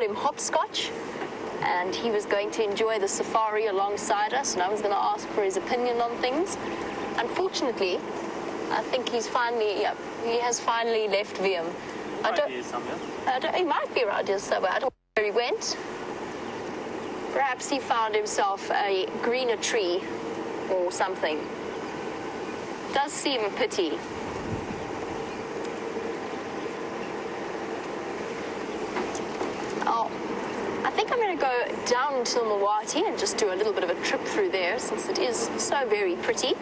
him Hopscotch, and he was going to enjoy the safari alongside us, and I was going to ask for his opinion on things. Unfortunately, I think he has finally left Viam. He might be around here somewhere. I don't know where he went. Perhaps he found himself a greener tree or something. Does seem a pity. Oh, I think I'm going to go down to Mawati and just do a little bit of a trip through there, since it is so very pretty.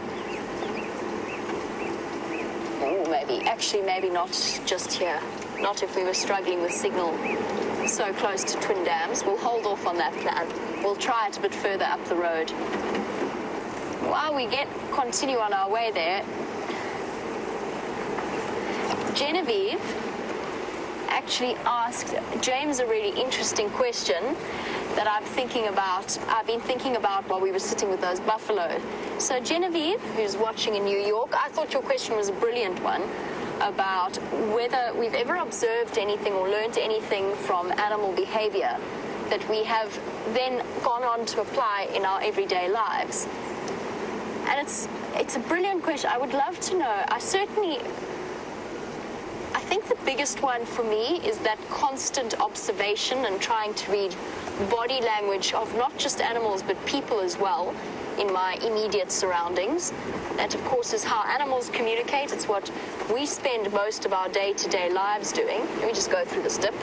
Oh, maybe not just here. Not if we were struggling with signal so close to Twin Dams. We'll hold off on that plan. We'll try it a bit further up the road. While we continue on our way there, Genevieve actually asked James a really interesting question that I've been thinking about while we were sitting with those buffalo. So Genevieve, who's watching in New York, I thought your question was a brilliant one about whether we've ever observed anything or learned anything from animal behavior that we have then gone on to apply in our everyday lives. And it's a brilliant question. I would love to know. I think the biggest one for me is that constant observation and trying to read body language of not just animals but people as well in my immediate surroundings. That, of course, is how animals communicate. It's what we spend most of our day-to-day lives doing. Let me just go through this dip.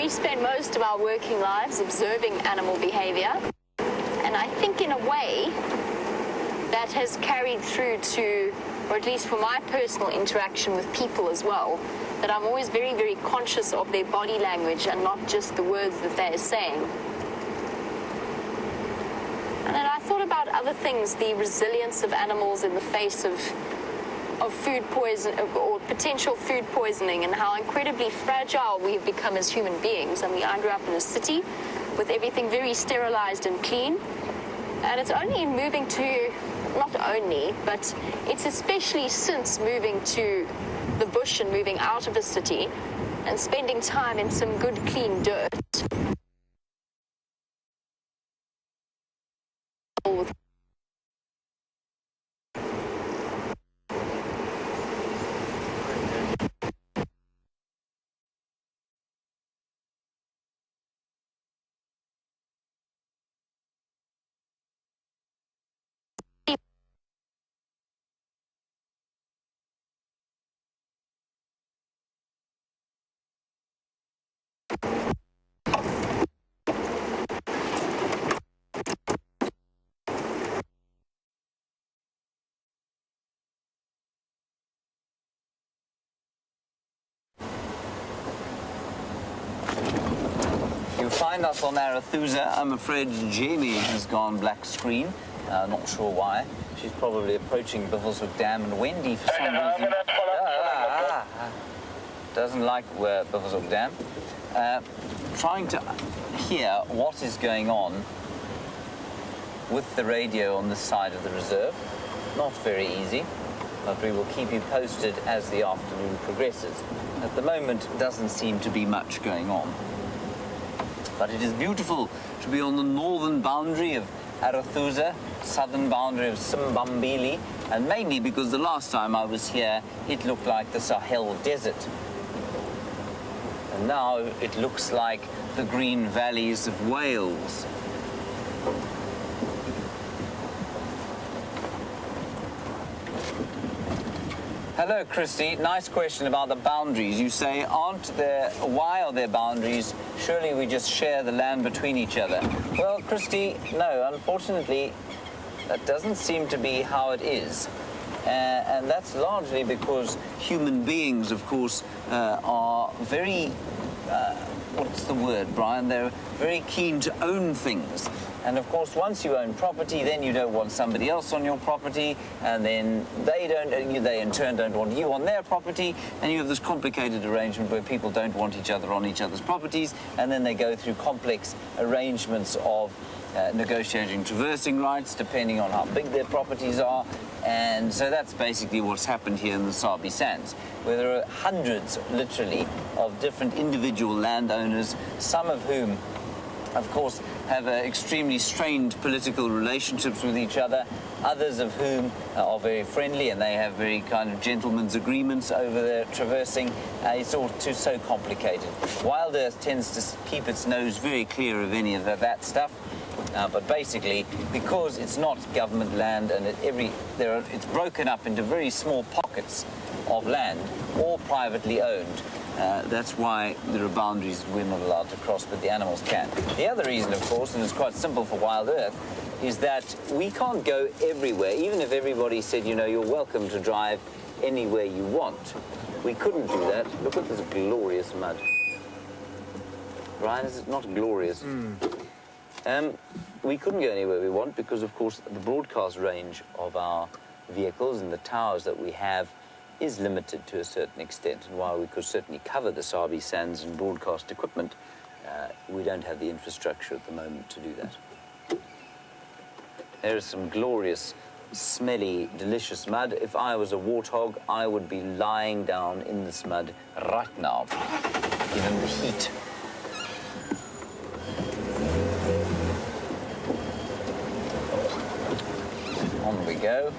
Spend most of our working lives observing animal behavior, and I think in a way that has carried through to, or at least for my personal interaction with people as well, that I'm always very, very conscious of their body language and not just the words that they're saying. And then I thought about other things, the resilience of animals in the face of food poison or potential food poisoning, and how incredibly fragile we have become as human beings. I mean, I grew up in a city with everything very sterilized and clean, and it's only in moving to, not only, but it's especially since moving to the bush and moving out of the city and spending time in some good clean dirt with find us on Arathusa. I'm afraid Jamie has gone black screen. Not sure why. She's probably approaching Bivelshoek Dam, and Wendy, for some reason, doesn't like Bivelshoek Dam. Trying to hear what is going on with the radio on this side of the reserve. Not very easy, but we will keep you posted as the afternoon progresses. At the moment, doesn't seem to be much going on. But it is beautiful to be on the northern boundary of Arathusa, southern boundary of Simbambili, and mainly because the last time I was here, it looked like the Sahel Desert. And now it looks like the green valleys of Wales. Hello, Christy. Nice question about the boundaries. You say, why are there boundaries? Surely we just share the land between each other. Well, Christy, no, unfortunately, that doesn't seem to be how it is. And that's largely because human beings, of course, are very what's the word, Brian? They're very keen to own things. And of course, once you own property, then you don't want somebody else on your property, and then they in turn don't want you on their property, and you have this complicated arrangement where people don't want each other on each other's properties, and then they go through complex arrangements of negotiating traversing rights depending on how big their properties are. And so that's basically what's happened here in the Sabi Sands, where there are hundreds, literally, of different individual landowners, some of whom, of course, have extremely strained political relationships with each other, others of whom are very friendly and they have very kind of gentlemen's agreements over their traversing. It's all so complicated. WildEarth tends to keep its nose very clear of any of that stuff. But basically, because it's not government land and it's broken up into very small pockets of land, all privately owned, that's why there are boundaries we're not allowed to cross, but the animals can. The other reason, of course, and it's quite simple for WildEarth, is that we can't go everywhere. Even if everybody said, you know, you're welcome to drive anywhere you want, we couldn't do that. Look at this glorious mud. Brian, is it not glorious? We couldn't go anywhere we want because, of course, the broadcast range of our vehicles and the towers that we have is limited to a certain extent. And while we could certainly cover the Sabi Sands and broadcast equipment, we don't have the infrastructure at the moment to do that. There is some glorious, smelly, delicious mud. If I was a warthog, I would be lying down in this mud right now, given the heat. On we go.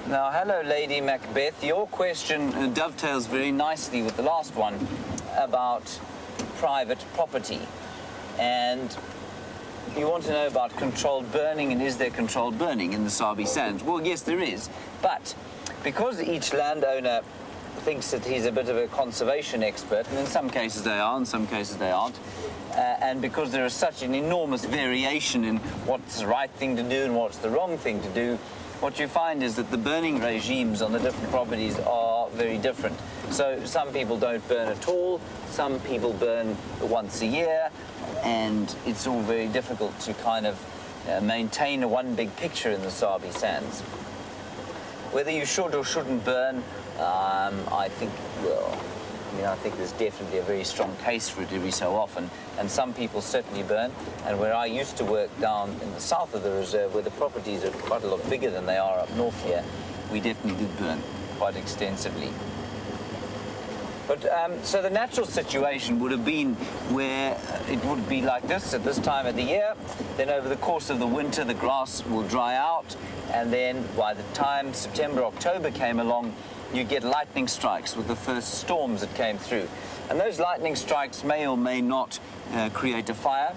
Now, hello, Lady Macbeth. Your question dovetails very nicely with the last one about private property. And you want to know about controlled burning, and is there controlled burning in the Sabi Sands? Well, yes, there is. But because each landowner thinks that he's a bit of a conservation expert, and in some cases they are, in some cases they aren't, and because there is such an enormous variation in what's the right thing to do and what's the wrong thing to do, what you find is that the burning regimes on the different properties are very different. So some people don't burn at all, some people burn once a year, and it's all very difficult to kind of maintain a one big picture in the Sabi Sands. Whether you should or shouldn't burn, I think, well, I think there's definitely a very strong case for it every so often, and some people certainly burn. And where I used to work down in the south of the reserve, where the properties are quite a lot bigger than they are up north here, we definitely did burn quite extensively. But so the natural situation would have been where it would be like this at this time of the year. Then over the course of the winter, the grass will dry out, and then by the time September, October came along, you get lightning strikes with the first storms that came through. And those lightning strikes may or may not create a fire.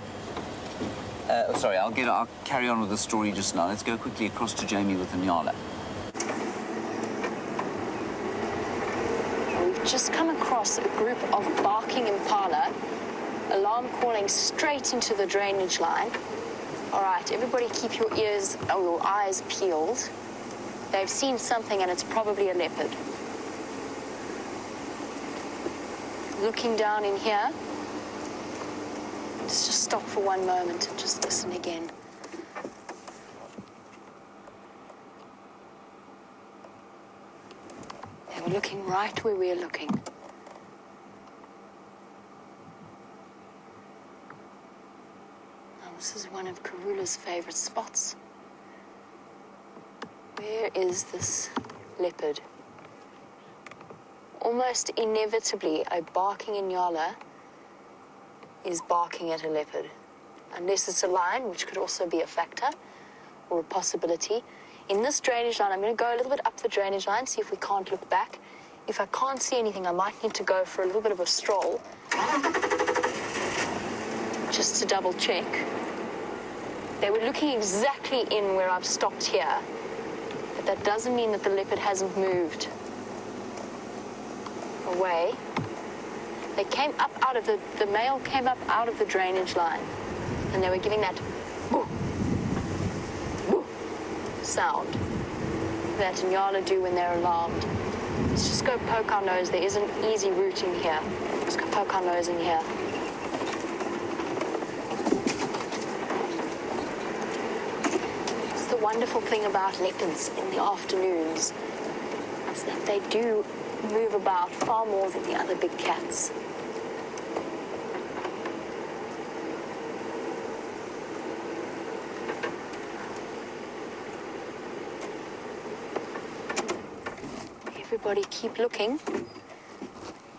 Sorry, I'll carry on with the story just now. Let's go quickly across to Jamie with the Nyala. We've just come across a group of barking impala, alarm calling straight into the drainage line. All right, everybody keep your ears or your eyes peeled. They've seen something, and it's probably a leopard. Looking down in here. Let's just stop for one moment and just listen again. They were looking right where we're looking. Now, this is one of Karula's favorite spots. Where is this leopard? Almost inevitably, a barking Inyala is barking at a leopard. Unless it's a lion, which could also be a factor or a possibility. In this drainage line, I'm going to go a little bit up the drainage line, see if we can't look back. If I can't see anything, I might need to go for a little bit of a stroll, just to double check. They were looking exactly in where I've stopped here. That doesn't mean that the leopard hasn't moved away. They came up out of the male came up out of the drainage line, and they were giving that boo, boo sound. that Nyala do when they're alarmed. Let's just go poke our nose. There is an easy route in here. Let's go poke our nose in here. It's the wonderful thing about leopards in the afternoons is that they do move about far more than the other big cats. Everybody keep looking,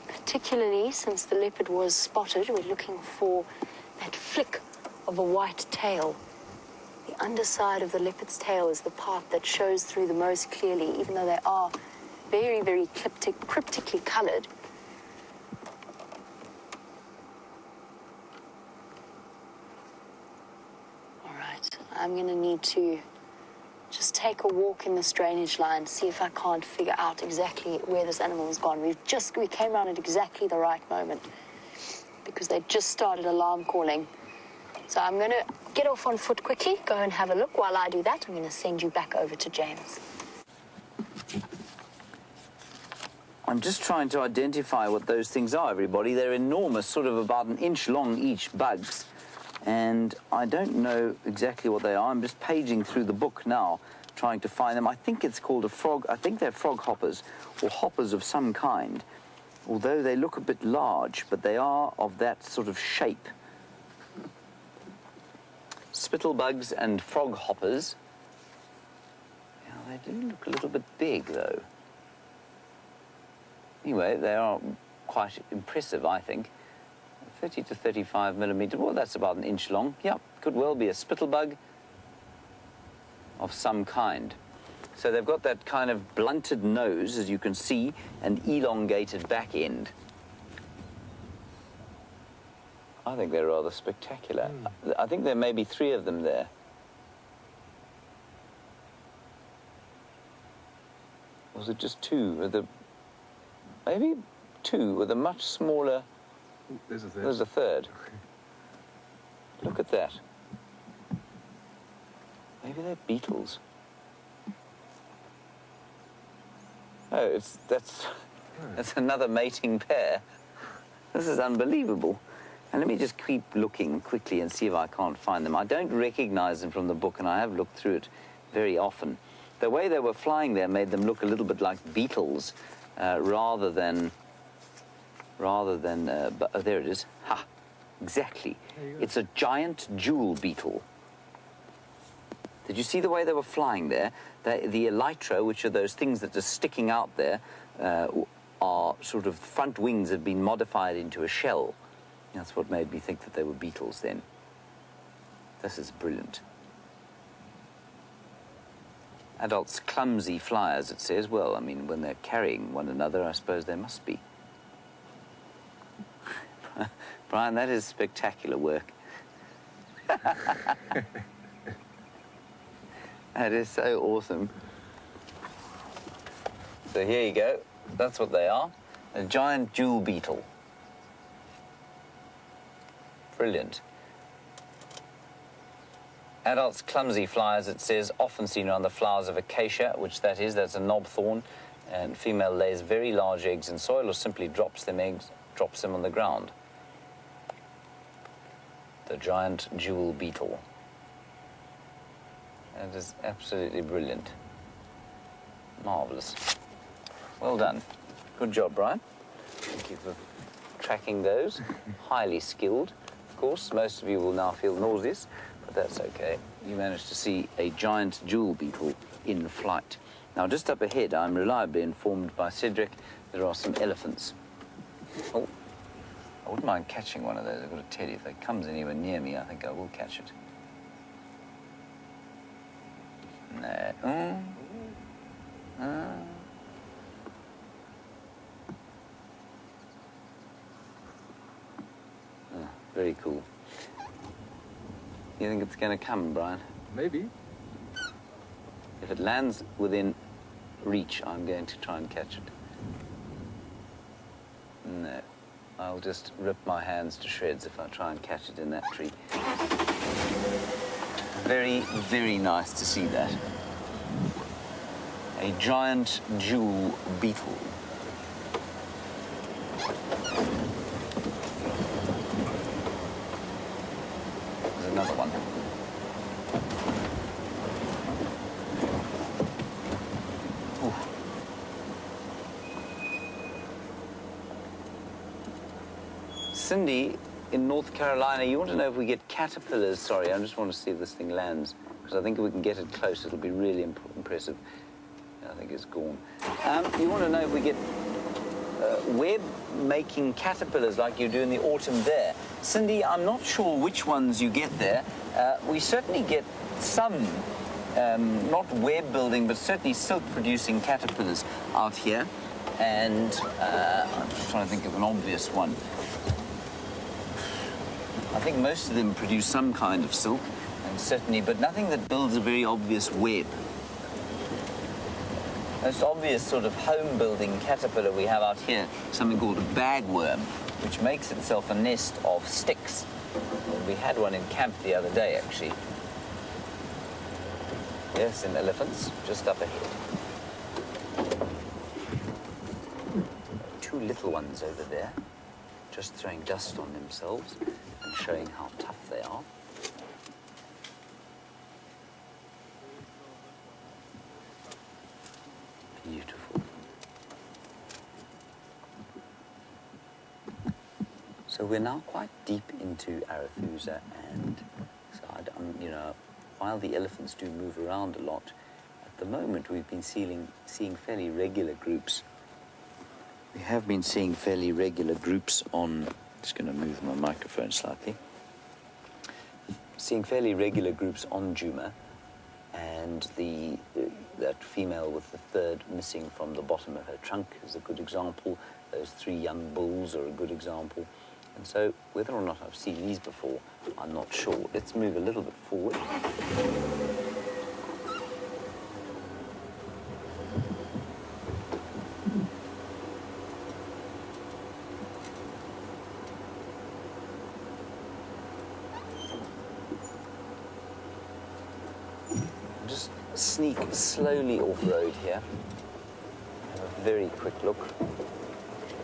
particularly since the leopard was spotted. We're looking for that flick of a white tail. The underside of the leopard's tail is the part that shows through the most clearly, even though they are very, very cryptically colored. All right, I'm going to need to just take a walk in this drainage line, see if I can't figure out exactly where this animal has gone. We came around at exactly the right moment because they just started alarm calling. So I'm going to get off on foot quickly, go and have a look. While I do that, I'm going to send you back over to James. I'm just trying to identify what those things are, everybody. They're enormous, sort of about an inch long each, bugs. And I don't know exactly what they are. I'm just paging through the book now, trying to find them. I think it's called a frog. I think they're frog hoppers, or hoppers of some kind, although they look a bit large, but they are of that sort of shape. Spittlebugs and frog hoppers. Yeah, they do look a little bit big, though. Anyway, they are quite impressive, I think. 30 to 35 millimeter. Well, that's about an inch long. Yep, could well be a spittlebug of some kind. So they've got that kind of blunted nose, as you can see, and elongated back end. I think they're rather spectacular. I think there may be 3 of them there. Was it just 2? With the, maybe 2 with a much smaller... Ooh, there's a third. There's a third. Look at that. Maybe they're beetles. Oh, that's another mating pair. This is unbelievable. And let me just keep looking quickly and see if I can't find them. I don't recognize them from the book, and I have looked through it very often. The way they were flying there made them look a little bit like beetles, rather than, oh, there it is. Ha, exactly. It's a giant jewel beetle. Did you see the way they were flying there? The elytra, which are those things that are sticking out there, are sort of, front wings have been modified into a shell. That's what made me think that they were beetles then. This is brilliant. Adults clumsy flyers, it says. Well, I mean, when they're carrying one another, I suppose they must be. Brian, that is spectacular work. That is so awesome. So here you go. That's what they are. A giant jewel beetle. Brilliant. Adults clumsy flyers, it says, often seen around the flowers of acacia, which that's a knob thorn, and female lays very large eggs in soil or simply drops them on the ground. The giant jewel beetle. That is absolutely brilliant. Marvelous. Well done. Good job, Brian. Thank you for tracking those. Highly skilled. Of course, most of you will now feel nauseous, but that's okay. You managed to see a giant jewel beetle in flight. Now, just up ahead, I'm reliably informed by Cedric, there are some elephants. Oh, I wouldn't mind catching one of those, I've got to tell you. If it comes anywhere near me, I think I will catch it. No. Very cool. You think it's going to come, Brian? Maybe. If it lands within reach, I'm going to try and catch it. No. I'll just rip my hands to shreds if I try and catch it in that tree. Very, very nice to see that. A A giant jewel beetle. There's another one. Ooh. Cindy, in North Carolina, you want to know if we get caterpillars? Sorry, I just want to see if this thing lands, because I think if we can get it close, it'll be really impressive. I think it's gone. You want to know if we get web-making caterpillars like you do in the autumn there. Cindy, I'm not sure which ones you get there. We certainly get some, not web-building, but certainly silk-producing caterpillars out here. And I'm just trying to think of an obvious one. I think most of them produce some kind of silk, and certainly, but nothing that builds a very obvious web. Most obvious sort of home-building caterpillar we have out here, something called a bagworm, which makes itself a nest of sticks. We had one in camp the other day, actually. Yes, in elephants, just up ahead. Two little ones over there, just throwing dust on themselves and showing how tough they are. Beautiful. So we're now quite deep into Arethusa, and so you know, while the elephants do move around a lot, at the moment we've been seeing fairly regular groups. We have been seeing fairly regular groups on. Just going to move my microphone slightly. Seeing fairly regular groups on Juma, and that female with the third missing from the bottom of her trunk is a good example. Those three young bulls are a good example. And so whether or not I've seen these before, I'm not sure. Let's move a little bit forward. Just sneak slowly off-road here. Have a very quick look.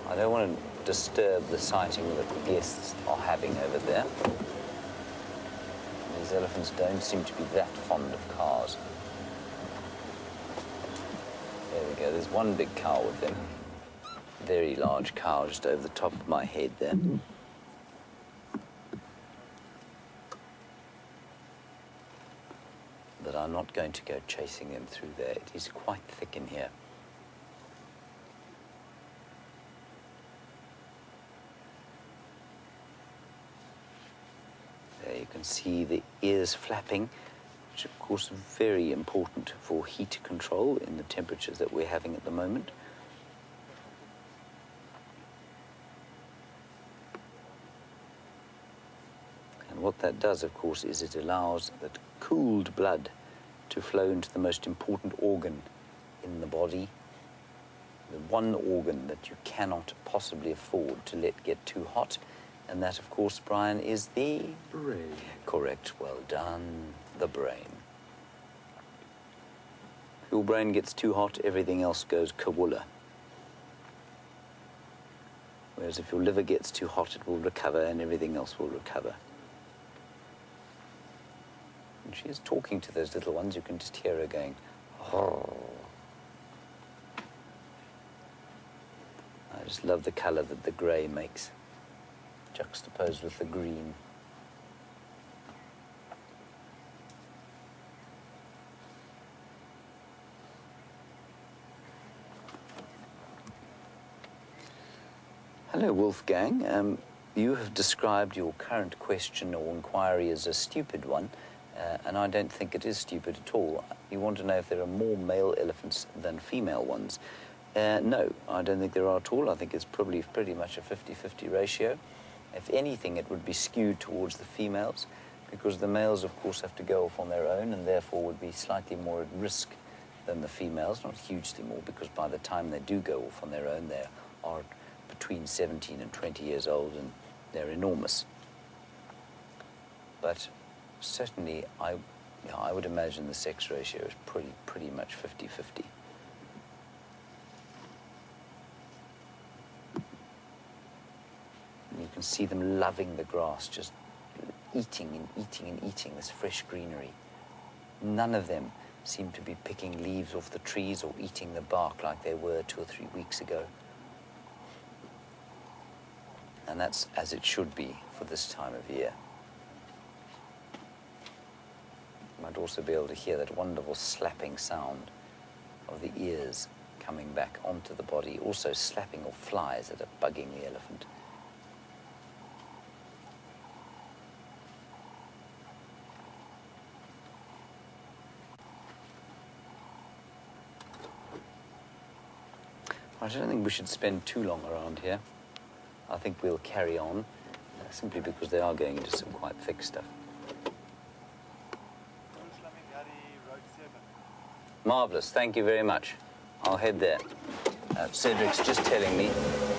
I don't want to disturb the sighting that the guests are having over there. These elephants don't seem to be that fond of cars. There we go, there's one big cow with them. Very large cow just over the top of my head there. But I'm not going to go chasing them through there. It is quite thick in here. There you can see the ears flapping, which of course is very important for heat control in the temperatures that we're having at the moment. And what that does, of course, is it allows that cooled blood to flow into the most important organ in the body, the one organ that you cannot possibly afford to let get too hot. And that, of course, Brian, is the brain. Correct. Well done. The brain. If your brain gets too hot, everything else goes kawula. Whereas if your liver gets too hot, it will recover and everything else will recover. And she is talking to those little ones. You can just hear her going, oh. I just love the color that the gray makes, juxtaposed with the green. Hello, Wolfgang. You have described your current question or inquiry as a stupid one, and I don't think it is stupid at all. You want to know if there are more male elephants than female ones. No, I don't think there are at all. I think it's probably pretty much a 50-50 ratio. If anything, it would be skewed towards the females, because the males, of course, have to go off on their own and therefore would be slightly more at risk than the females. Not hugely more, because by the time they do go off on their own, they are between 17 and 20 years old, and they're enormous. But certainly, I would imagine the sex ratio is pretty much 50-50. can see them loving the grass, just eating and eating and eating this fresh greenery. None of them seem to be picking leaves off the trees or eating the bark like they were 2 or 3 weeks ago. And that's as it should be for this time of year. You might also be able to hear that wonderful slapping sound of the ears coming back onto the body, also slapping off flies that are bugging the elephant. I don't think we should spend too long around here. I think we'll carry on, simply because they are going into some quite thick stuff. Marvellous, thank you very much. I'll head there. Cedric's just telling me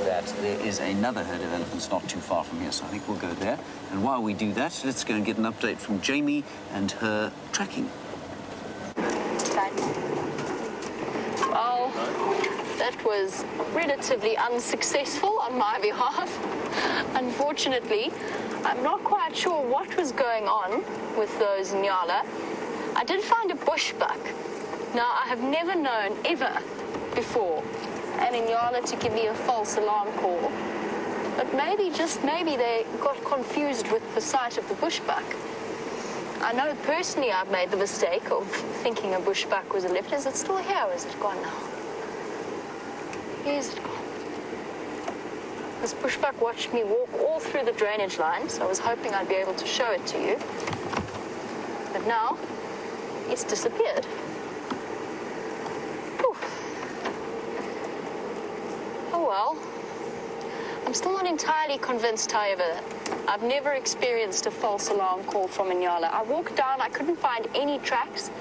that there is another herd of elephants not too far from here, so I think we'll go there. And while we do that, let's go and get an update from Jamie and her tracking. Well, that was relatively unsuccessful on my behalf. Unfortunately, I'm not quite sure what was going on with those Nyala. I did find a bushbuck. Now, I have never known, ever before, an Inyala to give me a false alarm call. But maybe, just maybe, they got confused with the sight of the bushbuck. I know personally I've made the mistake of thinking a bushbuck was a leopard. Is it still here or is it gone now? Where is it gone? This bushbuck watched me walk all through the drainage line, so I was hoping I'd be able to show it to you. But now, it's disappeared. Oh well. I'm still not entirely convinced, however. I've never experienced a false alarm call from Inyala. I walked down, I couldn't find any tracks.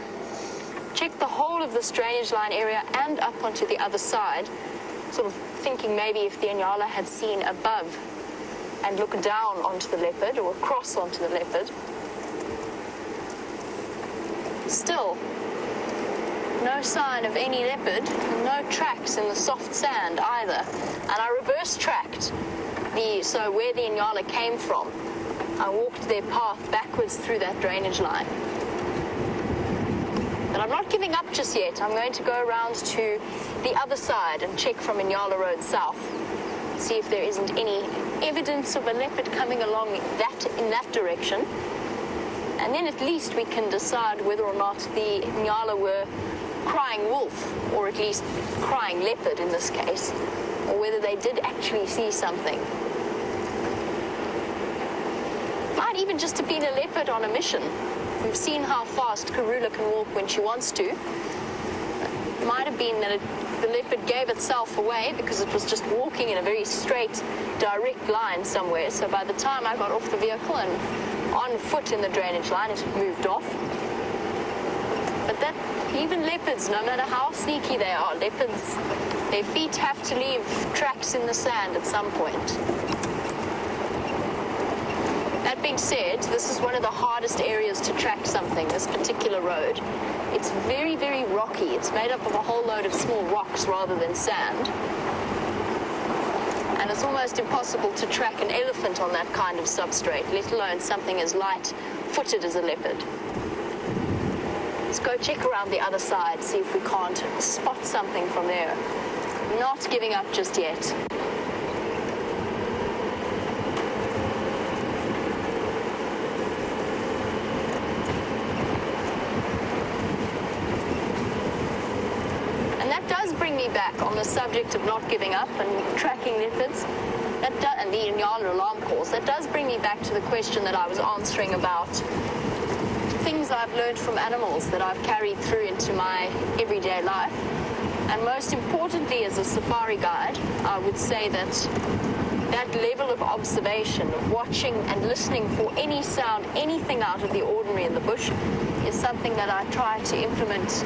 Checked the whole of this drainage line area and up onto the other side, sort of thinking maybe if the Inyala had seen above and looked down onto the leopard or across onto the leopard. Still, no sign of any leopard, no tracks in the soft sand either. And I reverse tracked so where the Inyala came from. I walked their path backwards through that drainage line. But I'm not giving up just yet. I'm going to go around to the other side and check from Inyala Road South. See if there isn't any evidence of a leopard coming along in that direction. And then at least we can decide whether or not the Inyala were crying wolf, or at least crying leopard in this case, or whether they did actually see something. Might even just have been a leopard on a mission. We've seen how fast Karula can walk when she wants to. It might have been that the leopard gave itself away because it was just walking in a very straight, direct line somewhere. So by the time I got off the vehicle and on foot in the drainage line, it had moved off. But that, even leopards, no matter how sneaky they are, leopards, their feet have to leave tracks in the sand at some point. That being said, this is one of the hardest areas to track something, this particular road. It's very, very rocky. It's made up of a whole load of small rocks rather than sand. And it's almost impossible to track an elephant on that kind of substrate, let alone something as light-footed as a leopard. Let's go check around the other side, see if we can't spot something from there. Not giving up just yet. Bring me back on the subject of not giving up and tracking leopards and the Inyala alarm calls. That does bring me back to the question that I was answering about things I've learned from animals that I've carried through into my everyday life. And most importantly, as a safari guide, I would say that that level of observation, of watching and listening for any sound, anything out of the ordinary in the bush, is something that I try to implement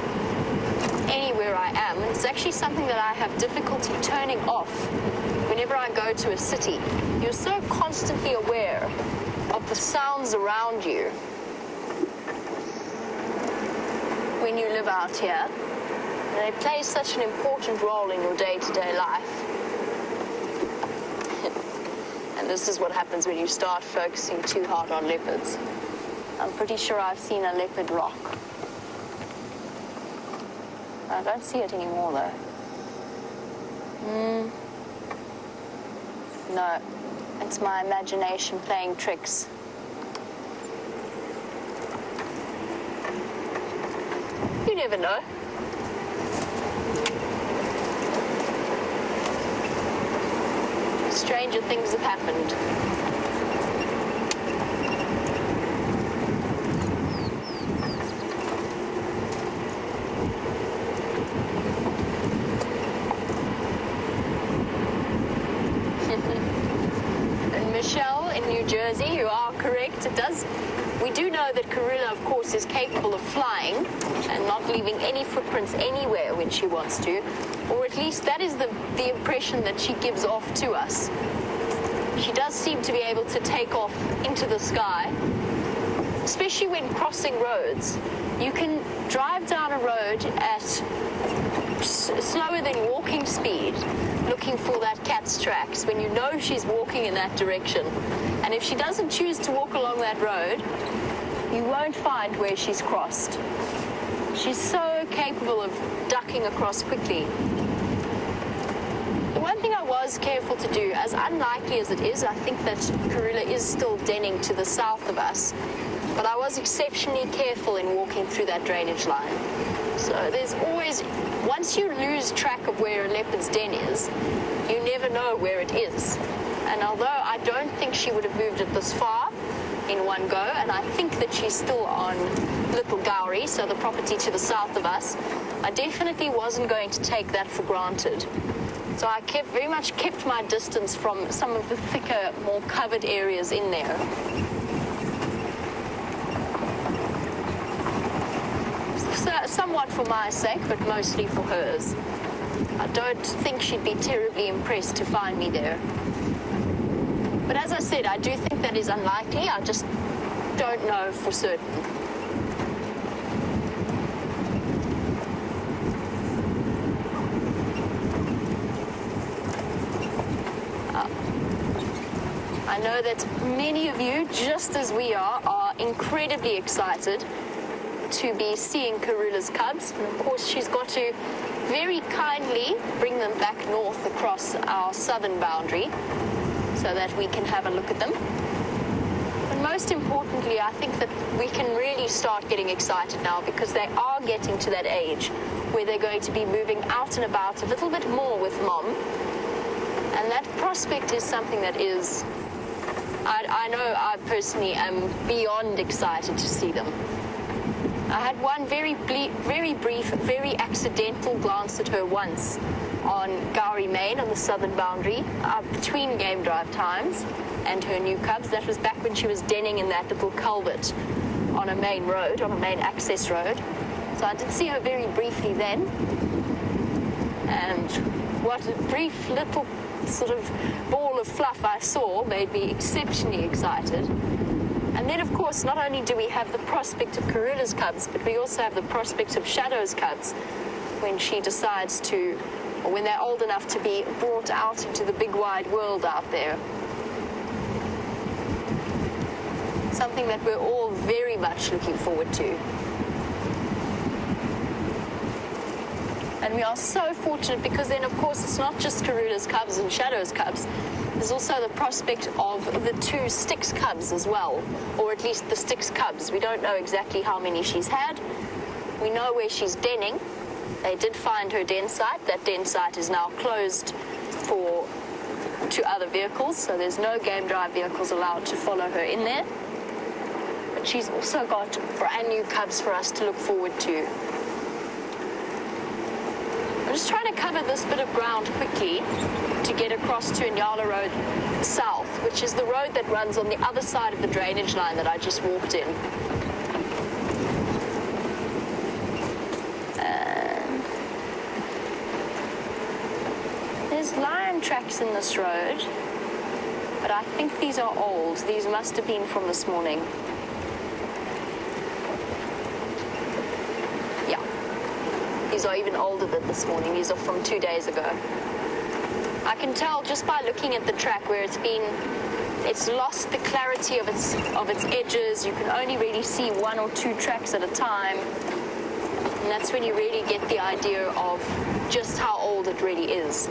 anywhere I am. And it's actually something that I have difficulty turning off whenever I go to a city. You're so constantly aware of the sounds around you when you live out here. And they play such an important role in your day-to-day life. And And this is what happens when you start focusing too hard on leopards. I'm pretty sure I've seen a leopard rock. I don't see it anymore though. No, it's my imagination playing tricks. You never know. Stranger things have happened. And Michelle in New Jersey, you are correct. It does. We do know that Karula, of course, is capable of flying and not leaving any footprints anywhere when she wants to, or at least that is the impression that she gives off to us. She does seem to be able to take off into the sky, especially when crossing roads. You can drive down a road at slower than walking speed, looking for that cat's tracks when you know she's walking in that direction. And if she doesn't choose to walk along that road, you won't find where she's crossed. She's so capable of ducking across quickly. The one thing I was careful to do, as unlikely as it is, I think that Karula is still denning to the south of us, but I was exceptionally careful in walking through that drainage line. So there's always, once you lose track of where a leopard's den is, you never know where it is. And although I don't think she would have moved it this far in one go, and I think that she's still on Little Gowrie, so the property to the south of us, I definitely wasn't going to take that for granted. So I very much kept my distance from some of the thicker, more covered areas in there. So, somewhat for my sake, but mostly for hers. I don't think she'd be terribly impressed to find me there. But as I said, I do think that is unlikely. I just don't know for certain. I know that many of you, just as we are incredibly excited to be seeing Karula's cubs. And of course, she's got to very kindly bring them back north across our southern boundary so that we can have a look at them. But most importantly, I think that we can really start getting excited now because they are getting to that age where they're going to be moving out and about a little bit more with Mom. And that prospect is something that is, I know I personally am beyond excited to see them. I had one very brief, very accidental glance at her once on Gowrie Main on the southern boundary between game drive times and her new cubs. That was back when she was denning in that little culvert on a main road, on a main access road. So I did see her very briefly then. And what a brief little sort of ball of fluff I saw made me exceptionally excited. And then, of course, not only do we have the prospect of Karula's cubs, but we also have the prospect of Shadow's cubs when she decides to, or when they're old enough to be brought out into the big wide world out there. Something that we're all very much looking forward to. And we are so fortunate because then, of course, it's not just Karula's cubs and Shadow's cubs. There's also the prospect of the 2 Styx cubs as well, or at least the Styx cubs. We don't know exactly how many she's had. We know where she's denning. They did find her den site. That den site is now closed to other vehicles, so there's no game drive vehicles allowed to follow her in there. But she's also got brand new cubs for us to look forward to. I'm just trying to cover this bit of ground quickly to get across to Inyala Road South, which is the road that runs on the other side of the drainage line that I just walked in. And there's lion tracks in this road, but I think these are old. These must have been from this morning. These are even older than this morning. These are from 2 days ago. I can tell just by looking at the track where it's lost the clarity of its edges. You can only really see one or two tracks at a time. And that's when you really get the idea of just how old it really is.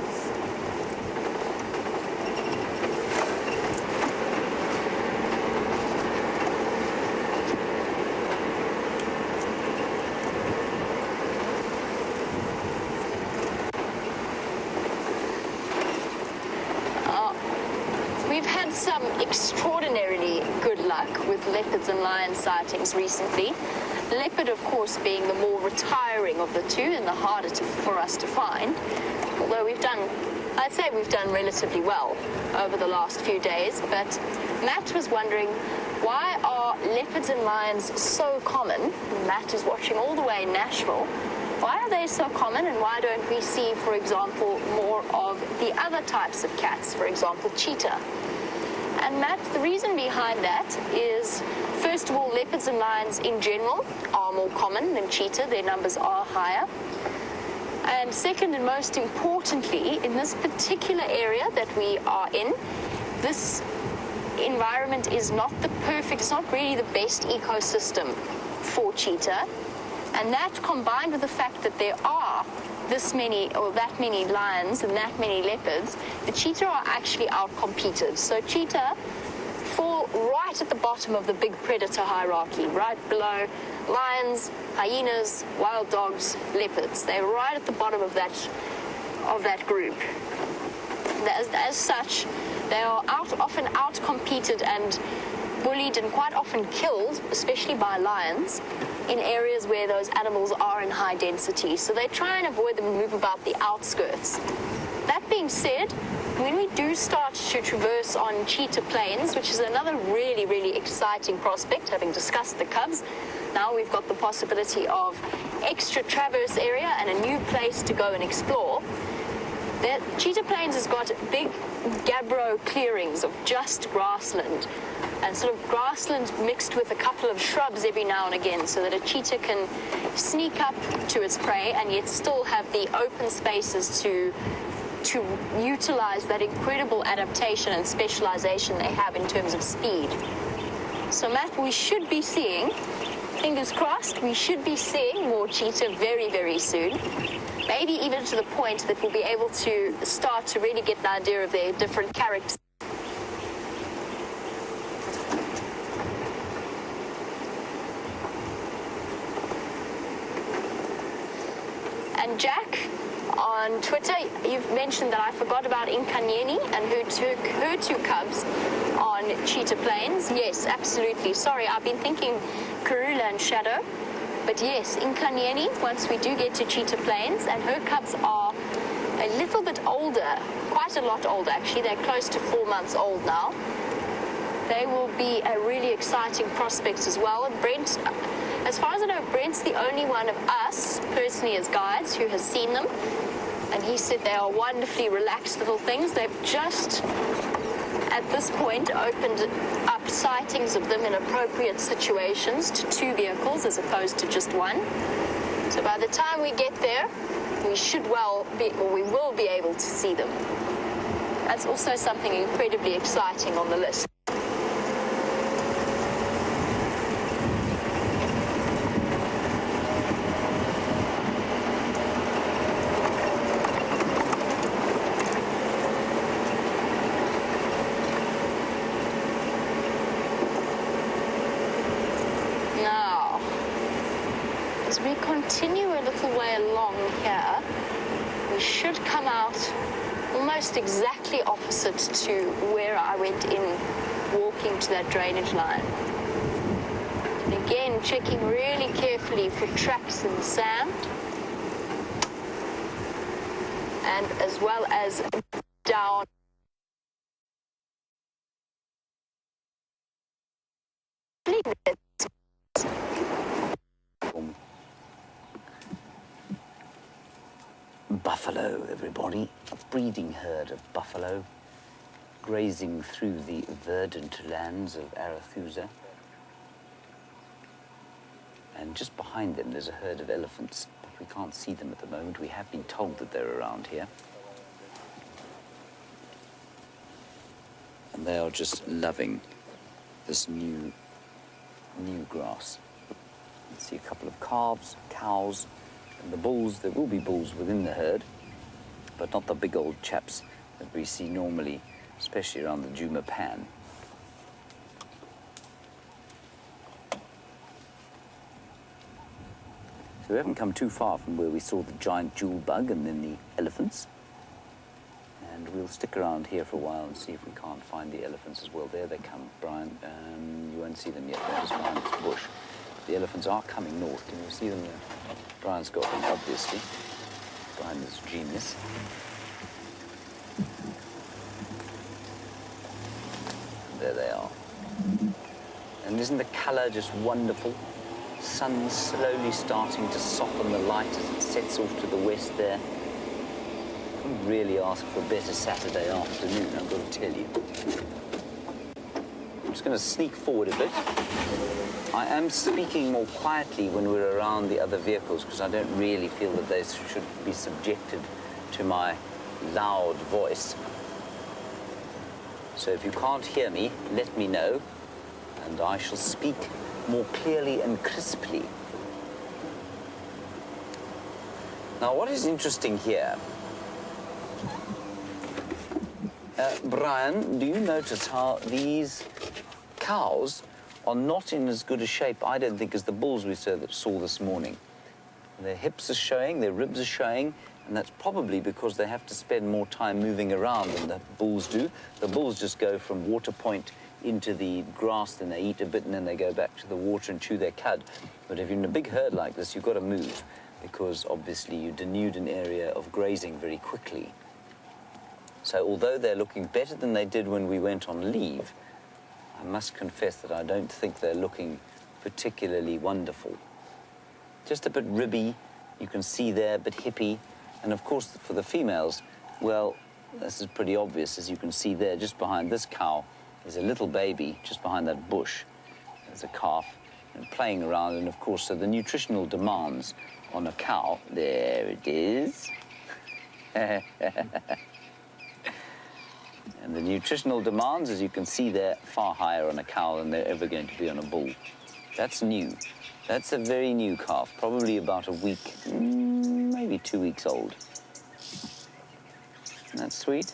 We've had some extraordinarily good luck with leopards and lion sightings recently. Leopard, of course, being the more retiring of the two and the harder for us to find. Although I'd say we've done relatively well over the last few days. But Matt was wondering, why are leopards and lions so common? Matt is watching all the way in Nashville. Why are they so common, and why don't we see, for example, more of the other types of cats, for example, cheetah? And Matt, the reason behind that is, first of all, leopards and lions in general are more common than cheetah. Their numbers are higher. And second, and most importantly, in this particular area that we are in, this environment is not the perfect, it's not really the best ecosystem for cheetah. And that, combined with the fact that there are this many or that many lions and that many leopards, the cheetah are actually outcompeted. So cheetah fall right at the bottom of the big predator hierarchy, right below lions, hyenas, wild dogs, leopards. They're right at the bottom of that group. As such, they are often outcompeted and bullied and quite often killed, especially by lions, in areas where those animals are in high density. So they try and avoid them and move about the outskirts. That being said, when we do start to traverse on cheetah plains, which is another really, really exciting prospect, having discussed the cubs, now we've got the possibility of extra traverse area and a new place to go and explore. The cheetah plains has got big gabbro clearings of just grassland, and sort of grassland mixed with a couple of shrubs every now and again, so that a cheetah can sneak up to its prey and yet still have the open spaces to utilize that incredible adaptation and specialization they have in terms of speed. So Matt, we should be seeing, fingers crossed, we should be seeing more cheetah very, very soon. Maybe even to the point that we'll be able to start to really get an idea of their different characters. And Jack, on Twitter, you've mentioned that I forgot about Inkanyeni and who took her two cubs on cheetah plains. Yes, absolutely. Sorry, I've been thinking Karula and Shadow. But yes, Inkanyeni, once we do get to cheetah plains, and her cubs are a little bit older, quite a lot older actually. They're close to 4 months old now. They will be a really exciting prospect as well. And Brent, as far as I know, Brent's the only one of us, personally as guides, who has seen them. And he said they are wonderfully relaxed little things. They've just, at this point, opened up sightings of them in appropriate situations to 2 vehicles as opposed to just 1. So by the time we get there, we will be able to see them. That's also something incredibly exciting on the list. Continue a little way along here, we should come out almost exactly opposite to where I went in walking to that drainage line. And again, checking really carefully for tracks in the sand, and as well as down. Buffalo, everybody. A breeding herd of buffalo grazing through the verdant lands of Arethusa. And just behind them there's a herd of elephants, but we can't see them at the moment. We have been told that they're around here. And they are just loving this new grass. You see a couple of calves, cows, and the bulls. There will be bulls within the herd, but not the big old chaps that we see normally, especially around the Juma Pan. So we haven't come too far from where we saw the giant jewel bug and then the elephants. And we'll stick around here for a while and see if we can't find the elephants as well. There they come, Brian. You won't see them yet. They're just behind this bush. The elephants are coming north. Can you see them there? Brian's got them, obviously. Brian is a genius. There they are. And isn't the colour just wonderful? Sun slowly starting to soften the light as it sets off to the west there. Couldn't really ask for a better Saturday afternoon, I've got to tell you. I'm just going to sneak forward a bit. I am speaking more quietly when we're around the other vehicles because I don't really feel that they should be subjected to my loud voice. So if you can't hear me, let me know, and I shall speak more clearly and crisply. Now, what is interesting here, Brian, do you notice how these cows are not in as good a shape, I don't think, as the bulls we saw this morning? Their hips are showing, their ribs are showing, and that's probably because they have to spend more time moving around than the bulls do. The bulls just go from water point into the grass, then they eat a bit, and then they go back to the water and chew their cud. But if you're in a big herd like this, you've got to move, because obviously you denude an area of grazing very quickly. So although they're looking better than they did when we went on leave, I must confess that I don't think they're looking particularly wonderful. Just a bit ribby, you can see there, a bit hippie. And of course, for the females, well, this is pretty obvious, as you can see there, just behind this cow. There's a little baby just behind that bush. There's a calf and playing around. And of course, so the nutritional demands on a cow, there it is. And the nutritional demands, as you can see there, far higher on a cow than they're ever going to be on a bull. That's new. That's a very new calf, probably about a week, maybe 2 weeks old. Isn't that sweet?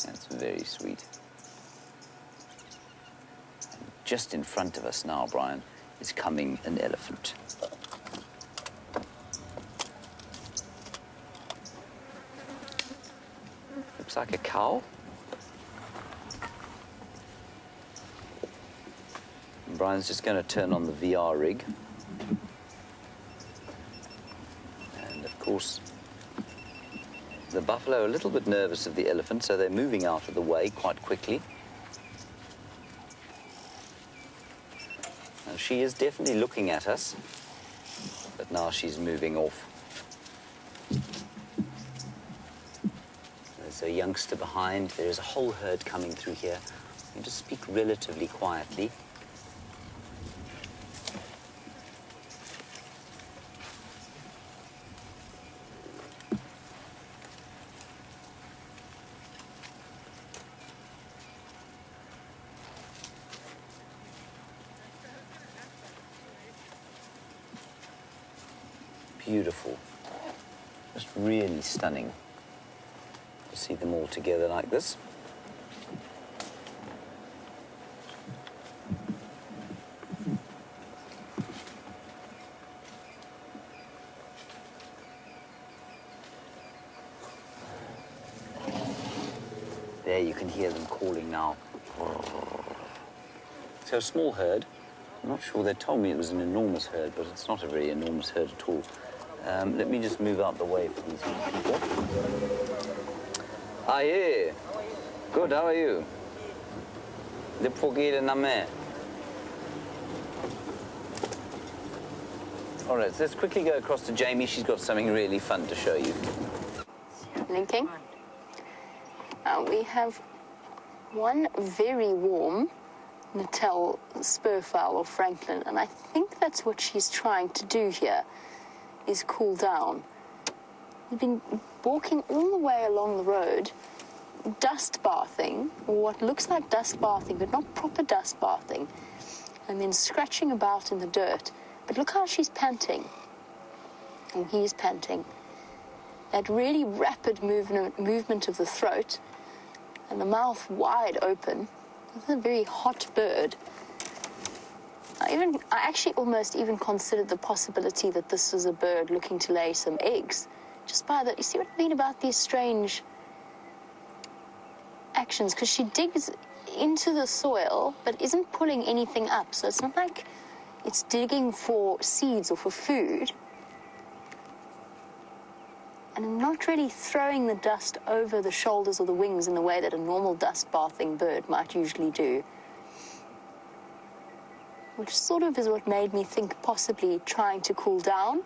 That's very sweet. And just in front of us now, Brian, is coming an elephant. Looks like a cow. And Brian's just going to turn on the VR rig. And of course, the buffalo are a little bit nervous of the elephant, so they're moving out of the way quite quickly. Now, she is definitely looking at us, but now she's moving off. There's a youngster behind. There's a whole herd coming through here. You just speak relatively quietly. Beautiful, just really stunning to see them all together like this. There you can hear them calling now. So a small herd. I'm not sure, they told me it was an enormous herd, but it's not a very enormous herd at all. Let me just move out the way for these people. Ah, yeah. Good, how are you? All right, so let's quickly go across to Jamie. She's got something really fun to show you. Linking. We have one very warm Natal spurfowl or Franklin, and I think that's what she's trying to do here, is cool down. We've been walking all the way along the road, dust bathing, or what looks like dust bathing, but not proper dust bathing, and then scratching about in the dirt. But look how she's panting. And he's panting. That really rapid movement of the throat and the mouth wide open. This is a very hot bird. I actually almost even considered the possibility that this was a bird looking to lay some eggs. Just by that, you see what I mean about these strange actions? Because she digs into the soil, but isn't pulling anything up. So it's not like it's digging for seeds or for food. And not really throwing the dust over the shoulders or the wings in the way that a normal dust bathing bird might usually do. Which sort of is what made me think possibly trying to cool down,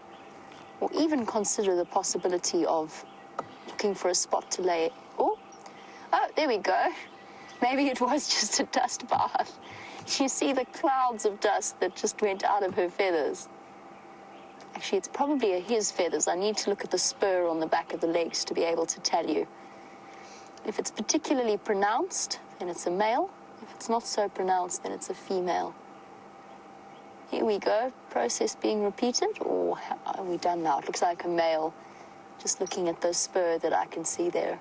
or even consider the possibility of looking for a spot to lay. Oh, there we go. Maybe it was just a dust bath. You see the clouds of dust that just went out of her feathers. Actually, it's probably his feathers. I need to look at the spur on the back of the legs to be able to tell you. If it's particularly pronounced, then it's a male. If it's not so pronounced, then it's a female. Here we go. Process being repeated, or are we done now? It looks like a male, just looking at the spur that I can see there.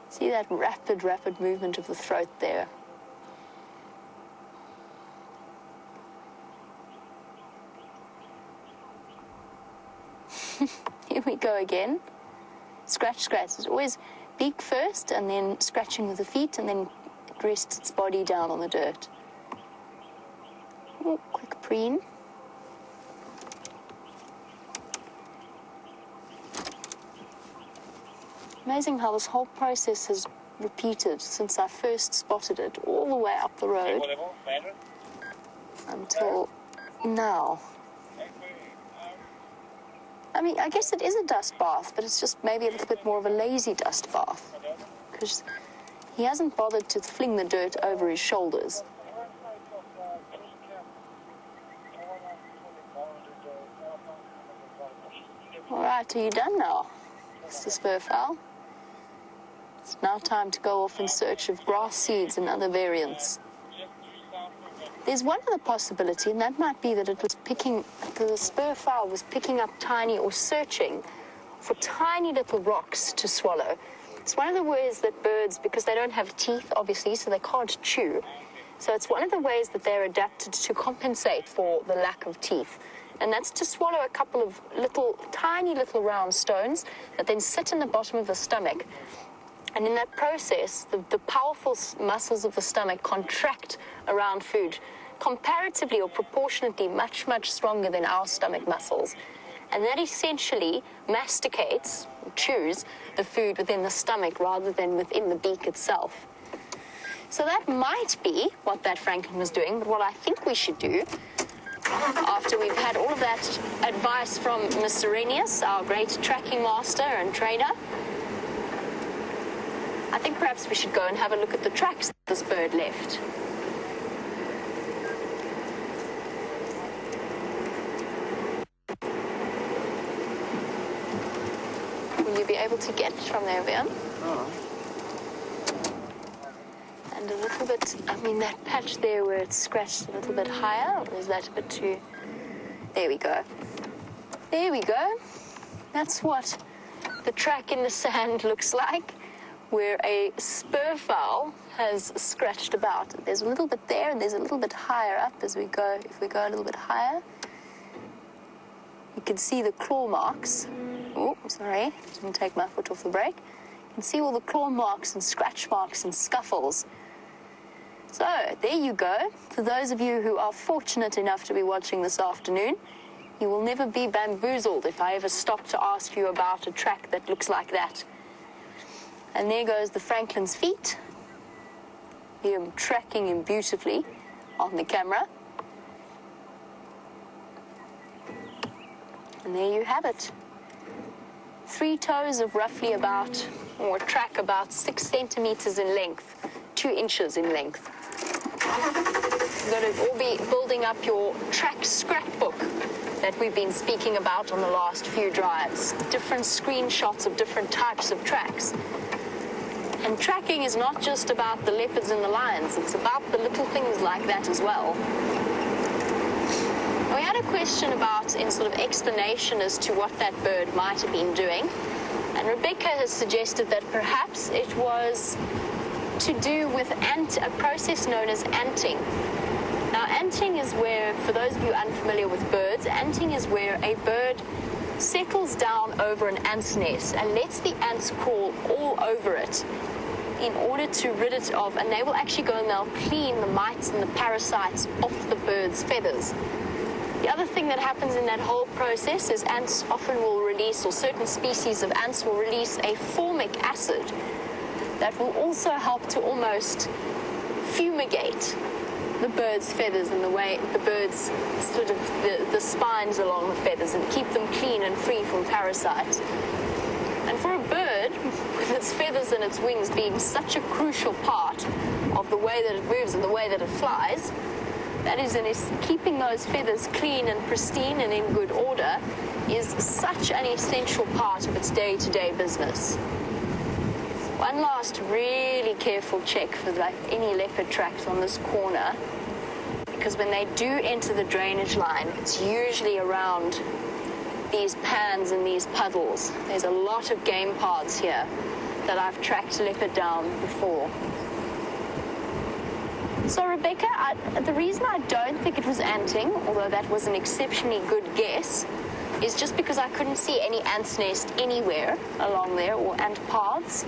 See that rapid movement of the throat there. Here we go again. Scratch, scratch. It's always beak first, and then scratching with the feet, and then it rests its body down on the dirt. Oh, quick preen. Amazing how this whole process has repeated since I first spotted it, all the way up the road until now. I mean, I guess it is a dust bath, but it's just maybe a little bit more of a lazy dust bath, because he hasn't bothered to fling the dirt over his shoulders. All right, are you done now, Mr. Spurfowl? It's now time to go off in search of grass seeds and other variants. There's one other possibility, and that might be that the spurfowl was picking up tiny, or searching for tiny little rocks to swallow. It's one of the ways that birds, because they don't have teeth, obviously, so they can't chew. So it's one of the ways that they're adapted to compensate for the lack of teeth. And that's to swallow a couple of tiny little round stones that then sit in the bottom of the stomach. And in that process, the powerful muscles of the stomach contract around food, comparatively or proportionately much, much stronger than our stomach muscles. And that essentially masticates, chews, the food within the stomach rather than within the beak itself. So that might be what that francolin was doing, but what I think we should do, after we've had all of that advice from Mr. Hyenas, our great tracking master and trainer, I think perhaps we should go and have a look at the tracks that this bird left. Will you be able to get from there, Vian? Oh. And a little bit, I mean, that patch there where it's scratched a little bit higher, or is that a bit too... There we go. There we go. That's what the track in the sand looks like, where a spurfowl has scratched about. There's a little bit there, and there's a little bit higher up as we go. If we go a little bit higher, you can see the claw marks. Oh, sorry, didn't take my foot off the brake. You can see all the claw marks and scratch marks and scuffles. So, there you go. For those of you who are fortunate enough to be watching this afternoon, you will never be bamboozled if I ever stop to ask you about a track that looks like that. And there goes the francolin's feet. You're tracking him beautifully on the camera. And there you have it. 3 toes of roughly about, or a track about 6 centimeters in length, 2 inches in length. You're going to all be building up your track scrapbook that we've been speaking about on the last few drives. Different screenshots of different types of tracks. And tracking is not just about the leopards and the lions, it's about the little things like that as well. We had a question about, in sort of explanation as to what that bird might have been doing. And Rebecca has suggested that perhaps it was to do with a process known as anting. Now, anting is where, for those of you unfamiliar with birds, anting is where a bird settles down over an ant's nest and lets the ants crawl all over it in order to rid it of, and they will actually go and they'll clean the mites and the parasites off the bird's feathers. The other thing that happens in that whole process is ants often will release, or certain species of ants will release, a formic acid that will also help to almost fumigate the bird's feathers and the way the bird's sort of the spines along the feathers, and keep them clean and free from parasites. And for a bird, with its feathers and its wings being such a crucial part of the way that it moves and the way that it flies, that is keeping those feathers clean and pristine and in good order is such an essential part of its day-to-day business. One last really careful check for any leopard tracks on this corner, because when they do enter the drainage line, it's usually around these pans and these puddles. There's a lot of game paths here that I've tracked leopard down before. So Rebecca, the reason I don't think it was anting, although that was an exceptionally good guess, is just because I couldn't see any ant's nest anywhere along there, or ant paths.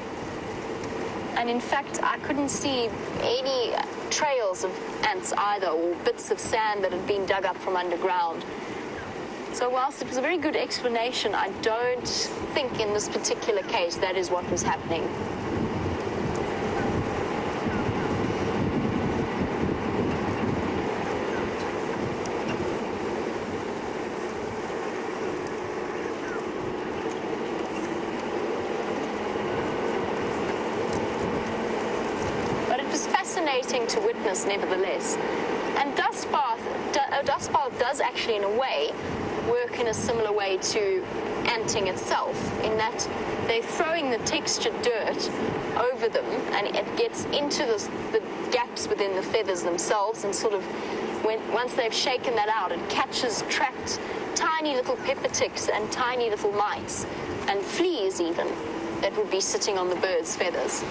And in fact, I couldn't see any trails of ants either, or bits of sand that had been dug up from underground. So whilst it was a very good explanation, I don't think in this particular case that is what was happening. To witness, nevertheless. And dust bath does actually, in a way, work in a similar way to anting itself, in that they're throwing the textured dirt over them, and it gets into the gaps within the feathers themselves, and sort of, once they've shaken that out, it catches trapped tiny little pepper ticks and tiny little mites, and fleas even, that would be sitting on the bird's feathers.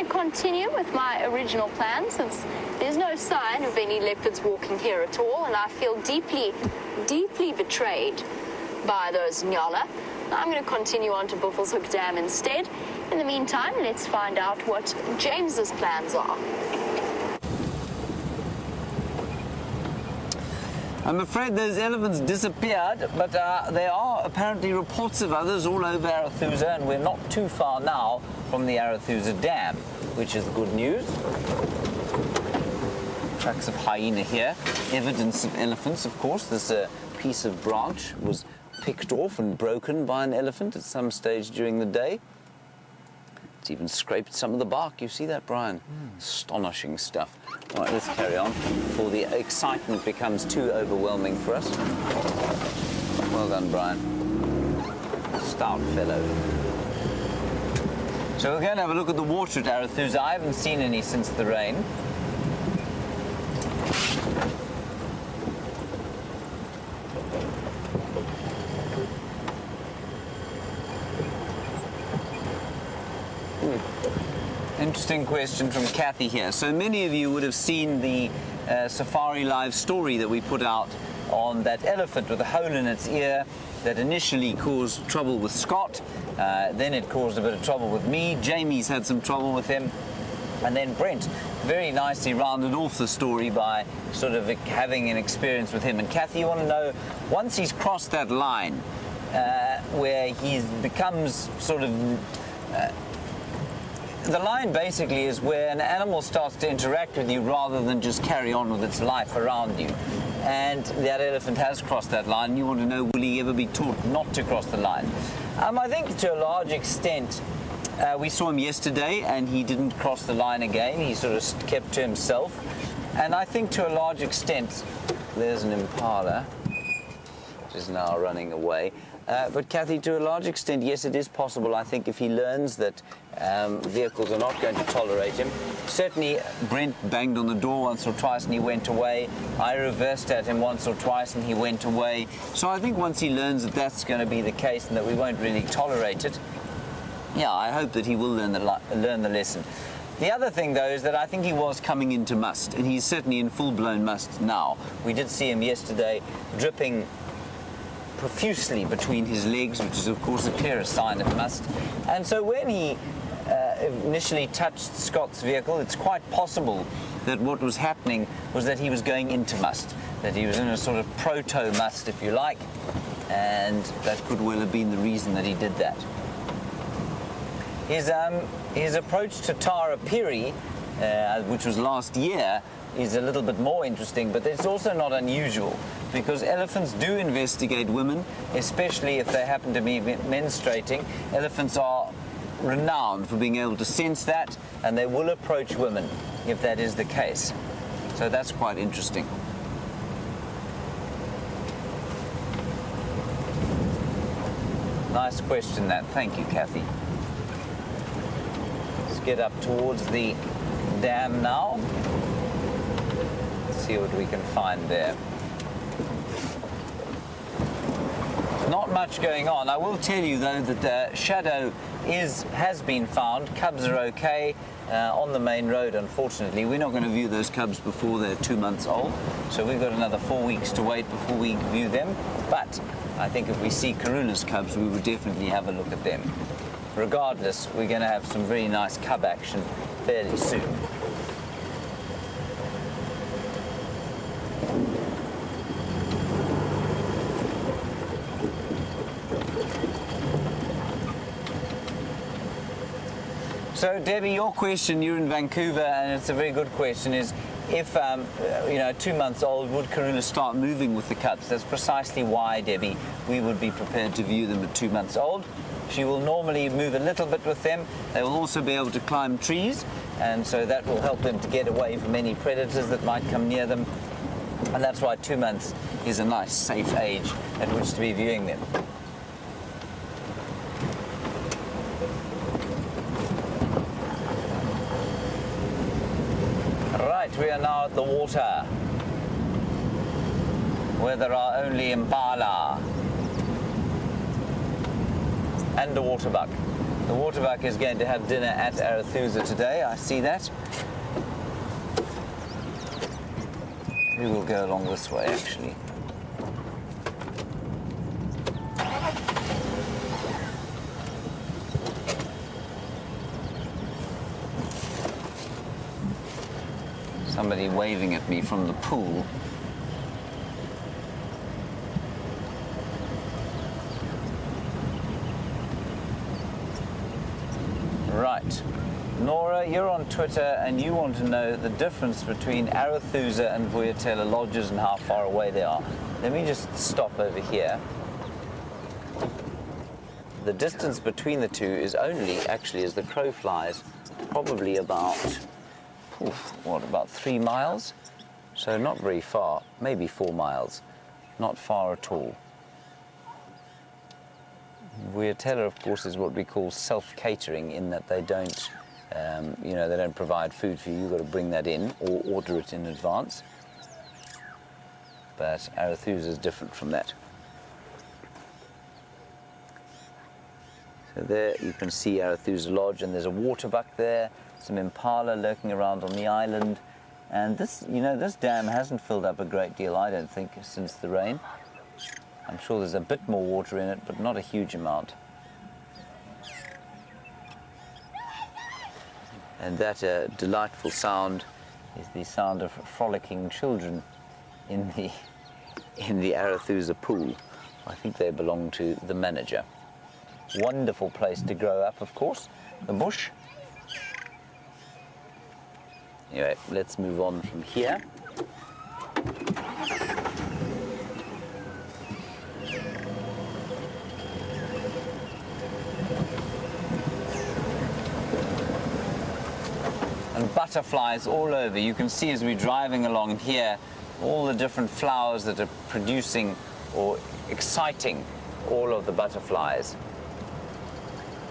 Continue with my original plan, since there's no sign of any leopards walking here at all, and I feel deeply, deeply betrayed by those Nyala. I'm going to continue on to Buffelshoek Dam instead. In the meantime, let's find out what James's plans are. I'm afraid those elephants disappeared, but there are apparently reports of others all over Arathusa, and we're not too far now from the Arathusa Dam, which is good news. Tracks of hyena here, evidence of elephants, of course. This piece of branch was picked off and broken by an elephant at some stage during the day. It's even scraped some of the bark. You see that, Brian? Astonishing stuff. All right, let's carry on before the excitement becomes too overwhelming for us. Well done, Brian. Stout fellow. So we're going to have a look at the water at Arathusa. I haven't seen any since the rain. Interesting question from Kathy here. So many of you would have seen the SafariLIVE story that we put out on that elephant with a hole in its ear that initially caused trouble with Scott, then it caused a bit of trouble with me. Jamie's had some trouble with him, and then Brent very nicely rounded off the story by sort of having an experience with him. And Kathy, you want to know, once he's crossed that line where he becomes sort of the line basically is where an animal starts to interact with you rather than just carry on with its life around you. And that elephant has crossed that line. You want to know, will he ever be taught not to cross the line? I think to a large extent, we saw him yesterday and he didn't cross the line again. He sort of kept to himself. And I think to a large extent, there's an Impala, which is now running away. But Kathy, to a large extent, yes, it is possible. I think if he learns that vehicles are not going to tolerate him. Certainly, Brent banged on the door once or twice and he went away. I reversed at him once or twice and he went away. So I think once he learns that that's going to be the case and that we won't really tolerate it, yeah, I hope that he will learn the lesson. The other thing, though, is that I think he was coming into must, and he's certainly in full-blown must now. We did see him yesterday dripping profusely between his legs, which is, of course, the clearest sign of must. And so when he initially touched Scott's vehicle, it's quite possible that what was happening was that he was going into must, that he was in a sort of proto-must, if you like, and that could well have been the reason that he did that. His approach to Tara Piri, which was last year, is a little bit more interesting, but it's also not unusual because elephants do investigate women, especially if they happen to be menstruating. Elephants are renowned for being able to sense that, and they will approach women if that is the case. So that's quite interesting. Nice question, that. Thank you, Kathy. Let's get up towards the dam now. See what we can find there. Not much going on. I will tell you, though, that shadow has been found. Cubs are okay on the main road, unfortunately. We're not going to view those cubs before they're 2 months old, so we've got another 4 weeks to wait before we view them. But I think if we see Karula's cubs, we would definitely have a look at them. Regardless, we're going to have some very nice cub action fairly soon. So, Debbie, your question, you're in Vancouver, and it's a very good question, is if, 2 months old, would Karula start moving with the cubs? That's precisely why, Debbie, we would be prepared to view them at 2 months old. She will normally move a little bit with them. They will also be able to climb trees, and so that will help them to get away from any predators that might come near them. And that's why 2 months is a nice, safe age at which to be viewing them. We are now at the water, where there are only Impala and a waterbuck. The waterbuck is going to have dinner at Arathusa today, I see that. We will go along this way, actually. Somebody waving at me from the pool. Right. Nora, you're on Twitter and you want to know the difference between Arathusa and Vuyatela lodges and how far away they are. Let me just stop over here. The distance between the two is only, actually, as the crow flies, probably about about 3 miles? So not very far, maybe 4 miles. Not far at all. Vuyatela, of course, is what we call self-catering, in that they don't, they don't provide food for you. You've got to bring that in or order it in advance. But Arathusa is different from that. So there you can see Arathusa Lodge, and there's a waterbuck there. Some Impala lurking around on the island, and this dam hasn't filled up a great deal, I don't think, since the rain. I'm sure there's a bit more water in it, but not a huge amount. And that delightful sound is the sound of frolicking children in the Arathusa pool. I think they belong to the manager. Wonderful place to grow up, of course, the bush. Anyway, let's move on from here. and butterflies all over. You can see as we're driving along here all the different flowers that are producing or exciting all of the butterflies.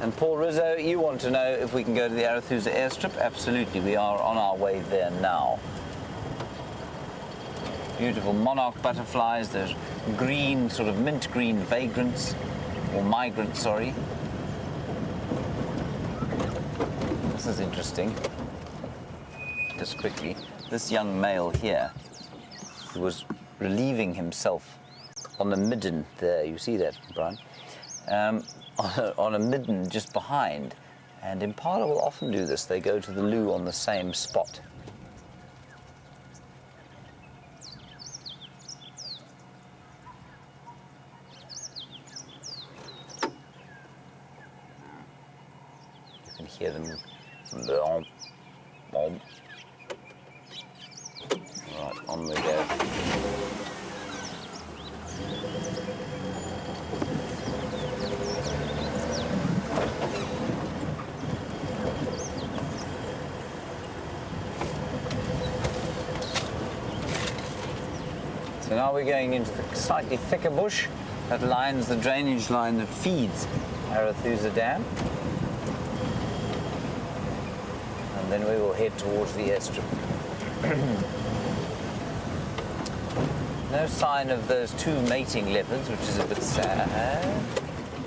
And Paul Rizzo, you want to know if we can go to the Arethusa airstrip? Absolutely, we are on our way there now. Beautiful monarch butterflies, there's green, sort of mint green vagrants, or migrants, sorry. This is interesting. Just quickly, this young male here was relieving himself on a midden there. You see that, Brian? On a midden just behind. And Impala will often do this. They go to the loo on the same spot. You can hear them. Right, on we go. So now we're going into the slightly thicker bush that lines the drainage line that feeds Arethusa Dam. And then we will head towards the airstrip. No sign of those two mating leopards, which is a bit sad.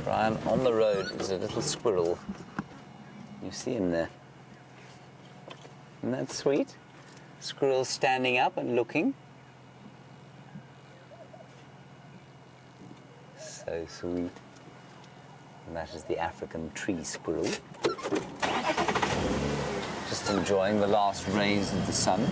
Brian, on the road is a little squirrel. You see him there. Isn't that sweet? Squirrel standing up and looking. So sweet. And that is the African tree squirrel. Just enjoying the last rays of the sun.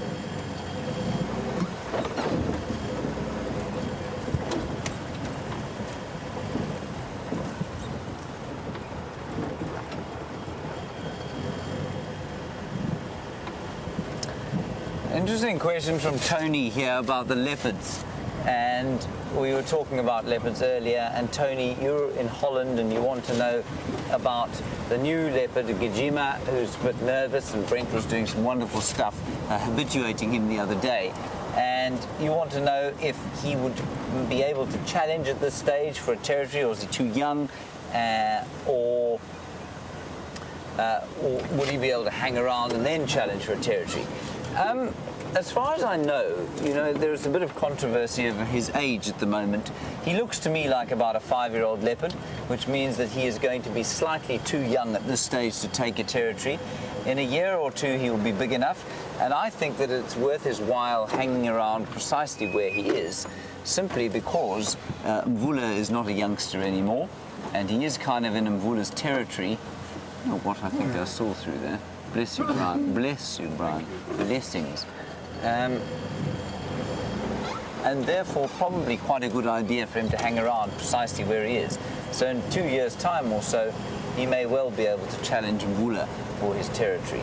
Interesting question from Tony here about the leopards. And we were talking about leopards earlier, and Tony, you're in Holland and you want to know about the new leopard, Gijima, who's a bit nervous, and Brent was doing some wonderful stuff, habituating him the other day. And you want to know if he would be able to challenge at this stage for a territory, or is he too young, or would he be able to hang around and then challenge for a territory? As far as I know, there's a bit of controversy over his age at the moment. He looks to me like about a 5-year-old leopard, which means that he is going to be slightly too young at this stage to take a territory. In a year or two, he will be big enough, and I think that it's worth his while hanging around precisely where he is, simply because Mvula is not a youngster anymore, and he is kind of in Mvula's territory. I don't know what I think I saw through there. Bless you, Brian. Bless you, Brian. Blessings. And therefore probably quite a good idea for him to hang around precisely where he is. So in 2 years' time or so, he may well be able to challenge Mvula for his territory.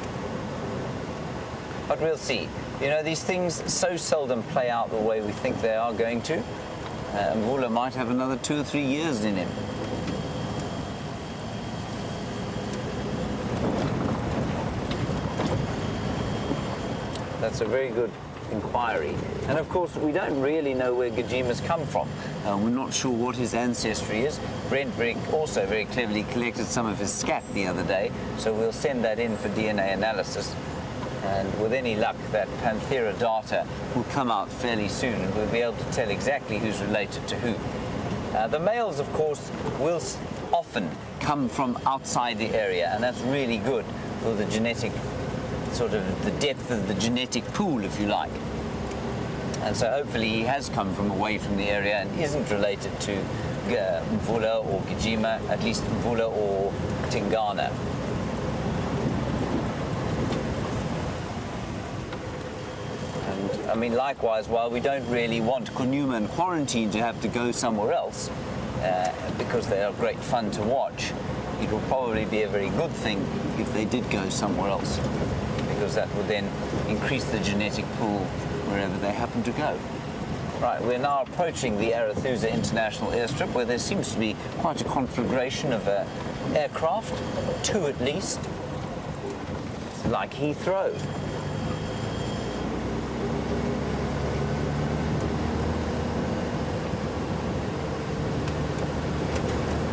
But we'll see. These things so seldom play out the way we think they are going to. Mvula might have another 2 or 3 years in him. That's a very good inquiry. And of course, we don't really know where Gijima's come from. We're not sure what his ancestry is. Brent also very cleverly collected some of his scat the other day, so we'll send that in for DNA analysis. And with any luck, that Panthera data will come out fairly soon, and we'll be able to tell exactly who's related to who. The males, of course, will often come from outside the area, and that's really good for the genetic sort of the depth of the genetic pool, if you like. And so hopefully he has come from away from the area and isn't related to Mvula or Gijima, at least Mvula or Tingana. And I mean, likewise, while we don't really want Kunuma and Quarantine to have to go somewhere else, because they are great fun to watch, it will probably be a very good thing if they did go somewhere else, because that would then increase the genetic pool wherever they happen to go. Right, we're now approaching the Arethusa International Airstrip, where there seems to be quite a conflagration of aircraft, 2 at least. like Heathrow.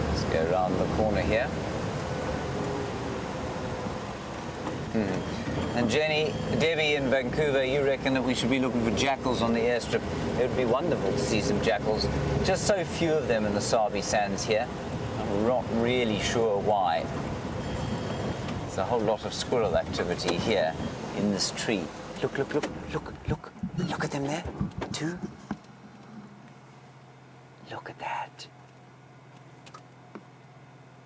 Let's go around the corner here. And Jenny, Debbie in Vancouver, you reckon that we should be looking for jackals on the airstrip? It would be wonderful to see some jackals. Just so few of them in the Sabi Sands here. I'm not really sure why. There's a whole lot of squirrel activity here in this tree. Look, look, look, look, look. Look at them there. Two. Look at that.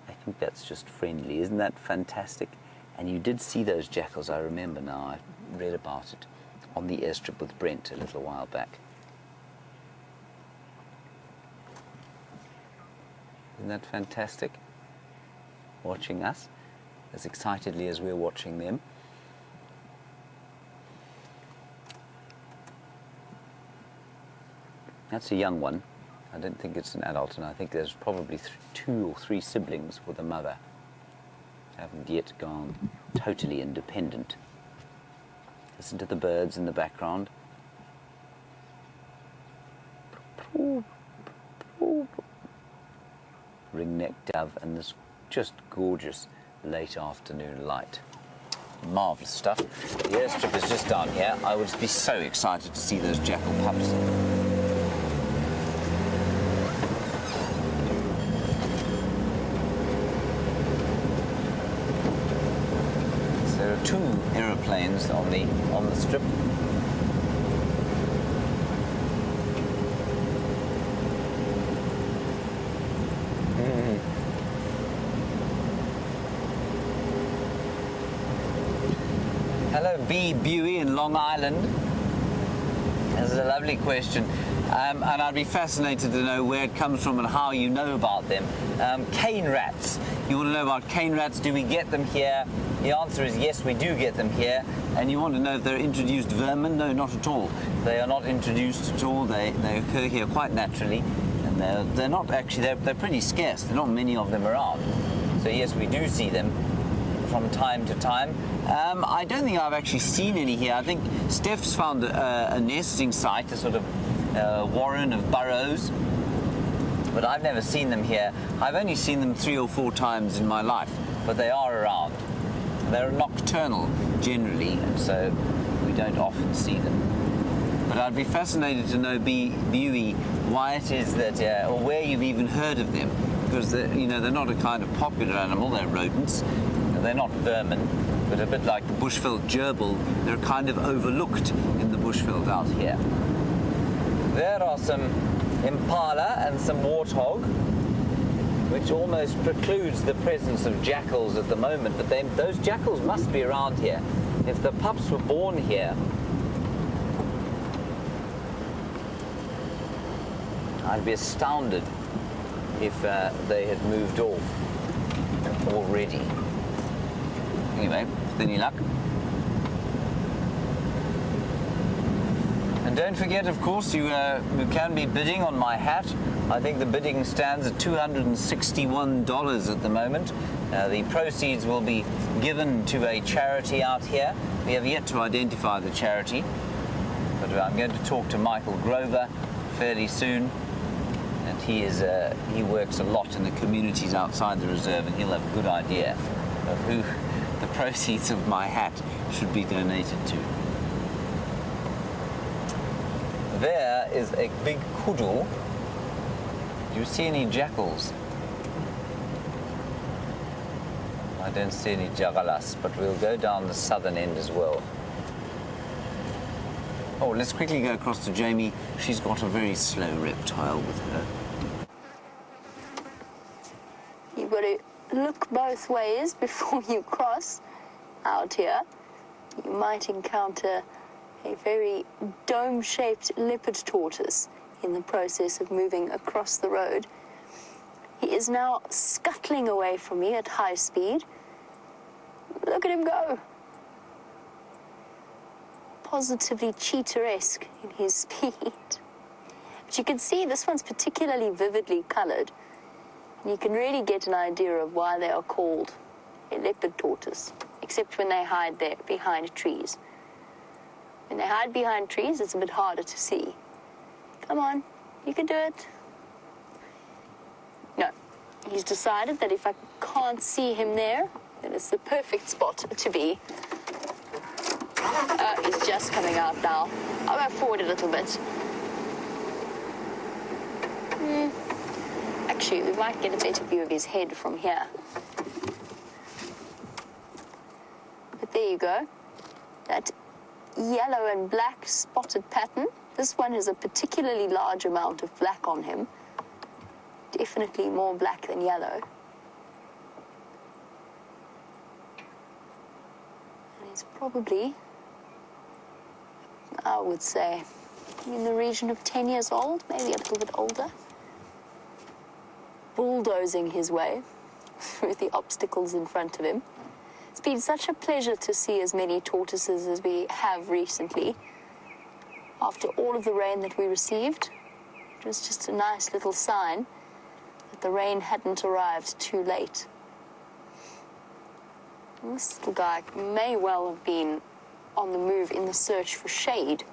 I think that's just friendly. Isn't that fantastic? And you did see those jackals, I remember now. I read about it on the airstrip with Brent a little while back. Isn't that fantastic? Watching us as excitedly as we're watching them. That's a young one. I don't think it's an adult, and I think there's probably 2 or 3 siblings with a mother. Haven't yet gone totally independent. Listen to the birds in the background. Ring-necked dove and this just gorgeous late afternoon light. Marvellous stuff. The airstrip is just down here. I would be so excited to see those jackal pups. There are 2 aeroplanes on the strip. Hello, B. Buey in Long Island. This is a lovely question, and I'd be fascinated to know where it comes from and how you know about them. Cane rats. You want to know about cane rats? Do we get them here? The answer is yes, we do get them here. And you want to know if they're introduced vermin? No, not at all. They are not introduced at all. They occur here quite naturally, and they're not actually. They're pretty scarce. There are not many of them around. So yes, we do see them from time to time. I don't think I've actually seen any here. I think Steph's found a nesting site, a sort of warren of burrows, but I've never seen them here. I've only seen them 3 or 4 times in my life, but they are around. They're nocturnal generally, and so we don't often see them. But I'd be fascinated to know, Buey, why it is that, or where you've even heard of them, because they're not a kind of popular animal. They're rodents. They're not vermin, but a bit like the bushveld gerbil, they're kind of overlooked in the bushveld out here. There are some impala and some warthog, which almost precludes the presence of jackals at the moment, but those jackals must be around here. If the pups were born here, I'd be astounded if they had moved off already. Anyway, with any luck. And don't forget, of course, you can be bidding on my hat. I think the bidding stands at $261 at the moment. The proceeds will be given to a charity out here. We have yet to identify the charity, but I'm going to talk to Michael Grover fairly soon. And he works a lot in the communities outside the reserve, and he'll have a good idea of who the proceeds of my hat should be donated to. There is a big kudu. Do you see any jackals? I don't see any jagalas, but we'll go down the southern end as well. Oh, let's quickly go across to Jamie. She's got a very slow reptile with her. You've got to look both ways before you cross out here. You might encounter a very dome-shaped leopard tortoise in the process of moving across the road. He is now scuttling away from me at high speed. Look at him go. Positively cheetah-esque in his speed. But you can see this one's particularly vividly colored. And you can really get an idea of why they are called a leopard tortoise. except when they hide there behind trees. When they hide behind trees, it's a bit harder to see. Come on, you can do it. No, he's decided that if I can't see him there, then it's the perfect spot to be. He's just coming out now. I'll go forward a little bit. Actually, we might get a better view of his head from here. But there you go. That yellow and black spotted pattern. This one has a particularly large amount of black on him. Definitely more black than yellow. And he's probably, I would say, in the region of 10 years old, maybe a little bit older. Bulldozing his way through the obstacles in front of him. It's been such a pleasure to see as many tortoises as we have recently. After all of the rain that we received, it was just a nice little sign that the rain hadn't arrived too late. And this little guy may well have been on the move in the search for shade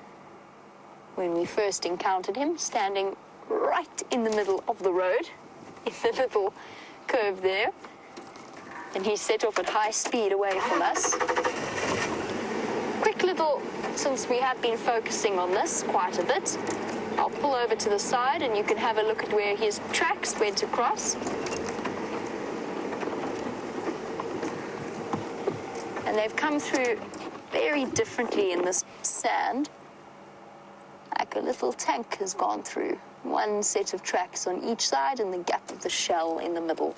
when we first encountered him, standing right in the middle of the road, in the little curve there. And he set off at high speed away from us. Quick little, since we have been focusing on this quite a bit, I'll pull over to the side and you can have a look at where his tracks went across. And they've come through very differently in this sand. Like a little tank has gone through. One set of tracks on each side and the gap of the shell in the middle.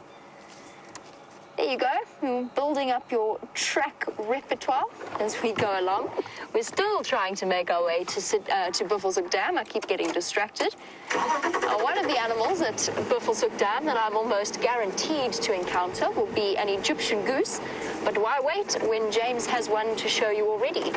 There you go. You're building up your track repertoire as we go along. We're still trying to make our way to Buffelshoek Dam. I keep getting distracted. One of the animals at Buffelshoek Dam that I'm almost guaranteed to encounter will be an Egyptian goose. But why wait when James has one to show you already?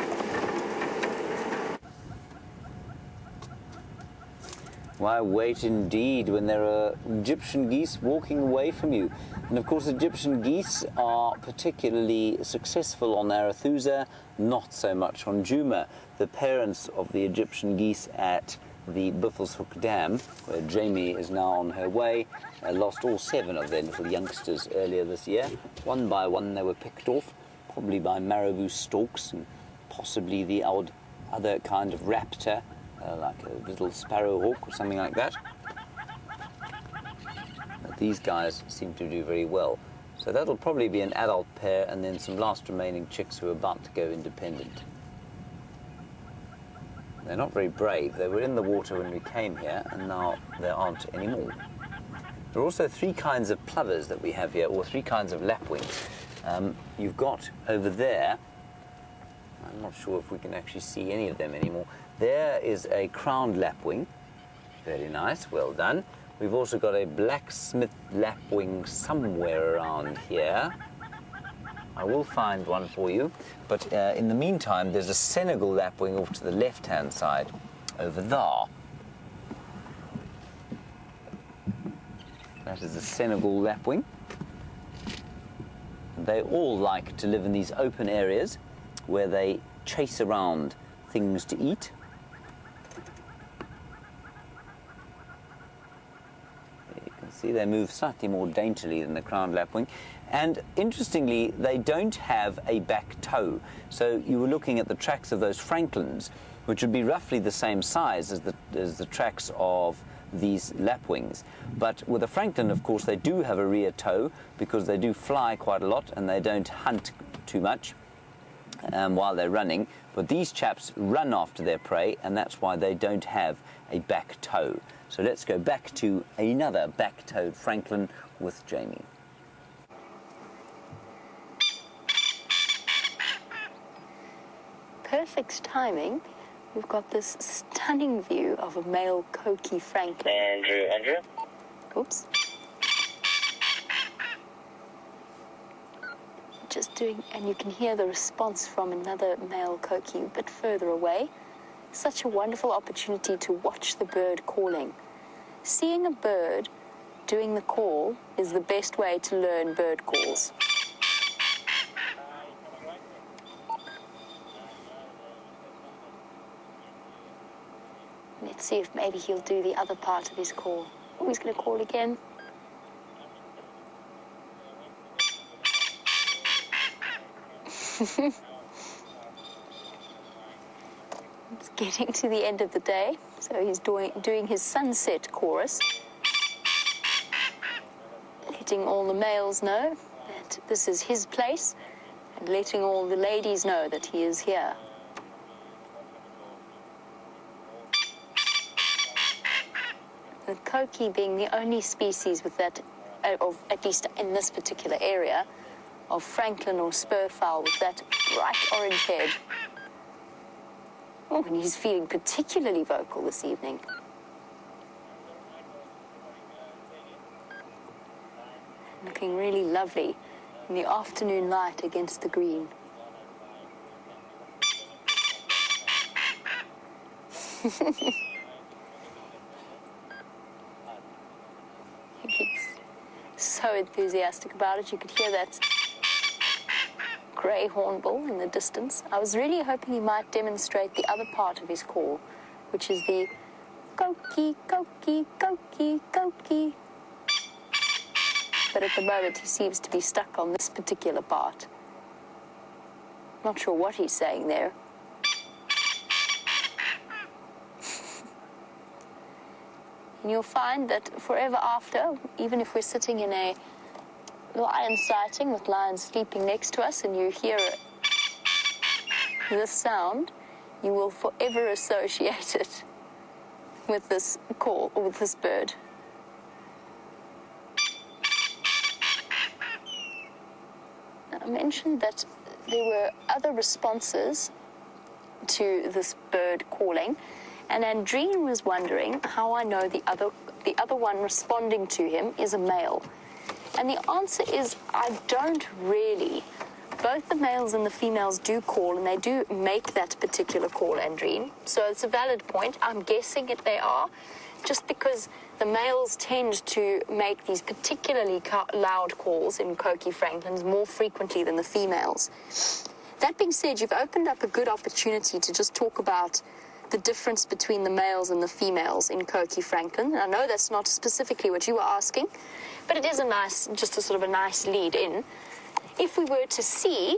Why wait indeed when there are Egyptian geese walking away from you? And of course Egyptian geese are particularly successful on Arethusa, not so much on Djuma. The parents of the Egyptian geese at the Buffelshoek Dam, where Jamie is now on her way, lost all 7 of their little youngsters earlier this year. One by one they were picked off, probably by marabou storks and possibly the odd other kind of raptor, like a little sparrowhawk or something like that. But these guys seem to do very well. So that'll probably be an adult pair and then some last remaining chicks who are about to go independent. They're not very brave. They were in the water when we came here and now there aren't any more. There are also 3 kinds of plovers that we have here, or 3 kinds of lapwings. You've got over there, I'm not sure if we can actually see any of them anymore. There is a crowned lapwing. Very nice, well done. We've also got a blacksmith lapwing somewhere around here. I will find one for you. But in the meantime, there's a Senegal lapwing off to the left-hand side, over there. That is a Senegal lapwing. They all like to live in these open areas where they chase around things to eat. You can see they move slightly more daintily than the crowned lapwing. And interestingly, they don't have a back toe. So you were looking at the tracks of those francolins, which would be roughly the same size as the tracks of these lapwings. But with a francolin, of course, they do have a rear toe because they do fly quite a lot and they don't hunt too much while they're running. But these chaps run after their prey, and that's why they don't have a back toe. So let's go back to another back-toed francolin with Jamie. Perfect timing. We've got this stunning view of a male Coqui francolin. Andrew. Oops. Just doing, and you can hear the response from another male Coqui a bit further away. Such a wonderful opportunity to watch the bird calling. Seeing a bird doing the call is the best way to learn bird calls. Let's see if maybe he'll do the other part of his call. Oh, he's going to call again. It's getting to the end of the day, so he's doing his sunset chorus, letting all the males know that this is his place, and letting all the ladies know that he is here. The koki being the only species with that, of at least in this particular area, of francolin or spurfowl with that bright orange head. Oh, and he's feeling particularly vocal this evening. Looking really lovely in the afternoon light against the green. He's so enthusiastic about it. You could hear that grey hornbill in the distance. I was really hoping he might demonstrate the other part of his call, which is the koki, koki, koki, koki. But at the moment he seems to be stuck on this particular part. Not sure what he's saying there. And you'll find that forever after, even if we're sitting in a lion sighting with lions sleeping next to us and you hear this sound, you will forever associate it with this call, or with this bird. Now, I mentioned that there were other responses to this bird calling, and Andreen was wondering how I know the other one responding to him is a male. And the answer is, I don't really. Both the males and the females do call, and they do make that particular call, Andreen. So it's a valid point. I'm guessing they are, just because the males tend to make these particularly loud calls in koki francolins more frequently than the females. That being said, you've opened up a good opportunity to just talk about the difference between the males and the females in koki francolin. And I know that's not specifically what you were asking, but it is just a sort of a nice lead in. If we were to see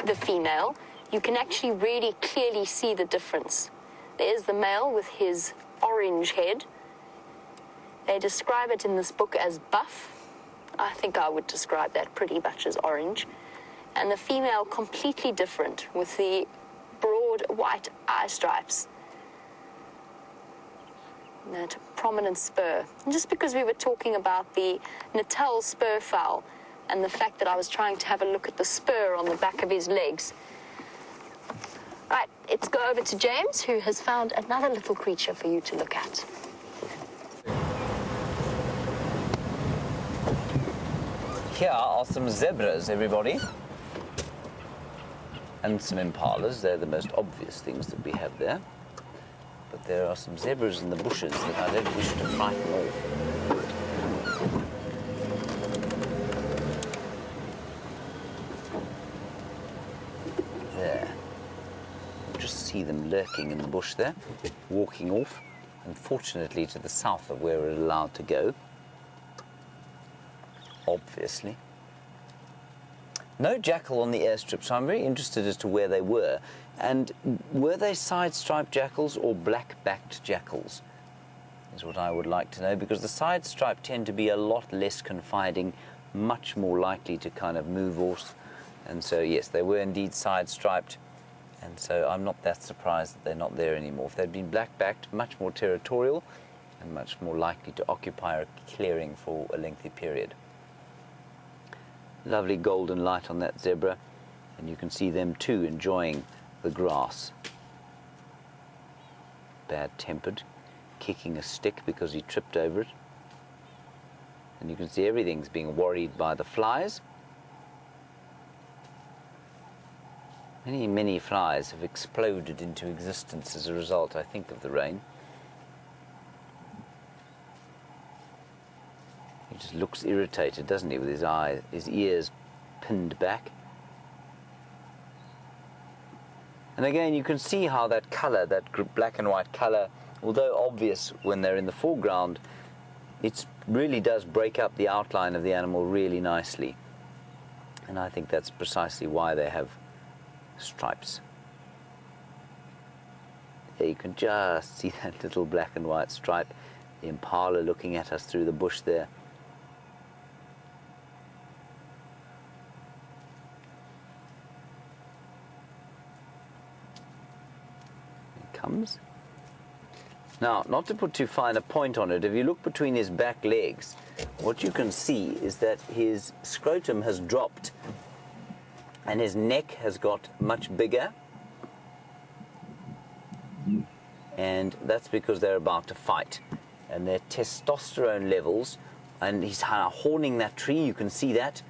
the female, you can actually really clearly see the difference. There's the male with his orange head. They describe it in this book as buff. I think I would describe that pretty much as orange. And the female completely different with the broad white eye stripes. That prominent spur. And just because we were talking about the Natal spur fowl and the fact that I was trying to have a look at the spur on the back of his legs. Right, let's go over to James, who has found another little creature for you to look at. Here are some zebras, everybody. And some impalas. They're the most obvious things that we have there. But there are some zebras in the bushes that I don't wish to frighten off. There. Just see them lurking in the bush there, walking off, unfortunately to the south of where we're allowed to go. Obviously. No jackal on the airstrip, so I'm very interested as to where they were. And were they side-striped jackals or black-backed jackals? Is what I would like to know, because the side-striped tend to be a lot less confiding, much more likely to kind of move off. And so, yes, they were indeed side-striped. And so I'm not that surprised that they're not there anymore. If they'd been black-backed, much more territorial and much more likely to occupy a clearing for a lengthy period. Lovely golden light on that zebra, and you can see them too enjoying the grass. Bad-tempered, kicking a stick because he tripped over it. And you can see everything's being worried by the flies. Many, many flies have exploded into existence as a result, I think, of the rain. He just looks irritated, doesn't he, with his ears pinned back. And again, you can see how that colour, that black and white colour, although obvious when they're in the foreground, it really does break up the outline of the animal really nicely. And I think that's precisely why they have stripes. There you can just see that little black and white stripe. The impala looking at us through the bush there. Comes. Now, not to put too fine a point on it, if you look between his back legs, what you can see is that his scrotum has dropped and his neck has got much bigger, and that's because they're about to fight, and their testosterone levels, and he's horning that tree, you can see that.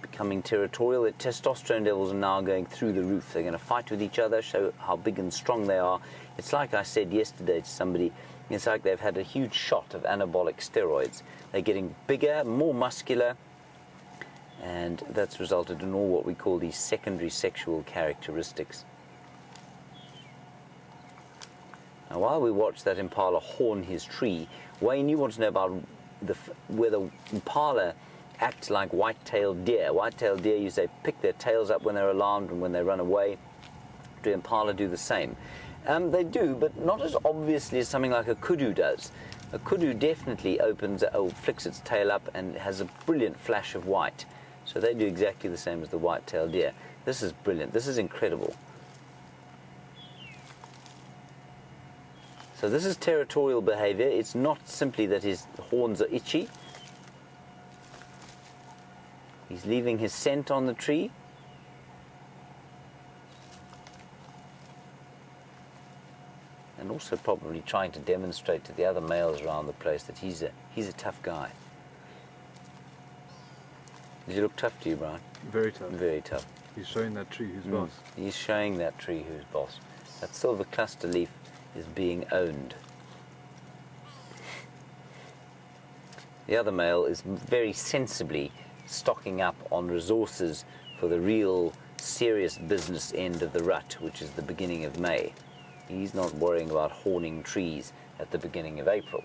Becoming territorial. The testosterone levels are now going through the roof. They're going to fight with each other, show how big and strong they are. It's like I said yesterday to somebody, it's like they've had a huge shot of anabolic steroids. They're getting bigger, more muscular, and that's resulted in all what we call these secondary sexual characteristics. Now, while we watch that impala horn his tree, Wayne, you want to know about whether impala act like white-tailed deer. White-tailed deer, you say, pick their tails up when they're alarmed and when they run away. Do impala do the same? They do, but not as obviously as something like a kudu does. A kudu definitely flicks its tail up and has a brilliant flash of white. So they do exactly the same as the white-tailed deer. This is brilliant. This is incredible. So this is territorial behavior. It's not simply that his horns are itchy. He's leaving his scent on the tree. And also probably trying to demonstrate to the other males around the place that he's a tough guy. Does he look tough to you, Brian? Very tough. Very tough. He's showing that tree who's boss. He's showing that tree who's boss. That silver cluster leaf is being owned. The other male is very sensibly stocking up on resources for the real serious business end of the rut, which is the beginning of May. He's not worrying about horning trees at the beginning of April.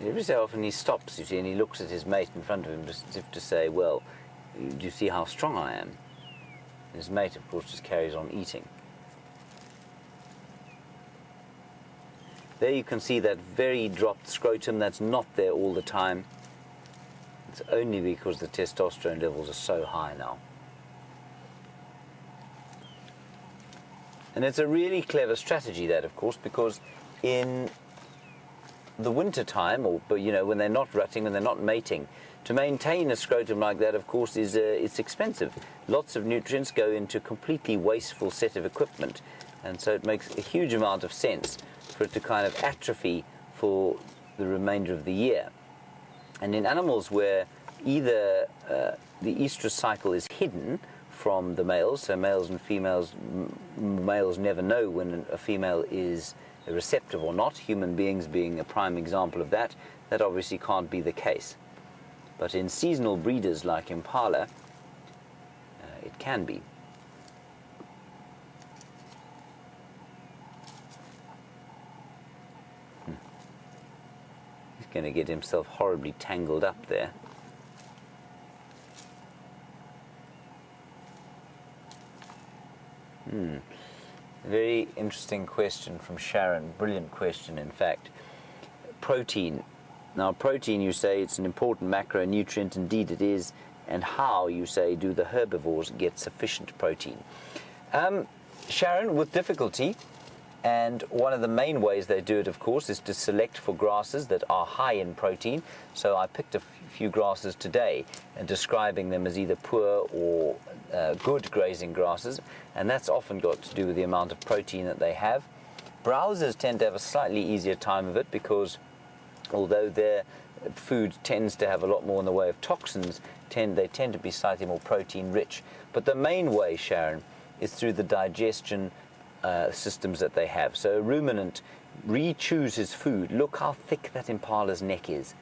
Every so often he stops, you see, and he looks at his mate in front of him as if to say, well, do you see how strong I am? His mate, of course, just carries on eating. There you can see that very dropped scrotum that's not there all the time. It's only because the testosterone levels are so high now. And it's a really clever strategy, that, of course, because in the winter time, when they're not rutting and they're not mating, to maintain a scrotum like that, of course, it's expensive. Lots of nutrients go into a completely wasteful set of equipment, and so it makes a huge amount of sense for it to kind of atrophy for the remainder of the year. And in animals where either the estrus cycle is hidden from the males, so males and females, males never know when a female is receptive or not, human beings being a prime example of that, that obviously can't be the case. But in seasonal breeders like Impala, it can be. He's going to get himself horribly tangled up there. A very interesting question from Sharon, brilliant question in fact. Protein. Now protein, you say it's an important macronutrient, indeed it is, and how, you say, do the herbivores get sufficient protein? Sharon, with difficulty, and one of the main ways they do it, of course, is to select for grasses that are high in protein. So I picked a few grasses today and describing them as either poor or good grazing grasses, and that's often got to do with the amount of protein that they have. Browsers tend to have a slightly easier time of it because although their food tends to have a lot more in the way of toxins, they tend to be slightly more protein rich. But the main way, Sharon, is through the digestion systems that they have. So a ruminant re-chews his food. Look how thick that impala's neck is.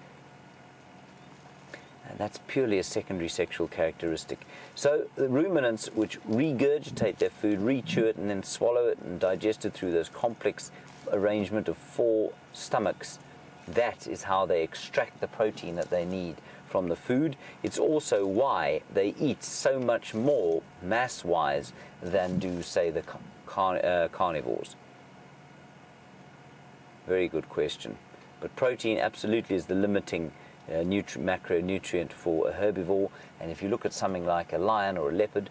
That's purely a secondary sexual characteristic. So the ruminants, which regurgitate their food, rechew it, and then swallow it and digest it through those complex arrangement of 4 stomachs, that is how they extract the protein that they need from the food. It's also why they eat so much more mass-wise than do, say, the carnivores. Very good question. But protein absolutely is the limiting macronutrient for a herbivore. And if you look at something like a lion or a leopard,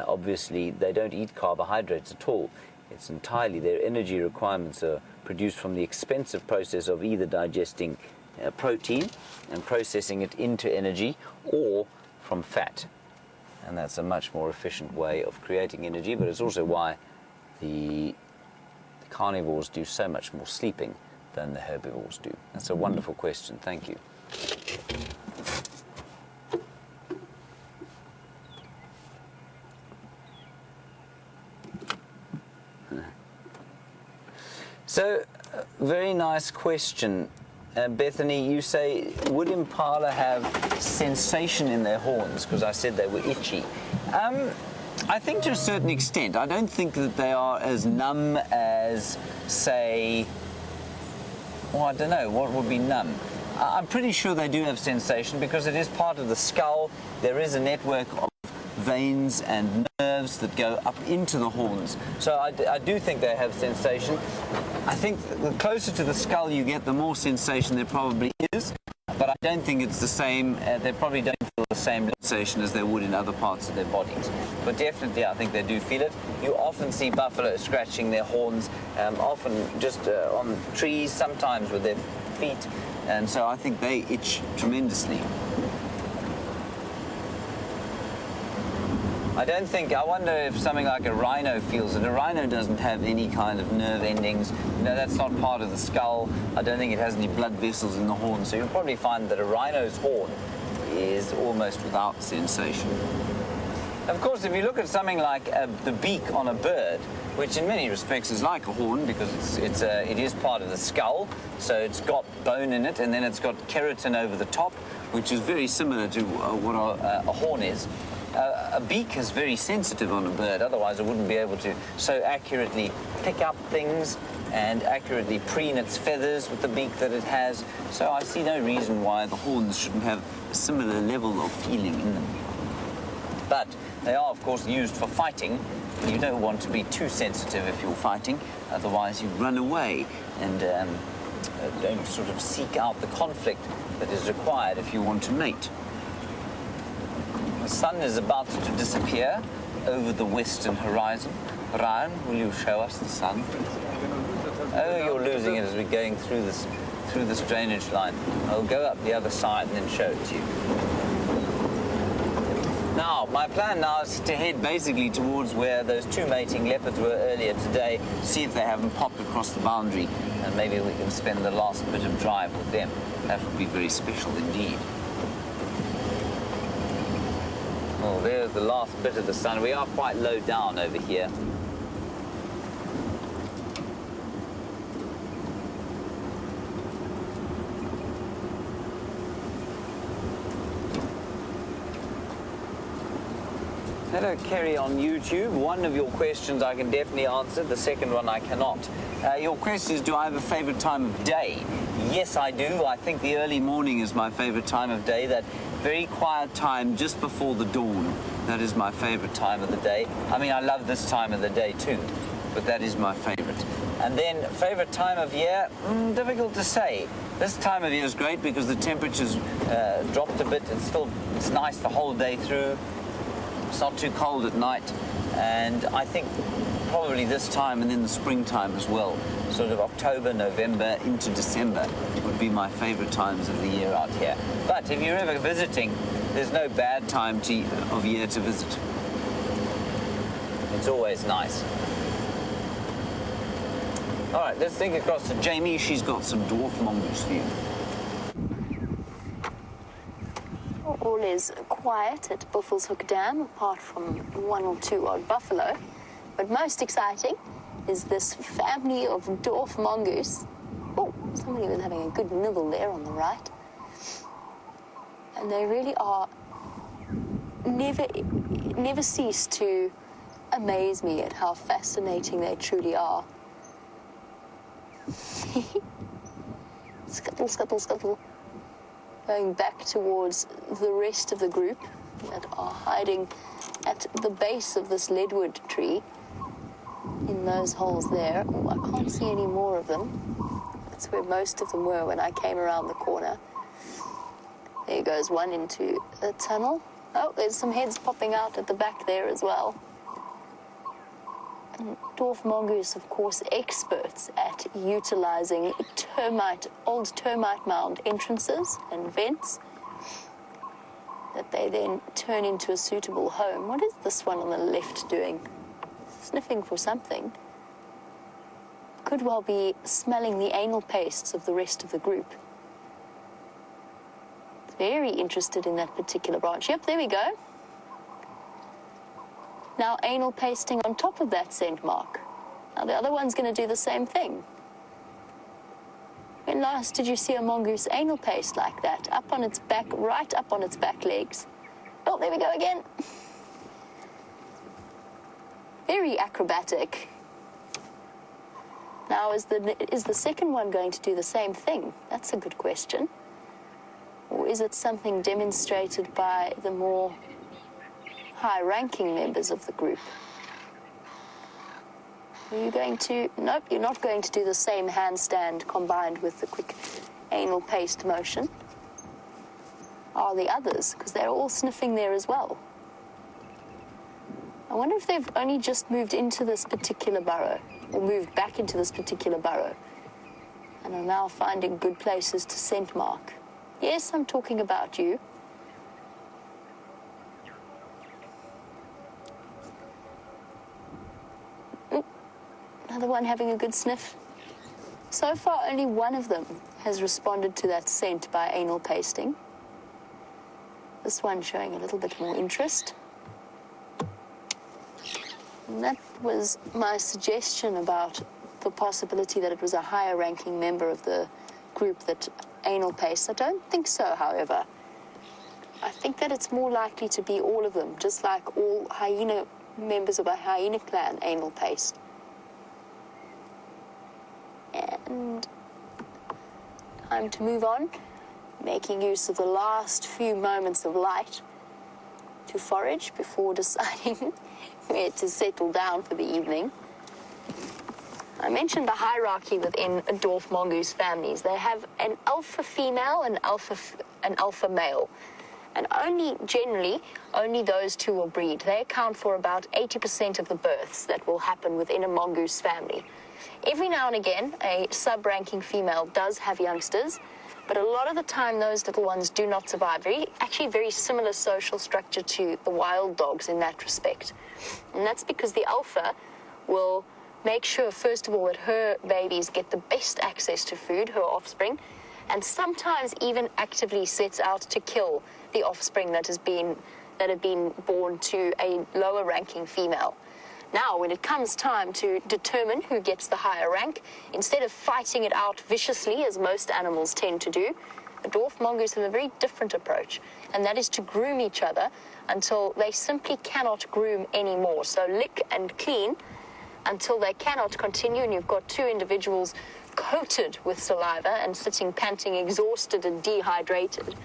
obviously they don't eat carbohydrates at all. It's entirely, their energy requirements are produced from the expensive process of either digesting protein and processing it into energy, or from fat. And that's a much more efficient way of creating energy, but it's also why the carnivores do so much more sleeping than the herbivores do. That's a wonderful question. Thank you. So, very nice question. Bethany, you say, would impala have sensation in their horns? Because I said they were itchy. I think to a certain extent. I don't think that they are as numb as, say, well, I don't know, what would be numb? I'm pretty sure they do have sensation because it is part of the skull. There is a network of veins and nerves that go up into the horns. So I do think they have sensation. I think the closer to the skull you get, the more sensation there probably is. But I don't think it's the same. They probably don't feel the same sensation as they would in other parts of their bodies. But definitely, I think they do feel it. You often see buffalo scratching their horns, often just on trees, sometimes with their feet. And so I think they itch tremendously. I wonder if something like a rhino feels it. A rhino doesn't have any kind of nerve endings. You know, that's not part of the skull. I don't think it has any blood vessels in the horn. So you'll probably find that a rhino's horn is almost without sensation. Of course, if you look at something like the beak on a bird, which in many respects is like a horn because it is part of the skull, so it's got bone in it, and then it's got keratin over the top, which is very similar to what a horn is. A beak is very sensitive on a bird, otherwise it wouldn't be able to so accurately pick up things and accurately preen its feathers with the beak that it has. So I see no reason why the horns shouldn't have a similar level of feeling in them. But they are, of course, used for fighting. You don't want to be too sensitive if you're fighting, otherwise you run away and don't sort of seek out the conflict that is required if you want to mate. The sun is about to disappear over the western horizon. Brian, will you show us the sun? Oh, you're losing it as we're going through this drainage line. I'll go up the other side and then show it to you. Now, my plan now is to head basically towards where those 2 mating leopards were earlier today, see if they haven't popped across the boundary, and maybe we can spend the last bit of drive with them. That would be very special indeed. Oh, there's the last bit of the sun. We are quite low down over here. Hello, Kerry on YouTube. One of your questions I can definitely answer. The second one I cannot. Your question is, do I have a favorite time of day? Yes, I do. I think the early morning is my favorite time of day. That very quiet time just before the dawn. That is my favorite time of the day. I mean, I love this time of the day too, but that is my favorite. And then favorite time of year, difficult to say. This time of year is great because the temperature's dropped a bit. It's nice the whole day through. It's not too cold at night, and I think probably this time and then the springtime as well. Sort of October, November into December would be my favorite times of the year out here. But if you're ever visiting, there's no bad time of year to visit. It's always nice. All right, let's think across to Jamie. She's got some dwarf mongoose for you. All is quiet at Buffelshoek Dam, apart from 1 or 2 odd buffalo. But most exciting is this family of dwarf mongoose. Oh, somebody was having a good nibble there on the right. And they really are never cease to amaze me at how fascinating they truly are. Scuttle, scuttle, scuttle. Going back towards the rest of the group that are hiding at the base of this leadwood tree in those holes there. Oh, I can't see any more of them. That's where most of them were when I came around the corner. There goes one into the tunnel. Oh, there's some heads popping out at the back there as well. And dwarf mongoose, of course, experts at utilizing old termite mound entrances and vents that they then turn into a suitable home. What is this one on the left doing? Sniffing for something. Could well be smelling the anal pastes of the rest of the group. Very interested in that particular branch. Yep, there we go. Now anal pasting on top of that scent mark. Now the other one's going to do the same thing. When last did you see a mongoose anal paste like that? Up on its back, right up on its back legs. Oh, there we go again. Very acrobatic. Now, is the second one going to do the same thing? That's a good question. Or is it something demonstrated by the more high-ranking members of the group? Are you going to... Nope, you're not going to do the same handstand combined with the quick anal paste motion. Are the others? Because they're all sniffing there as well. I wonder if they've only just moved into this particular burrow, or moved back into this particular burrow, and are now finding good places to scent mark. Yes, I'm talking about you. Ooh, another one having a good sniff. So far, only one of them has responded to that scent by anal pasting. This one showing a little bit more interest. And that was my suggestion about the possibility that it was a higher ranking member of the group that anal pastes. I don't think so, however. I think that it's more likely to be all of them, just like all hyena members of a hyena clan anal paste. And time to move on, making use of the last few moments of light to forage before deciding where to settle down for the evening. I mentioned the hierarchy within dwarf mongoose families. They have an alpha female and an alpha male. And only those two will breed. They account for about 80% of the births that will happen within a mongoose family. Every now and again, a sub-ranking female does have youngsters, but a lot of the time those little ones do not survive. Actually very similar social structure to the wild dogs in that respect. And that's because the alpha will make sure, first of all, that her babies get the best access to food, her offspring, and sometimes even actively sets out to kill the offspring that have been born to a lower ranking female. Now, when it comes time to determine who gets the higher rank, instead of fighting it out viciously, as most animals tend to do, the dwarf mongoose have a very different approach, and that is to groom each other until they simply cannot groom anymore. So lick and clean until they cannot continue, and you've got two individuals coated with saliva and sitting panting, exhausted and dehydrated.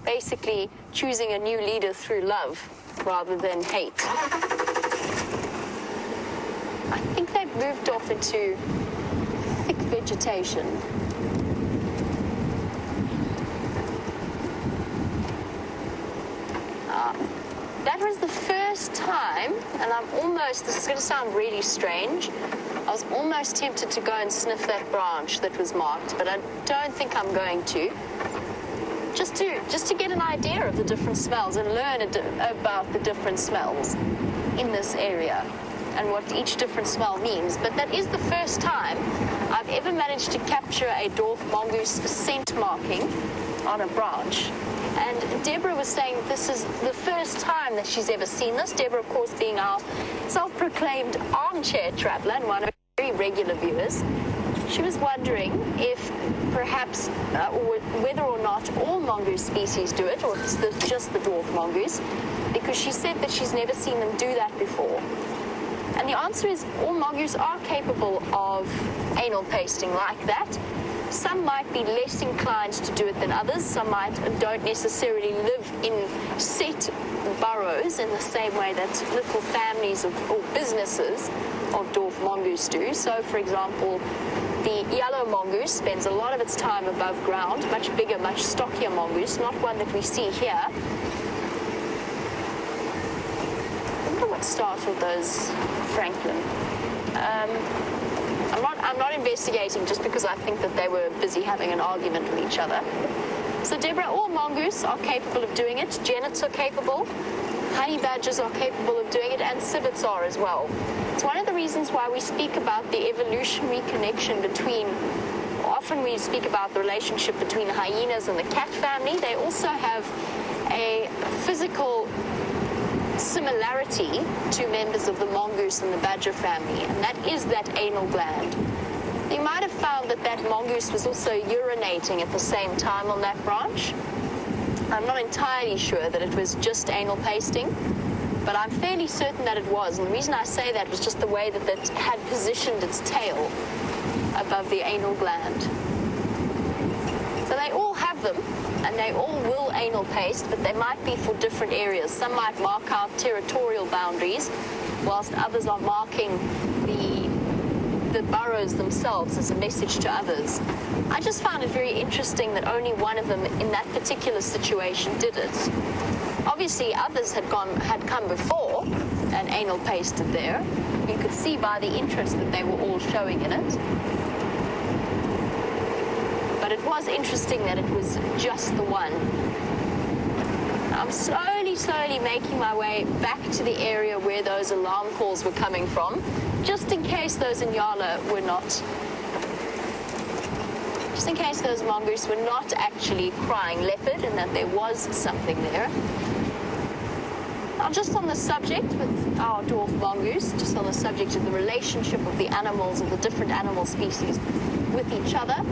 Basically choosing a new leader through love rather than hate. I think they've moved off into thick vegetation. That was the first time, and this is going to sound really strange, I was almost tempted to go and sniff that branch that was marked, but I don't think I'm going to. Just to get an idea of the different smells and learn about the different smells in this area and what each different smell means. But that is the first time I've ever managed to capture a dwarf mongoose scent marking on a branch. And Deborah was saying this is the first time that she's ever seen this. Deborah, of course, being our self-proclaimed armchair traveler and one of our very regular viewers. She was wondering if perhaps, or whether or not all mongoose species do it, or if it's just the dwarf mongoose, because she said that she's never seen them do that before. And the answer is all mongoose are capable of anal pasting like that. Some might be less inclined to do it than others. Some don't necessarily live in set burrows in the same way that little families or businesses of dwarf mongoose do. So, for example, the yellow mongoose spends a lot of its time above ground, much bigger, much stockier mongoose, not one that we see here. I wonder what startled those, Franklin. I'm not investigating just because I think that they were busy having an argument with each other. So, Deborah, all mongoose are capable of doing it. Genets are capable. Honey badgers are capable of doing it, and civets are as well. It's one of the reasons why we speak about the evolutionary connection between, often we speak about the relationship between hyenas and the cat family. They also have a physical similarity to members of the mongoose and the badger family, and that is that anal gland. You might have found that that mongoose was also urinating at the same time on that branch. I'm not entirely sure that it was just anal pasting, but I'm fairly certain that it was. And the reason I say that was just the way that it had positioned its tail above the anal gland. So they all have them, and they all will anal paste, but they might be for different areas. Some might mark out territorial boundaries, whilst others are marking the burrows themselves as a message to others. I just found it very interesting that only one of them in that particular situation did it. Obviously, others had come before and anal pasted there. You could see by the interest that they were all showing in it. But it was interesting that it was just the one. I'm slowly making my way back to the area where those alarm calls were coming from, just in case those Inyala were not, just in case those mongoose were not actually crying leopard and that there was something there. Now, just on the subject with our dwarf mongoose, just on the subject of the relationship of the animals, of the different animal species with each other,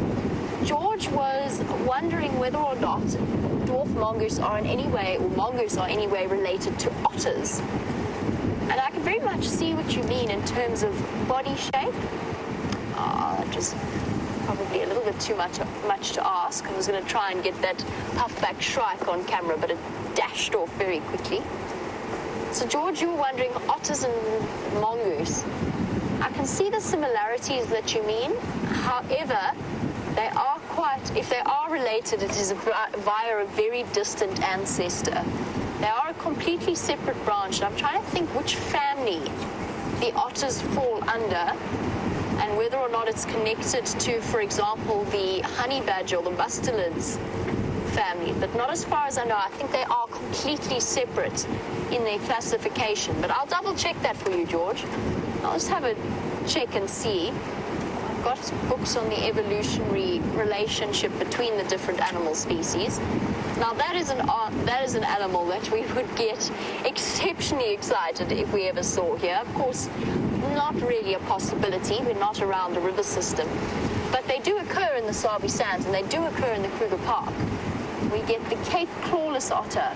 George was wondering whether or not dwarf mongoose are in any way, or mongoose are in any way related to otters. And I can very much see what you mean in terms of body shape. That was probably a little bit too much to ask. I was going to try and get that puffback shrike on camera, but it dashed off very quickly. So, George, you were wondering otters and mongoose. I can see the similarities that you mean. However, they are if they are related, it is via a very distant ancestor. They are a completely separate branch. And I'm trying to think which family the otters fall under and whether or not it's connected to, for example, the honey badger or the mustelids family. But not as far as I know. I think they are completely separate in their classification. But I'll double check that for you, George. I'll just have a check and see. Got books on the evolutionary relationship between the different animal species. Now that is an animal that we would get exceptionally excited if we ever saw here. Of course, not really a possibility. We're not around a river system, but they do occur in the Sabi Sands and they do occur in the Kruger Park. We get the Cape clawless otter.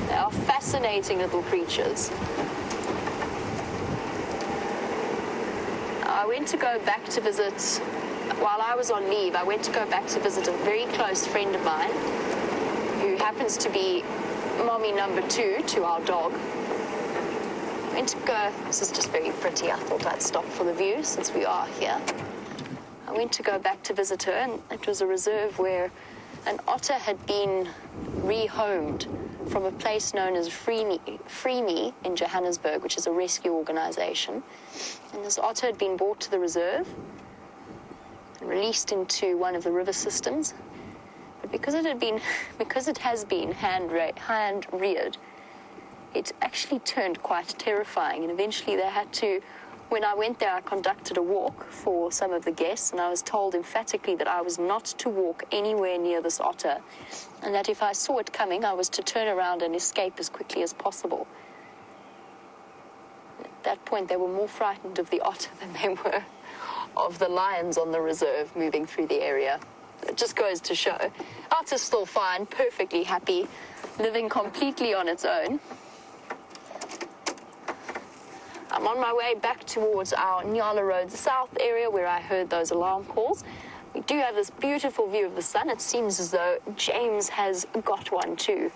They are fascinating little creatures. I went to go back to visit, while I was on leave, I went to go back to visit a very close friend of mine who happens to be mommy number 2 to our dog. I went to go, this is just very pretty, I thought I'd stop for the view since we are here. I went to go back to visit her, and it was a reserve where an otter had been rehomed from a place known as Free Me in Johannesburg, which is a rescue organization. And this otter had been brought to the reserve and released into one of the river systems. But because it has been hand reared, it actually turned quite terrifying. And eventually they had to, when I went there, I conducted a walk for some of the guests, and I was told emphatically that I was not to walk anywhere near this otter, and that if I saw it coming, I was to turn around and escape as quickly as possible. At that point, they were more frightened of the otter than they were of the lions on the reserve moving through the area. It just goes to show. Ours is still fine, perfectly happy, living completely on its own. I'm on my way back towards our Nyala Road South area where I heard those alarm calls. We do have this beautiful view of the sun. It seems as though James has got one too.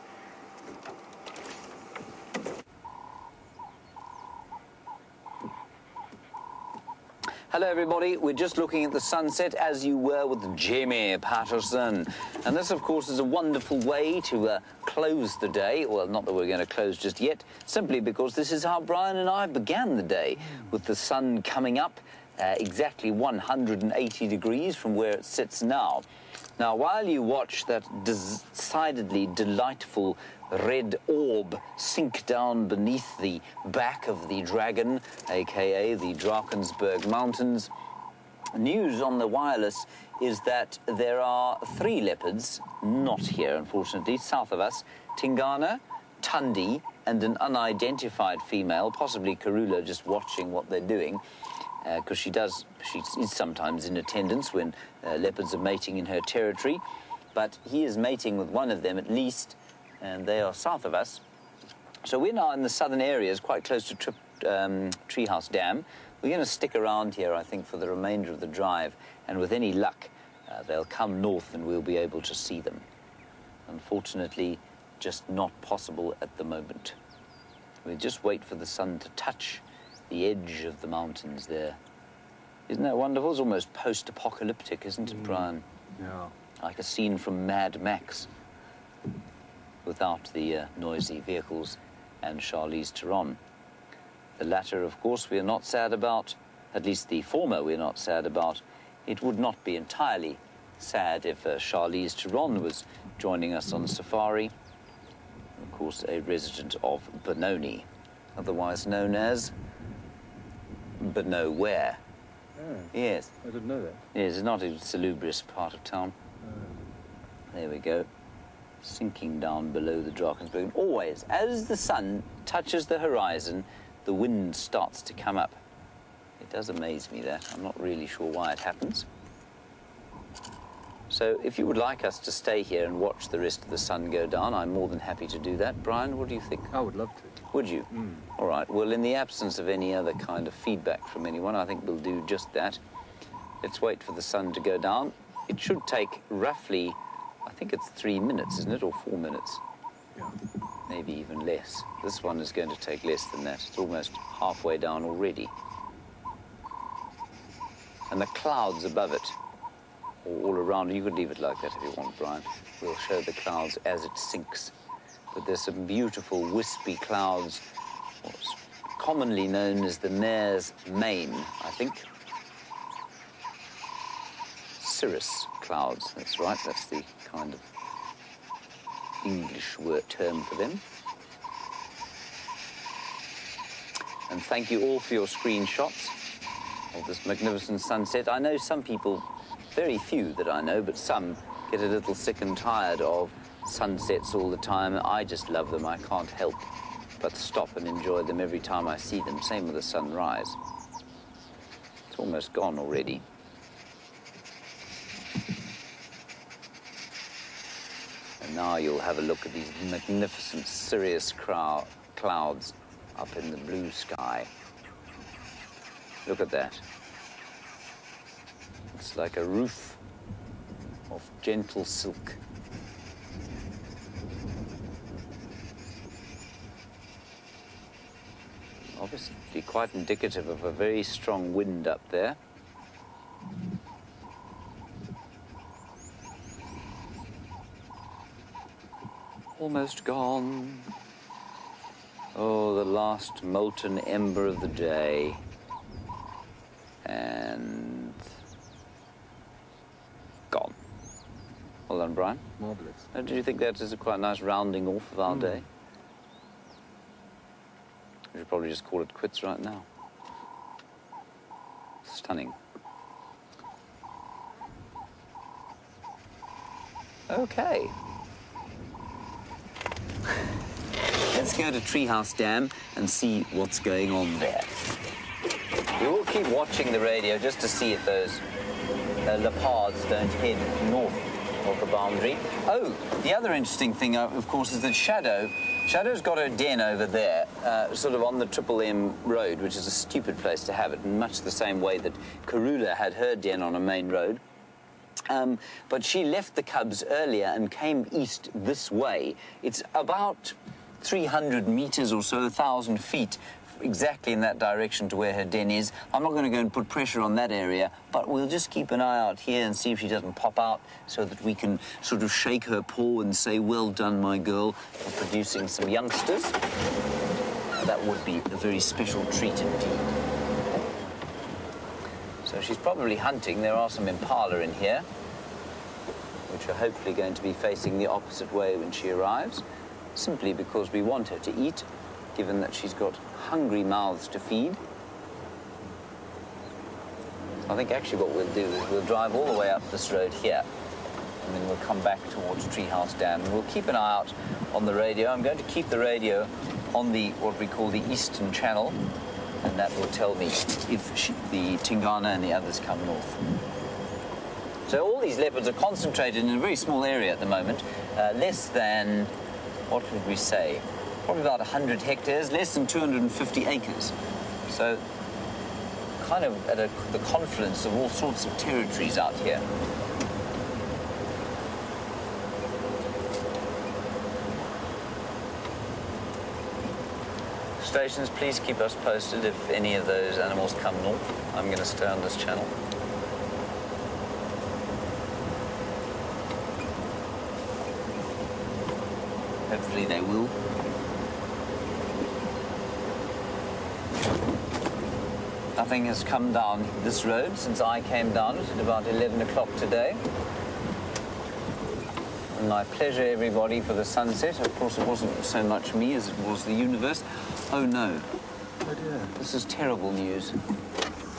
Hello everybody, we're just looking at the sunset as you were with Jamie Patterson. And this of course is a wonderful way to close the day. Well, not that we're going to close just yet, simply because this is how Brian and I began the day, with the sun coming up exactly 180 degrees from where it sits now. Now, while you watch that decidedly delightful red orb sink down beneath the back of the dragon, aka the Drakensberg Mountains, news on the wireless is that there are 3 leopards, not here unfortunately, south of us, Tingana, Tundi, and an unidentified female, possibly Karula, just watching what they're doing. Because she is sometimes in attendance when leopards are mating in her territory. But he is mating with one of them at least, and they are south of us. So we're now in the southern areas, quite close to Treehouse Dam. We're going to stick around here, I think, for the remainder of the drive, and with any luck, they'll come north and we'll be able to see them. Unfortunately, just not possible at the moment. We'll just wait for the sun to touch the edge of the mountains there. Isn't that wonderful? It's almost post-apocalyptic, isn't it, Brian? Yeah. Like a scene from Mad Max, without the noisy vehicles and Charlize Theron. The latter, of course, we are not sad about. At least the former we're not sad about. It would not be entirely sad if Charlize Theron was joining us on safari. Of course, a resident of Benoni, otherwise known as Nowhere. Oh, Yes. I didn't know that. Yes, it's not a salubrious part of town. There we go. Sinking down below the Drakensberg. And always, as the sun touches the horizon, the wind starts to come up. It does amaze me that. I'm not really sure why it happens. So if you would like us to stay here and watch the rest of the sun go down, I'm more than happy to do that. Brian, what do you think? I would love to. Would you? All right. Well, in the absence of any other kind of feedback from anyone, I think we'll do just that. Let's wait for the sun to go down. It should take roughly, I think it's 3 minutes, isn't it? Or 4 minutes? Yeah. Maybe even less. This one is going to take less than that. It's almost halfway down already. And the clouds above it, or all around, you could leave it like that if you want, Brian. We'll show the clouds as it sinks. But there's some beautiful wispy clouds, what's commonly known as the mare's mane, I think. Cirrus clouds, that's right, that's the kind of English word term for them. And thank you all for your screenshots of this magnificent sunset. I know some people, very few that I know, but some get a little sick and tired of sunsets all the time. I just love them. I can't help but stop and enjoy them every time I see them. Same with the sunrise. It's almost gone already. And now you'll have a look at these magnificent cirrus clouds up in the blue sky. Look at that. It's like a roof of gentle silk. Obviously quite indicative of a very strong wind up there. Almost gone. Oh, the last molten ember of the day. And gone. Well done, Brian. Marvellous. Do you think that is a quite nice rounding off of our day? We should probably just call it quits right now. Stunning. Okay. Let's go to Treehouse Dam and see what's going on there. We will keep watching the radio just to see if those leopards don't head north of the boundary. Oh, the other interesting thing, of course, is that Shadow's got her den over there, sort of on the Triple M road, which is a stupid place to have it, in much the same way that Karula had her den on a main road. But she left the cubs earlier and came east this way. It's about 300 meters or so, 1,000 feet, exactly in that direction to where her den is. I'm not going to go and put pressure on that area, but we'll just keep an eye out here and see if she doesn't pop out so that we can sort of shake her paw and say, well done, my girl, for producing some youngsters. That would be a very special treat indeed. So she's probably hunting. There are some Impala in here, which are hopefully going to be facing the opposite way when she arrives, simply because we want her to eat, given that she's got hungry mouths to feed. I think actually what we'll do is we'll drive all the way up this road here, and then we'll come back towards Treehouse Dam. And we'll keep an eye out on the radio. I'm going to keep the radio on the, what we call the eastern channel, and that will tell me if the Tingana and the others come north. So all these leopards are concentrated in a very small area at the moment, less than, what would we say, probably about 100 hectares, less than 250 acres. So kind of at the confluence of all sorts of territories out here. Stations, please keep us posted if any of those animals come north. I'm going to stay on this channel. Hopefully they will. Nothing has come down this road since I came down it at about 11 o'clock today. And my pleasure, everybody, for the sunset. Of course, it wasn't so much me as it was the universe. Oh, no. Oh, dear. This is terrible news.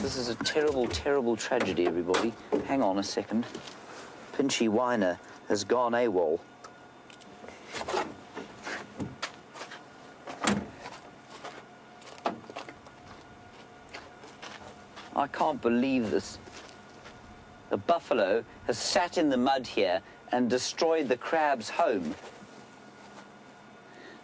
This is a terrible, terrible tragedy, everybody. Hang on a second. Pinchy Hyenas has gone AWOL. I can't believe this. The buffalo has sat in the mud here and destroyed the crab's home.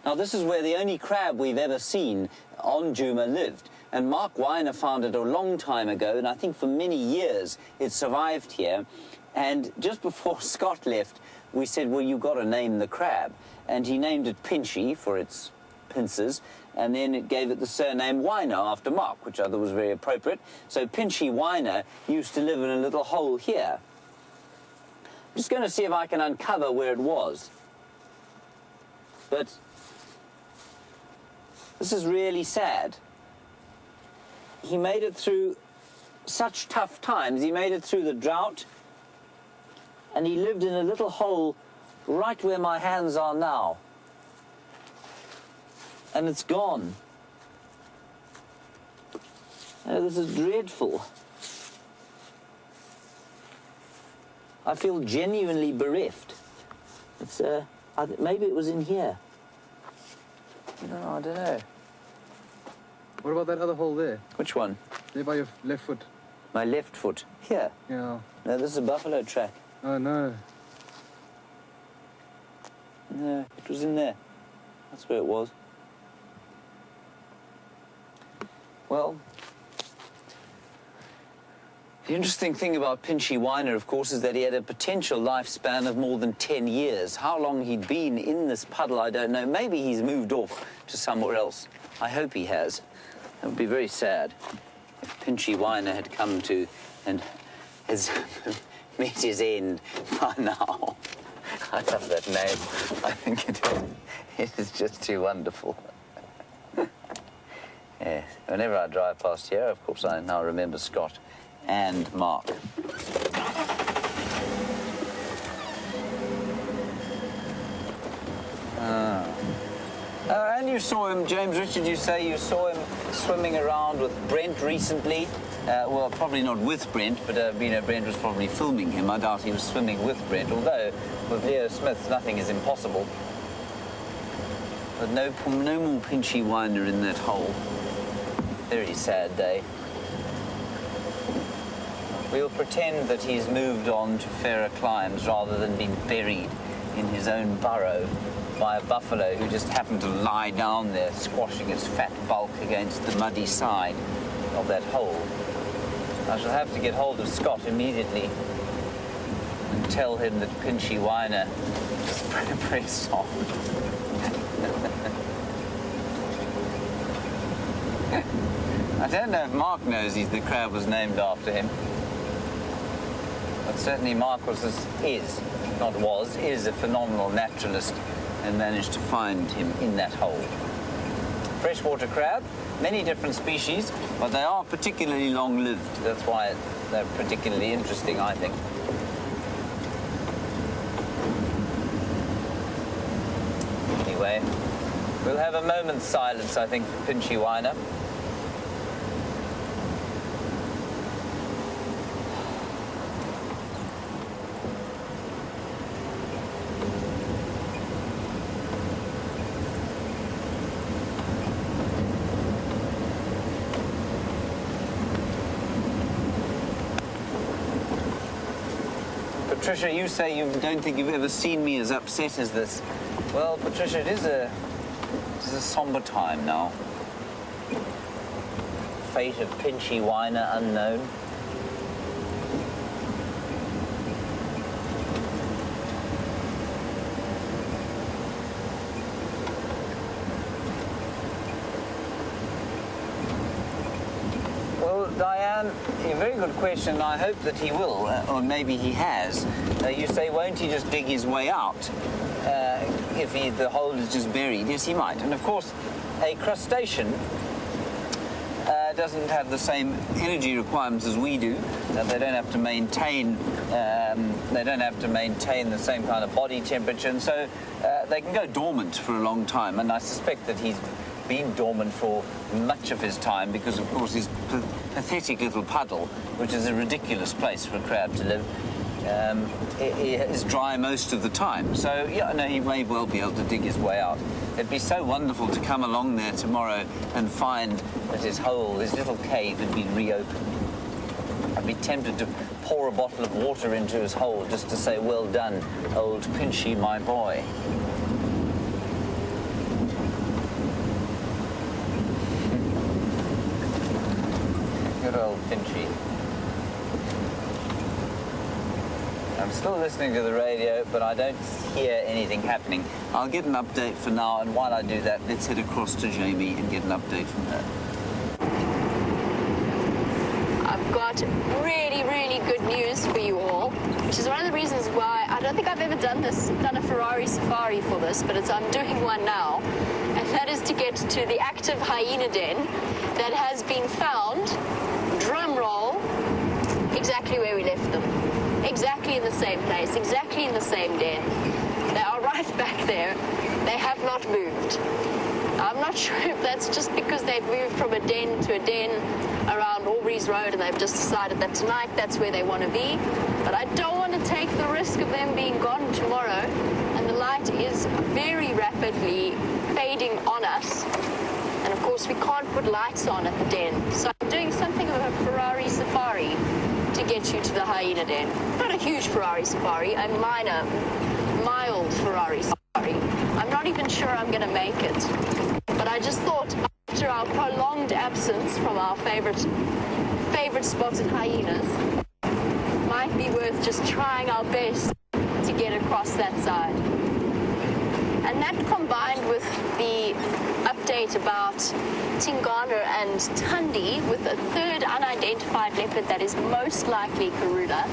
Now, this is where the only crab we've ever seen on Djuma lived. And Mark Weiner found it a long time ago, and I think for many years it survived here. And just before Scott left, we said, well, you've got to name the crab. And he named it Pinchy for its pincers, and then it gave it the surname Weiner after Mark, which I thought was very appropriate. So Pinchy Weiner used to live in a little hole here. I'm just going to see if I can uncover where it was. But this is really sad. He made it through such tough times. He made it through the drought, and he lived in a little hole right where my hands are now. And it's gone. Oh, this is dreadful. I feel genuinely bereft. It's, maybe it was in here. No, I don't know. What about that other hole there? Which one? There by your left foot. My left foot. Here. Yeah. No, this is a buffalo track. Oh, no. No, it was in there. That's where it was. Well, the interesting thing about Pinchy Weiner, of course, is that he had a potential lifespan of more than 10 years. How long he'd been in this puddle, I don't know. Maybe he's moved off to somewhere else. I hope he has. It would be very sad if Pinchy Weiner had come to and has met his end by now. I love that name. I think it is just too wonderful. Yes. Whenever I drive past here, of course, I now remember Scott and Mark. And you saw him, James Richard, you say you saw him swimming around with Brent recently. Well, probably not with Brent, but, you know, Brent was probably filming him. I doubt he was swimming with Brent, although with Leo Smith, nothing is impossible. But no more Pinchy Weiner in that hole. Very sad day. we'll pretend that he's moved on to fairer climes rather than being buried in his own burrow by a buffalo who just happened to lie down there, squashing its fat bulk against the muddy side of that hole. I shall have to get hold of Scott immediately and tell him that Pinchy Hyenas is pretty soft. I don't know if Mark knows the crab was named after him. But certainly Mark is a phenomenal naturalist and managed to find him in that hole. Freshwater crab, many different species, but they are particularly long-lived. That's why they're particularly interesting, I think. Anyway, we'll have a moment's silence, I think, for Pinchy Hyenas. Patricia, you say you don't think you've ever seen me as upset as this. Well, Patricia, it is a somber time now. Fate of Pinchy Hyenas unknown. Well, Diane, a very good question. I hope that he will, or maybe he has. You say, won't he just dig his way out if the hole is just buried? Yes, he might. And of course, a crustacean doesn't have the same energy requirements as we do. They don't have to maintain. They don't have to maintain the same kind of body temperature, and so they can go dormant for a long time. And I suspect that he's been dormant for much of his time because, of course, his pathetic little puddle, which is a ridiculous place for a crab to live, is dry most of the time. So, yeah, no, he may well be able to dig his way out. It'd be so wonderful to come along there tomorrow and find that his hole, his little cave, had been reopened. I'd be tempted to pour a bottle of water into his hole just to say, well done, old Pinchy, my boy. Good old Pinchy. I'm still listening to the radio, but I don't hear anything happening. I'll get an update for now, and while I do that, let's head across to Jamie and get an update from her. I've got really, really good news for you all, which is one of the reasons why I don't think I've ever done a Ferrari safari for this, but I'm doing one now, and that is to get to the active hyena den that has been found, drum roll, exactly where we left them. Exactly in the same place, exactly in the same den. They are right back there. They have not moved. I'm not sure if that's just because they've moved from a den to a den around Aubrey's Road and they've just decided that tonight that's where they want to be. But I don't want to take the risk of them being gone tomorrow, and the light is very rapidly fading on us. And of course we can't put lights on at the den. So I'm doing something of a Ferrari safari to get you to the hyena den. Not a huge Ferrari safari, a mild Ferrari safari. I'm not even sure I'm going to make it. But I just thought, after our prolonged absence from our favorite spot in Hyenas, might be worth just trying our best to get across that side. And that combined with the update about Tingana and Tundi, with a third unidentified leopard that is most likely Karula,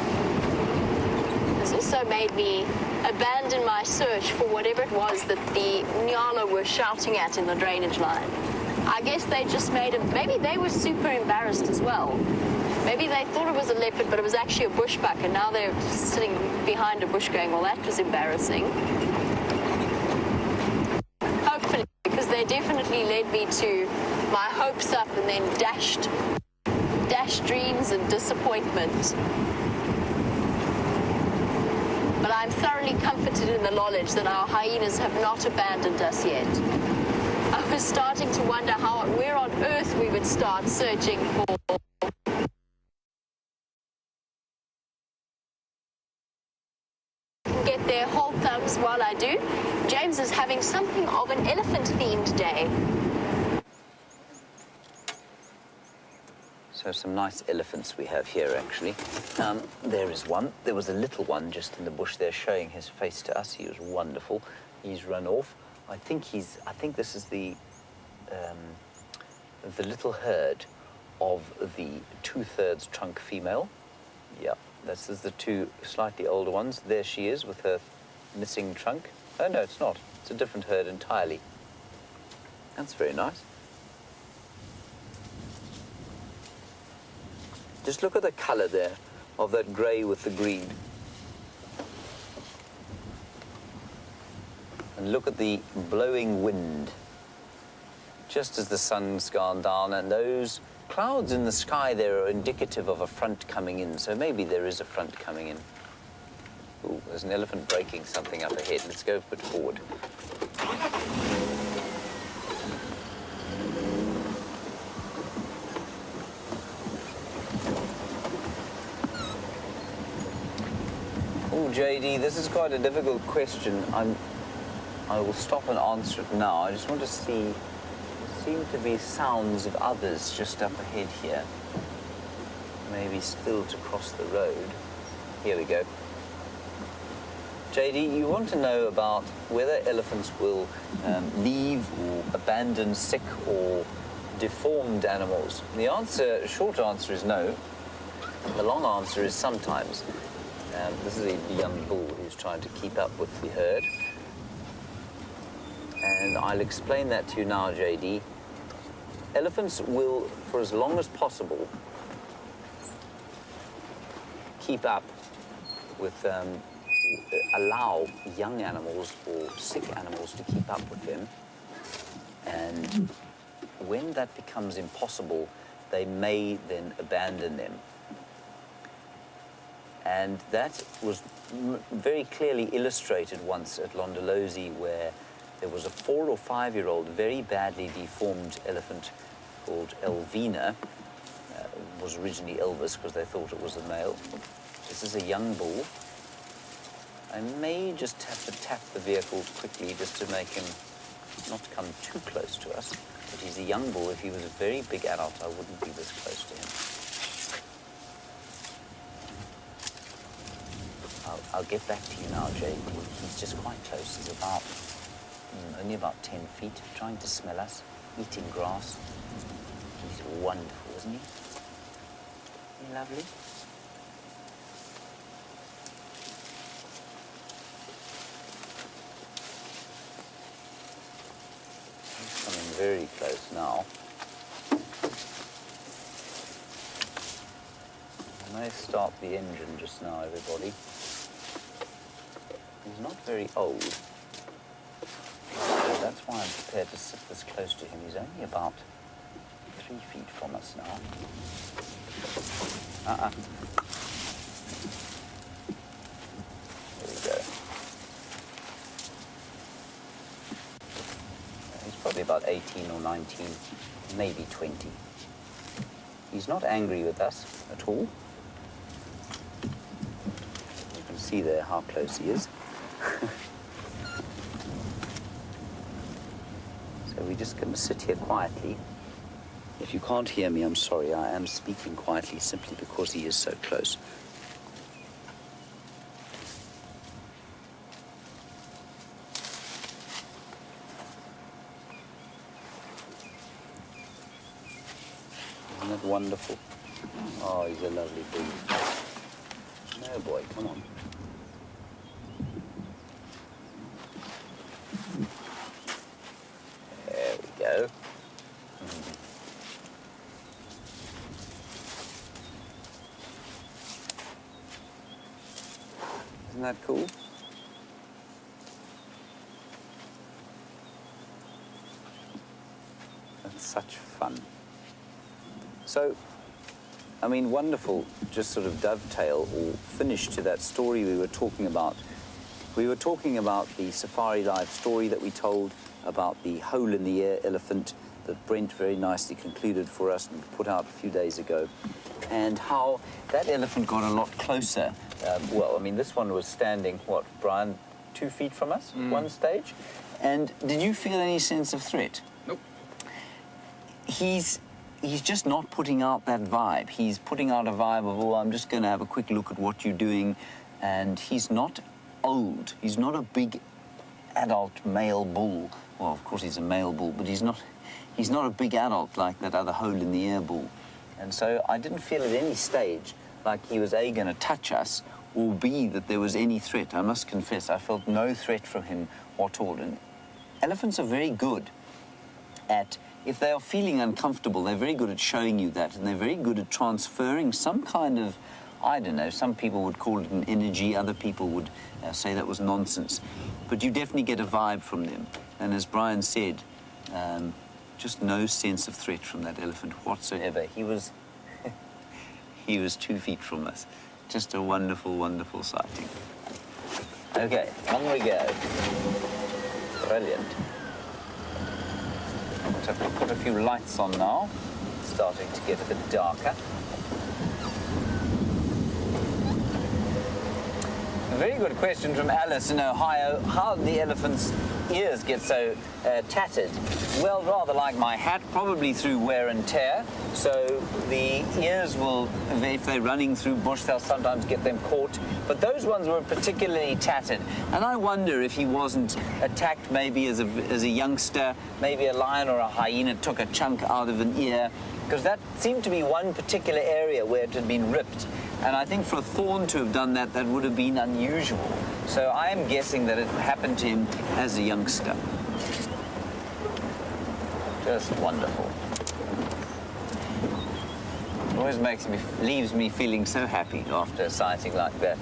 has also made me abandon my search for whatever it was that the Nyala were shouting at in the drainage line. I guess they just maybe they were super embarrassed as well. Maybe they thought it was a leopard, but it was actually a bushbuck, and now they're sitting behind a bush going, well, that was embarrassing. Hopefully, because they definitely led me to my hopes up and then dashed dreams and disappointment. But I'm thoroughly comforted in the knowledge that our hyenas have not abandoned us yet. I was starting to wonder where on earth we would start searching for get their whole thumbs while I do. James is having something of an elephant-themed day. So some nice elephants we have here, actually. There is one. There was a little one just in the bush there showing his face to us. He was wonderful. He's run off. I think this is the little herd of the 2/3 trunk female. Yeah, this is the two slightly older ones. There she is with her missing trunk. Oh, no, it's not. It's a different herd entirely. That's very nice. Just look at the color there of that gray with the green. And look at the blowing wind just as the sun's gone down, and those clouds in the sky there are indicative of a front coming in, so maybe there is a front coming in. Ooh, there's an elephant breaking something up ahead. Let's go a bit forward. Oh, JD, this is quite a difficult question. I will stop and answer it now. I just want to see, there seem to be sounds of others just up ahead here. Maybe still to cross the road. Here we go. JD, you want to know about whether elephants will leave or abandon sick or deformed animals. The answer, short answer is no. The long answer is sometimes. This is a young bull who's trying to keep up with the herd. And I'll explain that to you now, JD. Elephants will, for as long as possible, keep up with, allow young animals or sick animals to keep up with them. And when that becomes impossible, they may then abandon them. And that was very clearly illustrated once at Londolozi, where there was a 4 or 5-year-old, very badly deformed elephant called Elvina. Was originally Elvis because they thought it was a male. This is a young bull. I may just have to tap the vehicle quickly just to make him not come too close to us. But he's a young bull. If he was a very big adult, I wouldn't be this close to him. I'll get back to you now, Jay. He's just quite close. He's about, only about 10 feet, trying to smell us, eating grass. He's wonderful, isn't he? Isn't he lovely? He's coming very close now. I may start the engine just now, everybody. He's not very old, so that's why I'm prepared to sit this close to him. He's only about 3 feet from us now. There we go. He's probably about 18 or 19, maybe 20. He's not angry with us at all. You can see there how close he is. So we're just going to sit here quietly. If you can't hear me, I'm sorry. I am speaking quietly simply because he is so close. Isn't that wonderful? Oh, he's a lovely breed. No, boy, come on. There we go. Isn't that cool? That's such fun. So, I mean, wonderful, just sort of dovetail or finish to that story we were talking about. We were talking about the SafariLIVE story that we told about the hole-in-the-air elephant that Brent very nicely concluded for us and put out a few days ago, and how that elephant got a lot closer Well, I mean, this one was standing, what, Brian, 2 feet from us at one stage? And did you feel any sense of threat? Nope. He's just not putting out that vibe. He's putting out a vibe of, oh, I'm just going to have a quick look at what you're doing. And he's not old. He's not a big adult male bull. Well, of course he's a male bull, but he's not a big adult like that other hole-in-the-air bull. And so I didn't feel at any stage like he was A, going to touch us, or B, that there was any threat. I must confess, I felt no threat from him at all. And elephants are very good at, if they are feeling uncomfortable, they're very good at showing you that, and they're very good at transferring some kind of, I don't know, some people would call it an energy, other people would say that was nonsense. But you definitely get a vibe from them. And as Brian said, just no sense of threat from that elephant whatsoever. He was 2 feet from us. Just a wonderful, wonderful sighting. Okay, on we go. Brilliant. I'm going to put a few lights on now. It's starting to get a bit darker. A very good question from Alice in Ohio. How did the elephant's ears get so tattered? Well, rather like my hat, probably through wear and tear. So the ears will, if they're running through bush, they'll sometimes get them caught. But those ones were particularly tattered. And I wonder if he wasn't attacked maybe as a youngster, maybe a lion or a hyena took a chunk out of an ear, because that seemed to be one particular area where it had been ripped. And I think for a thorn to have done that, that would have been unusual. So I am guessing that it happened to him as a youngster. Just wonderful. Always leaves me feeling so happy after a sighting like that.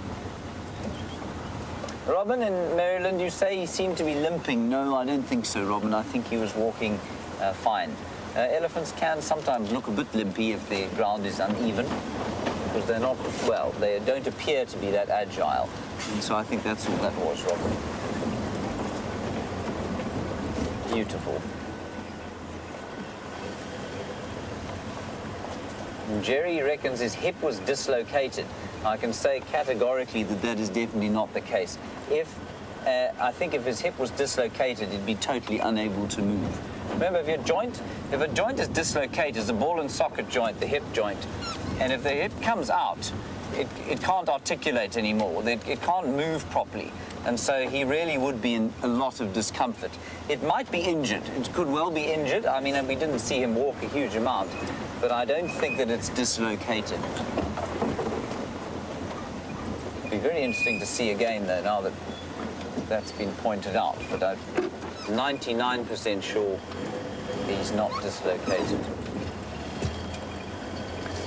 Robin in Maryland, you say he seemed to be limping. No, I don't think so, Robin. I think he was walking fine. Elephants can sometimes look a bit limpy if the ground is uneven, because they're not, well, they don't appear to be that agile. And so I think that's all that was, Robin. Beautiful. And Jerry reckons his hip was dislocated. I can say categorically that that is definitely not the case. I think if his hip was dislocated, he'd be totally unable to move. Remember, if a joint is dislocated, it's a ball and socket joint, the hip joint, and if the hip comes out, it can't articulate anymore. It can't move properly. And so he really would be in a lot of discomfort. It might be injured. It could well be injured. I mean, we didn't see him walk a huge amount, but I don't think that it's dislocated. It'd be very interesting to see again, though, now that that's been pointed out. But I'm 99% sure he's not dislocated.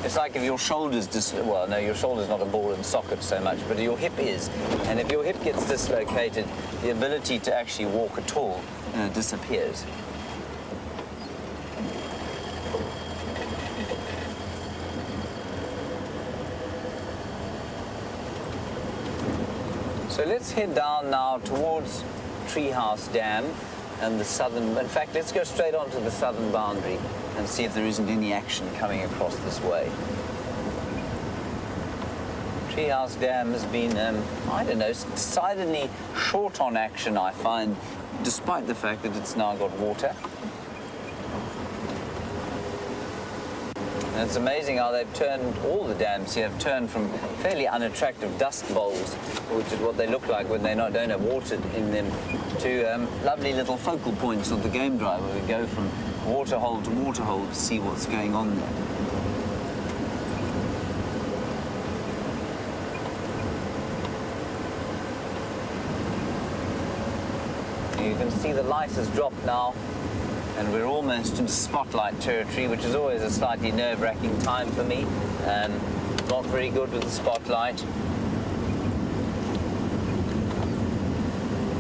It's like if your shoulder's well, no, your shoulder's not a ball and socket so much, but your hip is. And if your hip gets dislocated, the ability to actually walk at all disappears. So let's head down now towards Treehouse Dam and the southern, in fact, let's go straight on to the southern boundary and see if there isn't any action coming across this way. Treehouse Dam has been, I don't know, decidedly short on action, I find, despite the fact that it's now got water. And it's amazing how they've turned, all the dams here have turned from fairly unattractive dust bowls, which is what they look like when they don't have water in them, to lovely little focal points of the game drive where we go from waterhole to waterhole to see what's going on there. You can see the light has dropped now, and we're almost into spotlight territory, which is always a slightly nerve-wracking time for me. Not very good with the spotlight.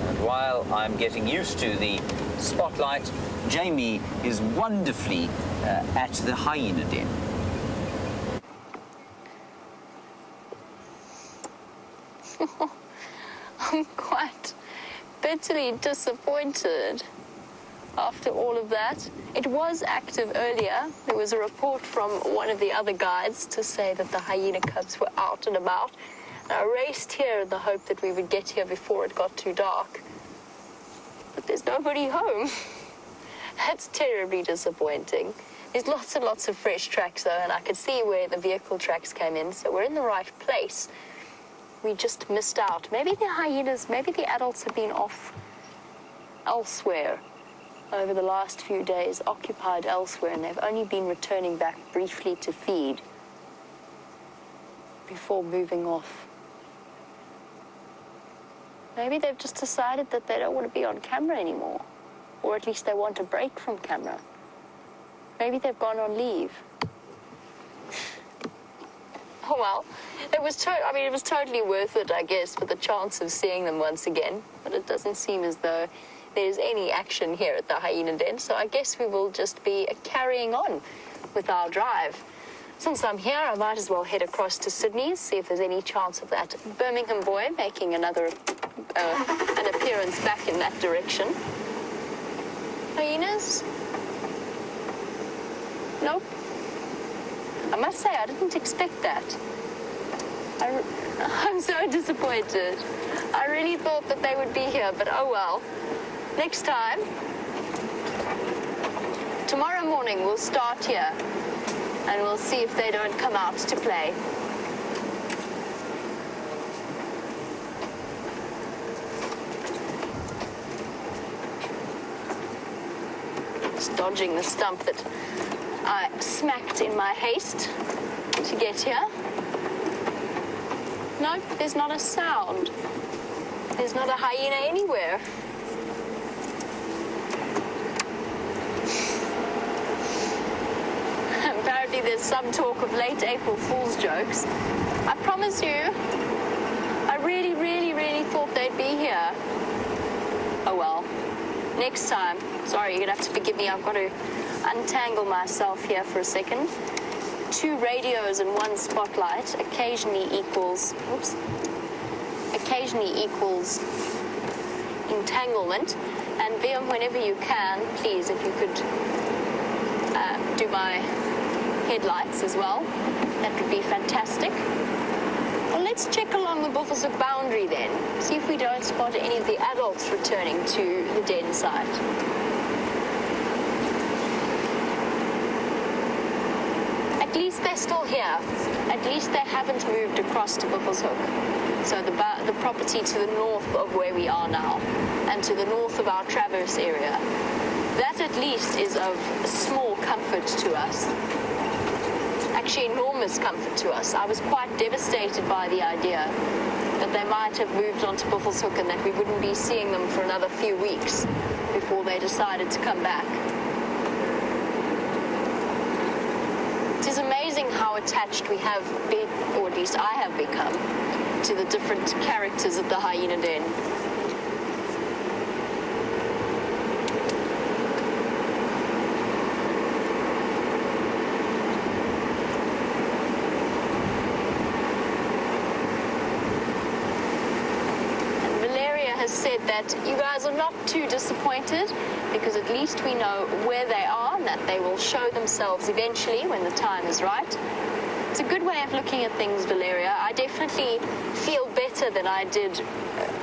And while I'm getting used to the spotlight, Jamie is wonderfully at the hyena den. I'm quite bitterly disappointed after all of that. It was active earlier. There was a report from one of the other guides to say that the hyena cubs were out and about. And I raced here in the hope that we would get here before it got too dark. But there's nobody home. That's terribly disappointing. There's lots and lots of fresh tracks though, and I could see where the vehicle tracks came in, so we're in the right place. We just missed out. Maybe the hyenas, maybe the adults have been off elsewhere over the last few days, occupied elsewhere, and they've only been returning back briefly to feed before moving off. Maybe they've just decided that they don't want to be on camera anymore, or at least they want a break from camera. Maybe they've gone on leave. Oh well, it was totally worth it, I guess, for the chance of seeing them once again. But it doesn't seem as though there's any action here at the hyena den, so I guess we will just be carrying on with our drive. Since I'm here, I might as well head across to Sydney's, see if there's any chance of that Birmingham boy making an appearance back in that direction. Hyenas? Nope. I must say, I didn't expect that. I'm so disappointed. I really thought that they would be here, but oh well. Next time, tomorrow morning we'll start here, and we'll see if they don't come out to play. Just dodging the stump that I smacked in my haste to get here. No, there's not a sound. There's not a hyena anywhere. Apparently there's some talk of late April Fool's jokes. I promise you, I really, really, really thought they'd be here. Oh well. Next time. Sorry, you're gonna have to forgive me. I've got to untangle myself here for a second. 2 radios and 1 spotlight occasionally equals entanglement. And Liam, whenever you can, please, if you could do my headlights as well, that would be fantastic. Well, let's check along the Buffelshoek boundary then, see if we don't spot any of the adults returning to the den site. At least they're still here. At least they haven't moved across to Buffelshoek. So the property to the north of where we are now, and to the north of our traverse area. That at least is of small comfort to us. Actually enormous comfort to us. I was quite devastated by the idea that they might have moved on to Buffelshoek and that we wouldn't be seeing them for another few weeks before they decided to come back. It is amazing how attached we have been, or at least I have become, to the different characters of the hyena den. Said that you guys are not too disappointed because at least we know where they are and that they will show themselves eventually when the time is right. It's a good way of looking at things, Valeria. I definitely feel better than I did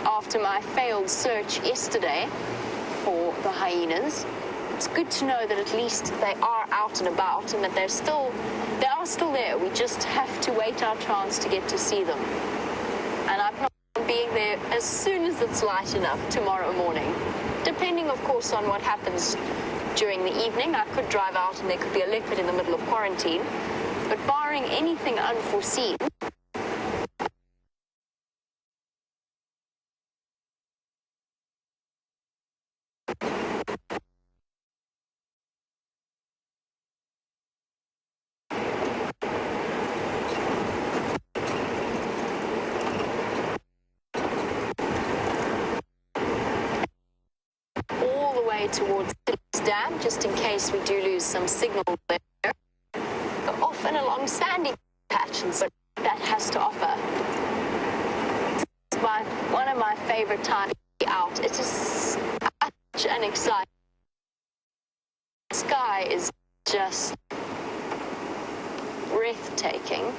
after my failed search yesterday for the hyenas. It's good to know that at least they are out and about and that they are still there. We just have to wait our chance to get to see them. And I'm not being there as soon as it's light enough tomorrow morning. Depending, of course, on what happens during the evening. I could drive out and there could be a leopard in the middle of quarantine. But barring anything unforeseen, towards the dam, just in case we do lose some signal there. But often along sandy patches, but that has to offer. It's one of my favorite times to be out. It is such an exciting. The sky is just breathtaking.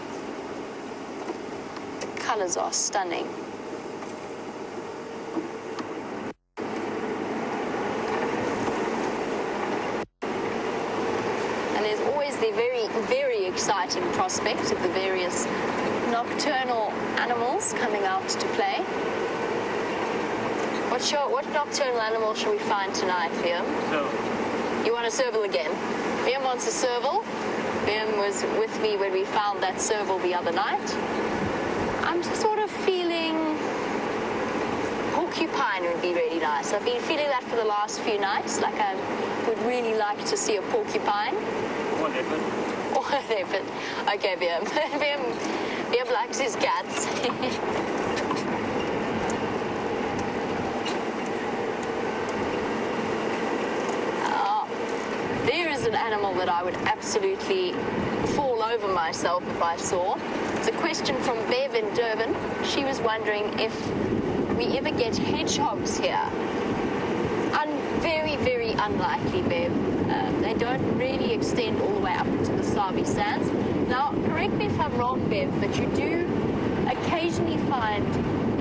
The colors are stunning. And there's always the very, very exciting prospect of the various nocturnal animals coming out to play. What nocturnal animal shall we find tonight, Liam? So, You want a serval again? Liam wants a serval. Liam was with me when we found that serval the other night. I'm sort of feeling porcupine would be really nice. I've been feeling that for the last few nights, like I would really like to see a porcupine. or leopard. Or a leopard. Okay, Liam. Liam likes his cats. There is an animal that I would absolutely fall over myself if I saw. It's a question from Bev in Durban. She was wondering if we ever get hedgehogs here. Very, very unlikely, Bev. They don't really extend all the way up to the Sabi Sands. Now, correct me if I'm wrong, Bev, but you do occasionally find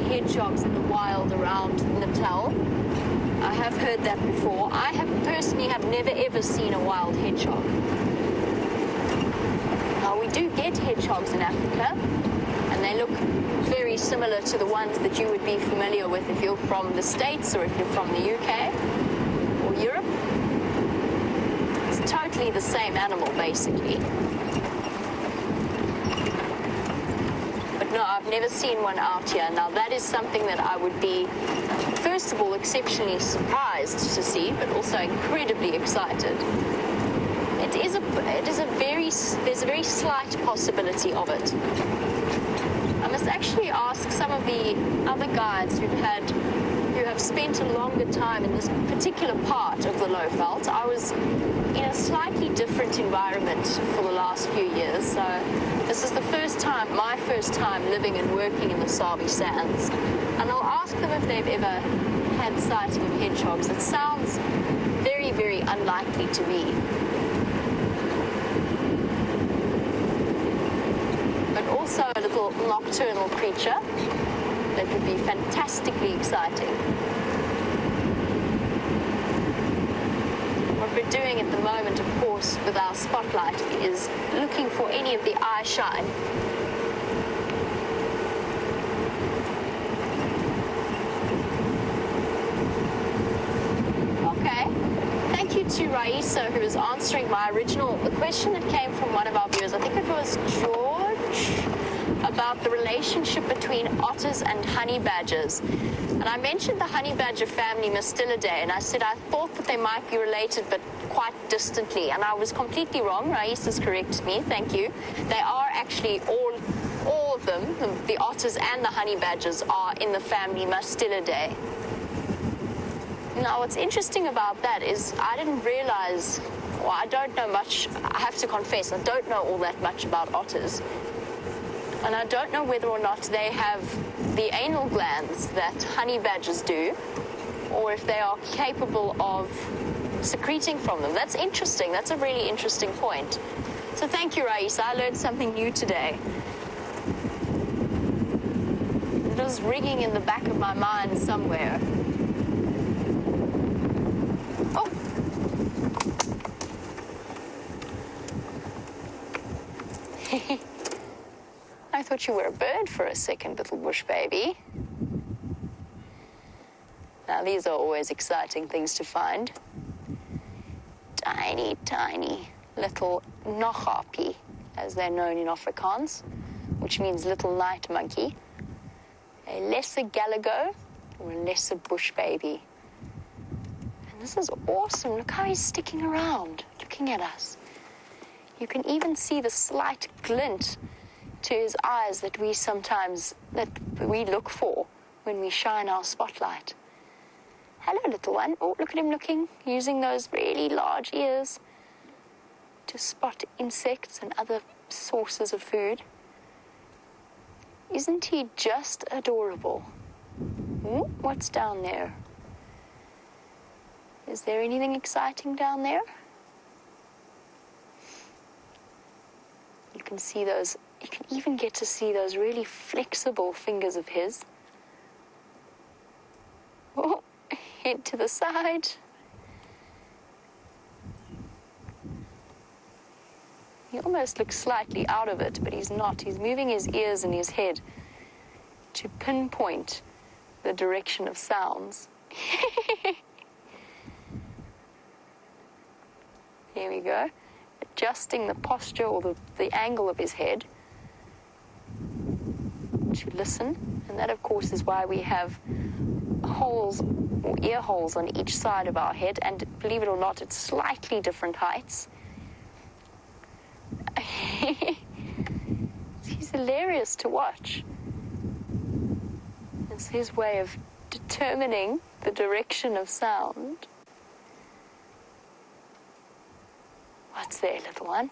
hedgehogs in the wild around Natal. I have heard that before. I personally have never ever seen a wild hedgehog. Now, we do get hedgehogs in Africa, and they look very similar to the ones that you would be familiar with if you're from the States or if you're from the UK or Europe. It's totally the same animal, basically. But no, I've never seen one out here. Now, that is something that I would be, first of all, exceptionally surprised to see, but also incredibly excited. There's a very slight possibility of it. I must actually ask some of the other guides who have spent a longer time in this particular part of the Lowveld. I was in a slightly different environment for the last few years, so this is my first time living and working in the Sabi Sands. And I'll ask them if they've ever had sighting of hedgehogs. It sounds very, very unlikely to me. But also a little nocturnal creature that would be fantastically exciting. What we're doing at the moment, of course, with our spotlight is looking for any of the eye shine. Okay. Thank you to Raisa, who is answering the question that came from one of our viewers. I think it was George, about the relationship between otters and honey badgers. And I mentioned the honey badger family Mustelidae, and I said I thought that they might be related, but quite distantly. And I was completely wrong. Raisa's corrected me. Thank you. They are actually all of them, the otters and the honey badgers, are in the family Mustelidae. Now, what's interesting about that is I didn't realize, well, I don't know much. I have to confess, I don't know all that much about otters. And I don't know whether or not they have the anal glands that honey badgers do, or if they are capable of secreting from them. That's interesting. That's a really interesting point. So thank you, Raisa. I learned something new today. It was ringing in the back of my mind somewhere. Oh! I thought you were a bird for a second, little bush baby. Now, these are always exciting things to find. Tiny, tiny little nochapi, as they're known in Afrikaans, which means little night monkey. A lesser galago, or a lesser bush baby. And this is awesome. Look how he's sticking around, looking at us. You can even see the slight glint to his eyes that we look for when we shine our spotlight. Hello, little one. Oh, look at him looking, using those really large ears to spot insects and other sources of food. Isn't he just adorable? What's down there? Is there anything exciting down there? You can see those You can even get to see those really flexible fingers of his. Oh, head to the side. He almost looks slightly out of it, but he's not. He's moving his ears and his head to pinpoint the direction of sounds. Here we go. Adjusting the posture or the angle of his head to listen. And that, of course, is why we have holes or ear holes on each side of our head. And believe it or not, it's slightly different heights. He's hilarious to watch. It's his way of determining the direction of sound. What's there, little one?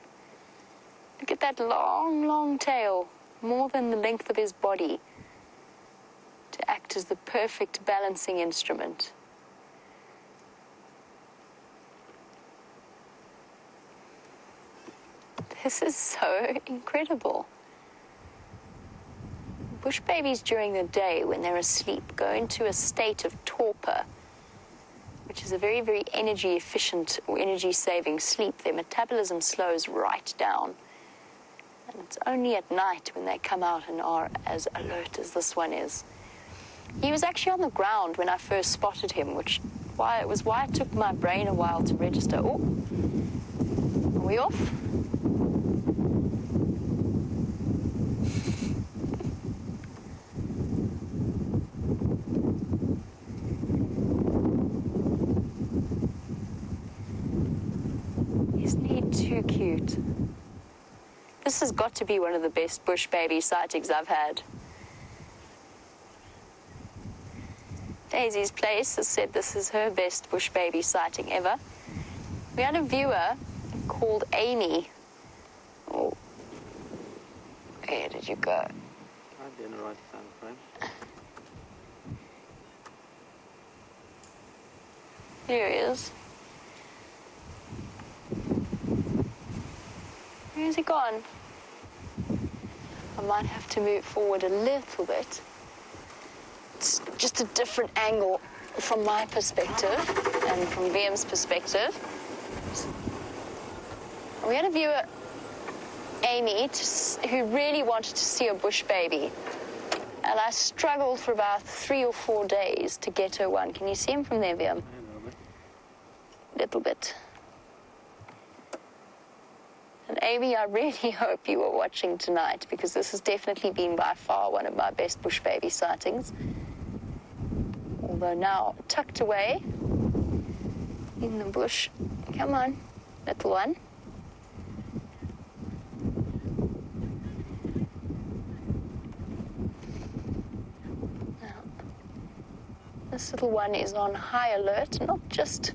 Look at that long, long tail, more than the length of his body, to act as the perfect balancing instrument. This is so incredible. Bush babies during the day, when they're asleep, go into a state of torpor, which is a very, very energy efficient or energy saving sleep. Their metabolism slows right down. And it's only at night when they come out and are as alert as this one is. He was actually on the ground when I first spotted him, which was why it took my brain a while to register. Oh, are we off? Too cute. This has got to be one of the best bush baby sightings I've had. Daisy's Place has said this is her best bush baby sighting ever. We had a viewer called Amy. Oh, where did you go? I'd be in the right sound frame. Here he is. Where's he gone? I might have to move forward a little bit. It's just a different angle from my perspective and from VM's perspective. We had a viewer, Amy, who really wanted to see a bush baby. And I struggled for about 3 or 4 days to get her one. Can you see him from there, VM? Little bit. And Amy, I really hope you were watching tonight, because this has definitely been by far one of my best bush baby sightings. Although now tucked away in the bush. Come on, little one. Now, this little one is on high alert, not just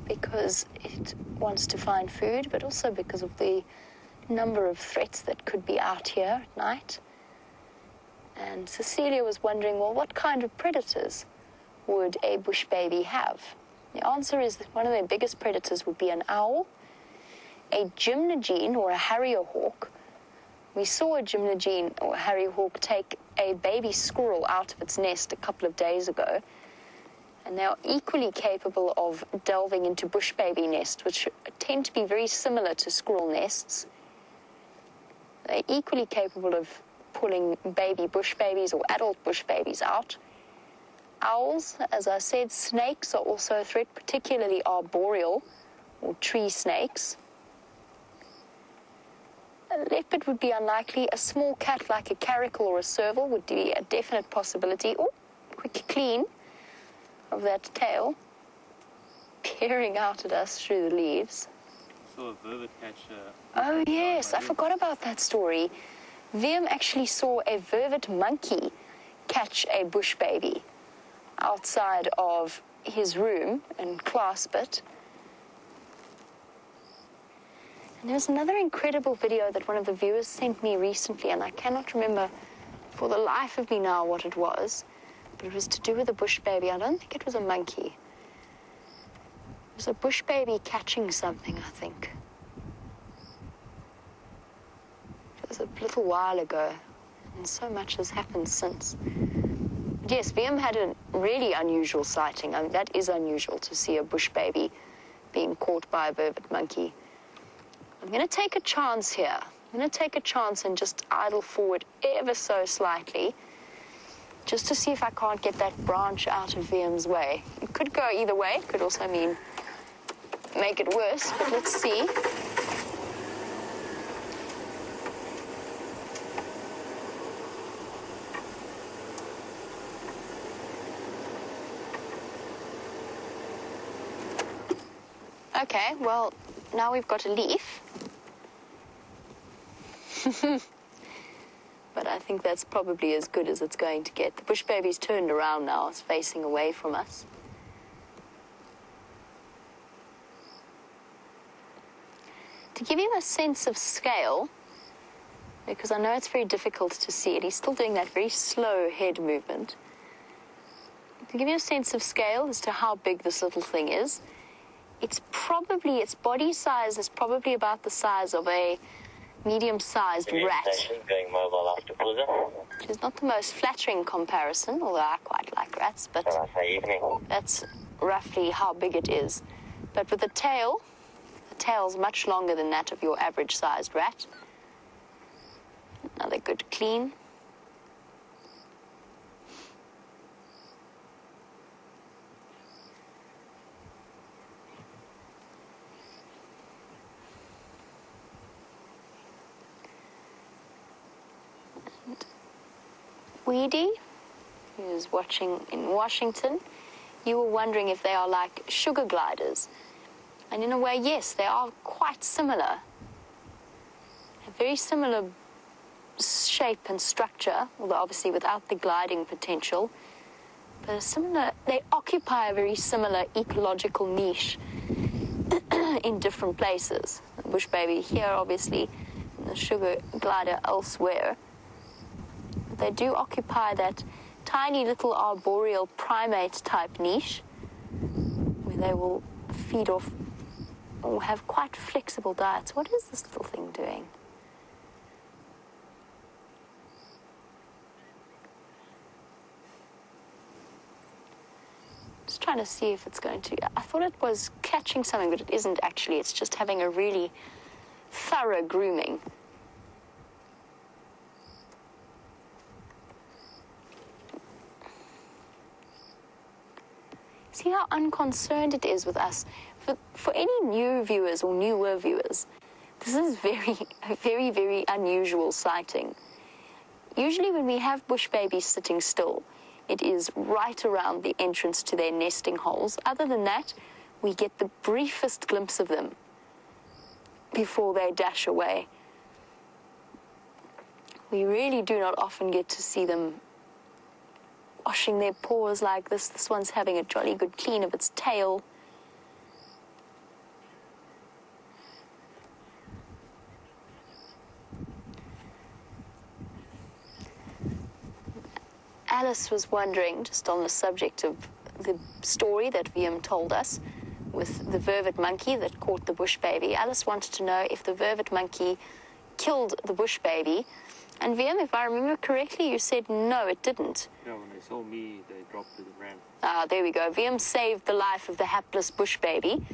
because it wants to find food, but also because of the number of threats that could be out here at night. And Cecilia was wondering, well, what kind of predators would a bush baby have? The answer is that one of their biggest predators would be an owl, a gymnogene or a harrier hawk. We saw a gymnogene or a harrier hawk take a baby squirrel out of its nest a couple of days ago. And they are equally capable of delving into bush baby nests, which tend to be very similar to squirrel nests. They're equally capable of pulling baby bush babies or adult bush babies out. Owls, as I said, snakes are also a threat, particularly arboreal or tree snakes. A leopard would be unlikely. A small cat like a caracal or a serval would be a definite possibility. Oh, quick clean of that tail, peering out at us through the leaves. Saw a vervet catch. Oh yes, I forgot about that story. VM actually saw a vervet monkey catch a bush baby outside of his room and clasp it. And there's another incredible video that one of the viewers sent me recently, and I cannot remember for the life of me now what it was. But it was to do with a bush baby. I don't think it was a monkey. It was a bush baby catching something, I think. was a little while ago, and so much has happened since. But yes, VM had a really unusual sighting. I mean, that is unusual to see a bush baby being caught by a vervet monkey. I'm going to take a chance here. I'm going to take a chance and just idle forward ever so slightly, just to see if I can't get that branch out of VM's way. It could go either way. It could also mean make it worse, but let's see. Okay, well, now we've got a leaf. But I think that's probably as good as it's going to get. The bush baby's turned around now. It's facing away from us. To give you a sense of scale, because I know it's very difficult to see it, he's still doing that very slow head movement. To give you a sense of scale as to how big this little thing is, its body size is probably about the size of a medium-sized rat. Going mobile after cruiser. Which is not the most flattering comparison, although I quite like rats, but that's roughly how big it is. But with the tail's much longer than that of your average-sized rat. Another good clean. Weedy, who's watching in Washington, you were wondering if they are like sugar gliders. And in a way, yes, they are quite similar. A very similar shape and structure, although obviously without the gliding potential. But they occupy a very similar ecological niche in different places. The bush baby here, obviously, and the sugar glider elsewhere. They do occupy that tiny little arboreal primate type niche where they will feed off or have quite flexible diets. What is this little thing doing? Just trying to see if it's going to... I thought it was catching something, but it isn't actually. It's just having a really thorough grooming. See how unconcerned it is with us. For any new viewers or newer viewers, this is a very, very unusual sighting. Usually when we have bush babies sitting still, it is right around the entrance to their nesting holes. Other than that, we get the briefest glimpse of them before they dash away. We really do not often get to see them washing their paws like this. This one's having a jolly good clean of its tail. Alice was wondering, just on the subject of the story that VM told us with the vervet monkey that caught the bush baby. Alice wanted to know if the vervet monkey killed the bush baby. And VM, if I remember correctly, you said no, it didn't. Yeah, when they saw me, they dropped it and ran. Ah, there we go. VM saved the life of the hapless bush baby,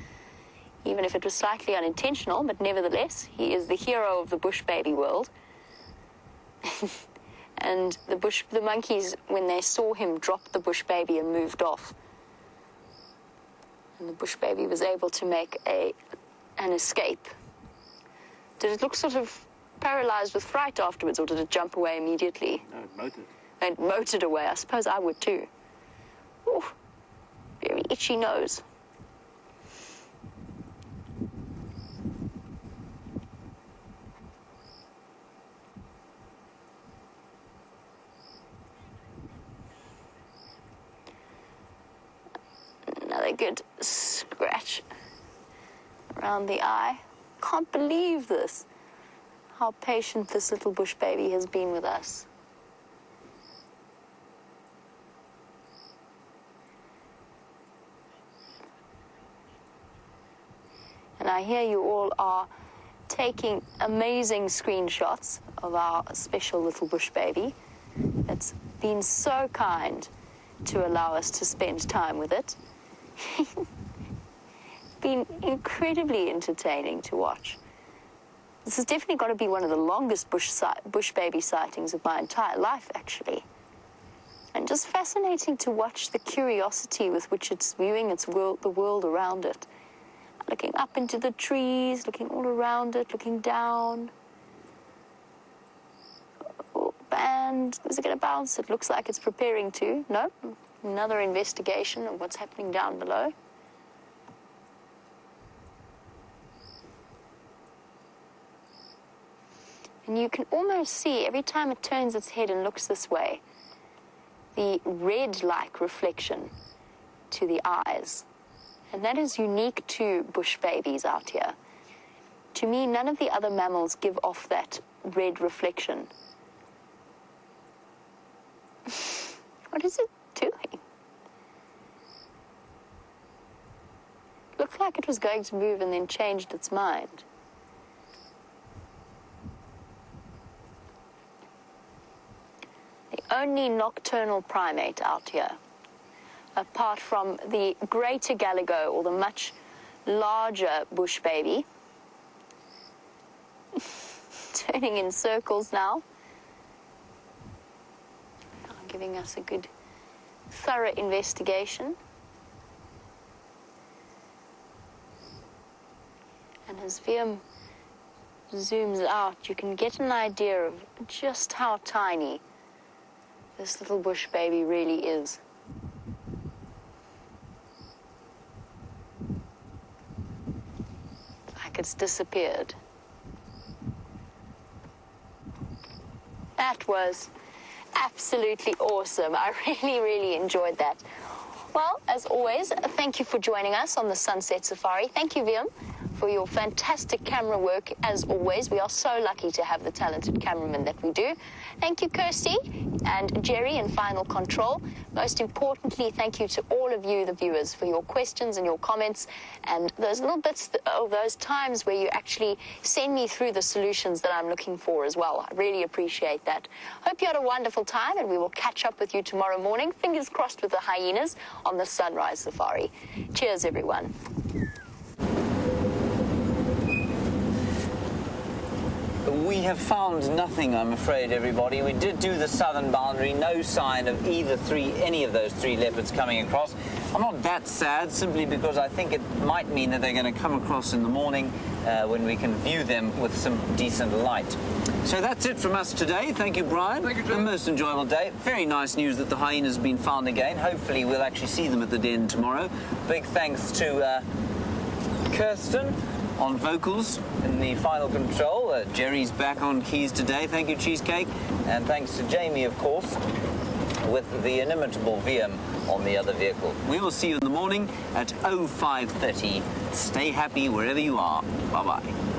even if it was slightly unintentional, but nevertheless, he is the hero of the bush baby world. And the monkeys, when they saw him, dropped the bush baby and moved off. And the bush baby was able to make an escape. Did it look sort of paralyzed with fright afterwards, or did it jump away immediately? No, it motored. It motored away. I suppose I would too. Ooh, very itchy nose. Another good scratch around the eye. Can't believe this. How patient this little bush baby has been with us. And I hear you all are taking amazing screenshots of our special little bush baby. It's been so kind to allow us to spend time with it. Been incredibly entertaining to watch. This has definitely got to be one of the longest bush baby sightings of my entire life, actually. And just fascinating to watch the curiosity with which it's viewing the world around it. Looking up into the trees, looking all around it, looking down. Oh, and is it going to bounce? It looks like it's preparing to. No, another investigation of what's happening down below. And you can almost see every time it turns its head and looks this way, the red-like reflection to the eyes. And that is unique to bush babies out here. To me, none of the other mammals give off that red reflection. What is it doing? Looked like it was going to move and then changed its mind. The only nocturnal primate out here, apart from the greater galago, or the much larger bush baby. Turning in circles now. Giving us a good, thorough investigation. And as Viam zooms out, you can get an idea of just how tiny this little bush baby really is. Like it's disappeared. That was absolutely awesome. I really enjoyed that. Well, as always, thank you for joining us on the Sunset Safari. Thank you, Viam, for your fantastic camera work, as always. We are so lucky to have the talented cameramen that we do. Thank you, Kirsty and Jerry in Final Control. Most importantly, thank you to all of you, the viewers, for your questions and your comments, and those little bits of those times where you actually send me through the solutions that I'm looking for as well. I really appreciate that. Hope you had a wonderful time, and we will catch up with you tomorrow morning, fingers crossed, with the hyenas on the Sunrise Safari. Cheers, everyone. We have found nothing, I'm afraid, everybody. We did do the southern boundary, no sign of any of those three leopards coming across. I'm not that sad, simply because I think it might mean that they're going to come across in the morning when we can view them with some decent light. So that's it from us today. Thank you, Brian. Thank you, John. A most enjoyable day. Very nice news that the hyenas have been found again. Hopefully we'll actually see them at the den tomorrow. Big thanks to Kirsten on vocals in the Final Control. Jerry's back on keys today. Thank you, Cheesecake. And thanks to Jamie, of course, with the inimitable VM on the other vehicle. We will see you in the morning at 05:30. Stay happy wherever you are. Bye-bye.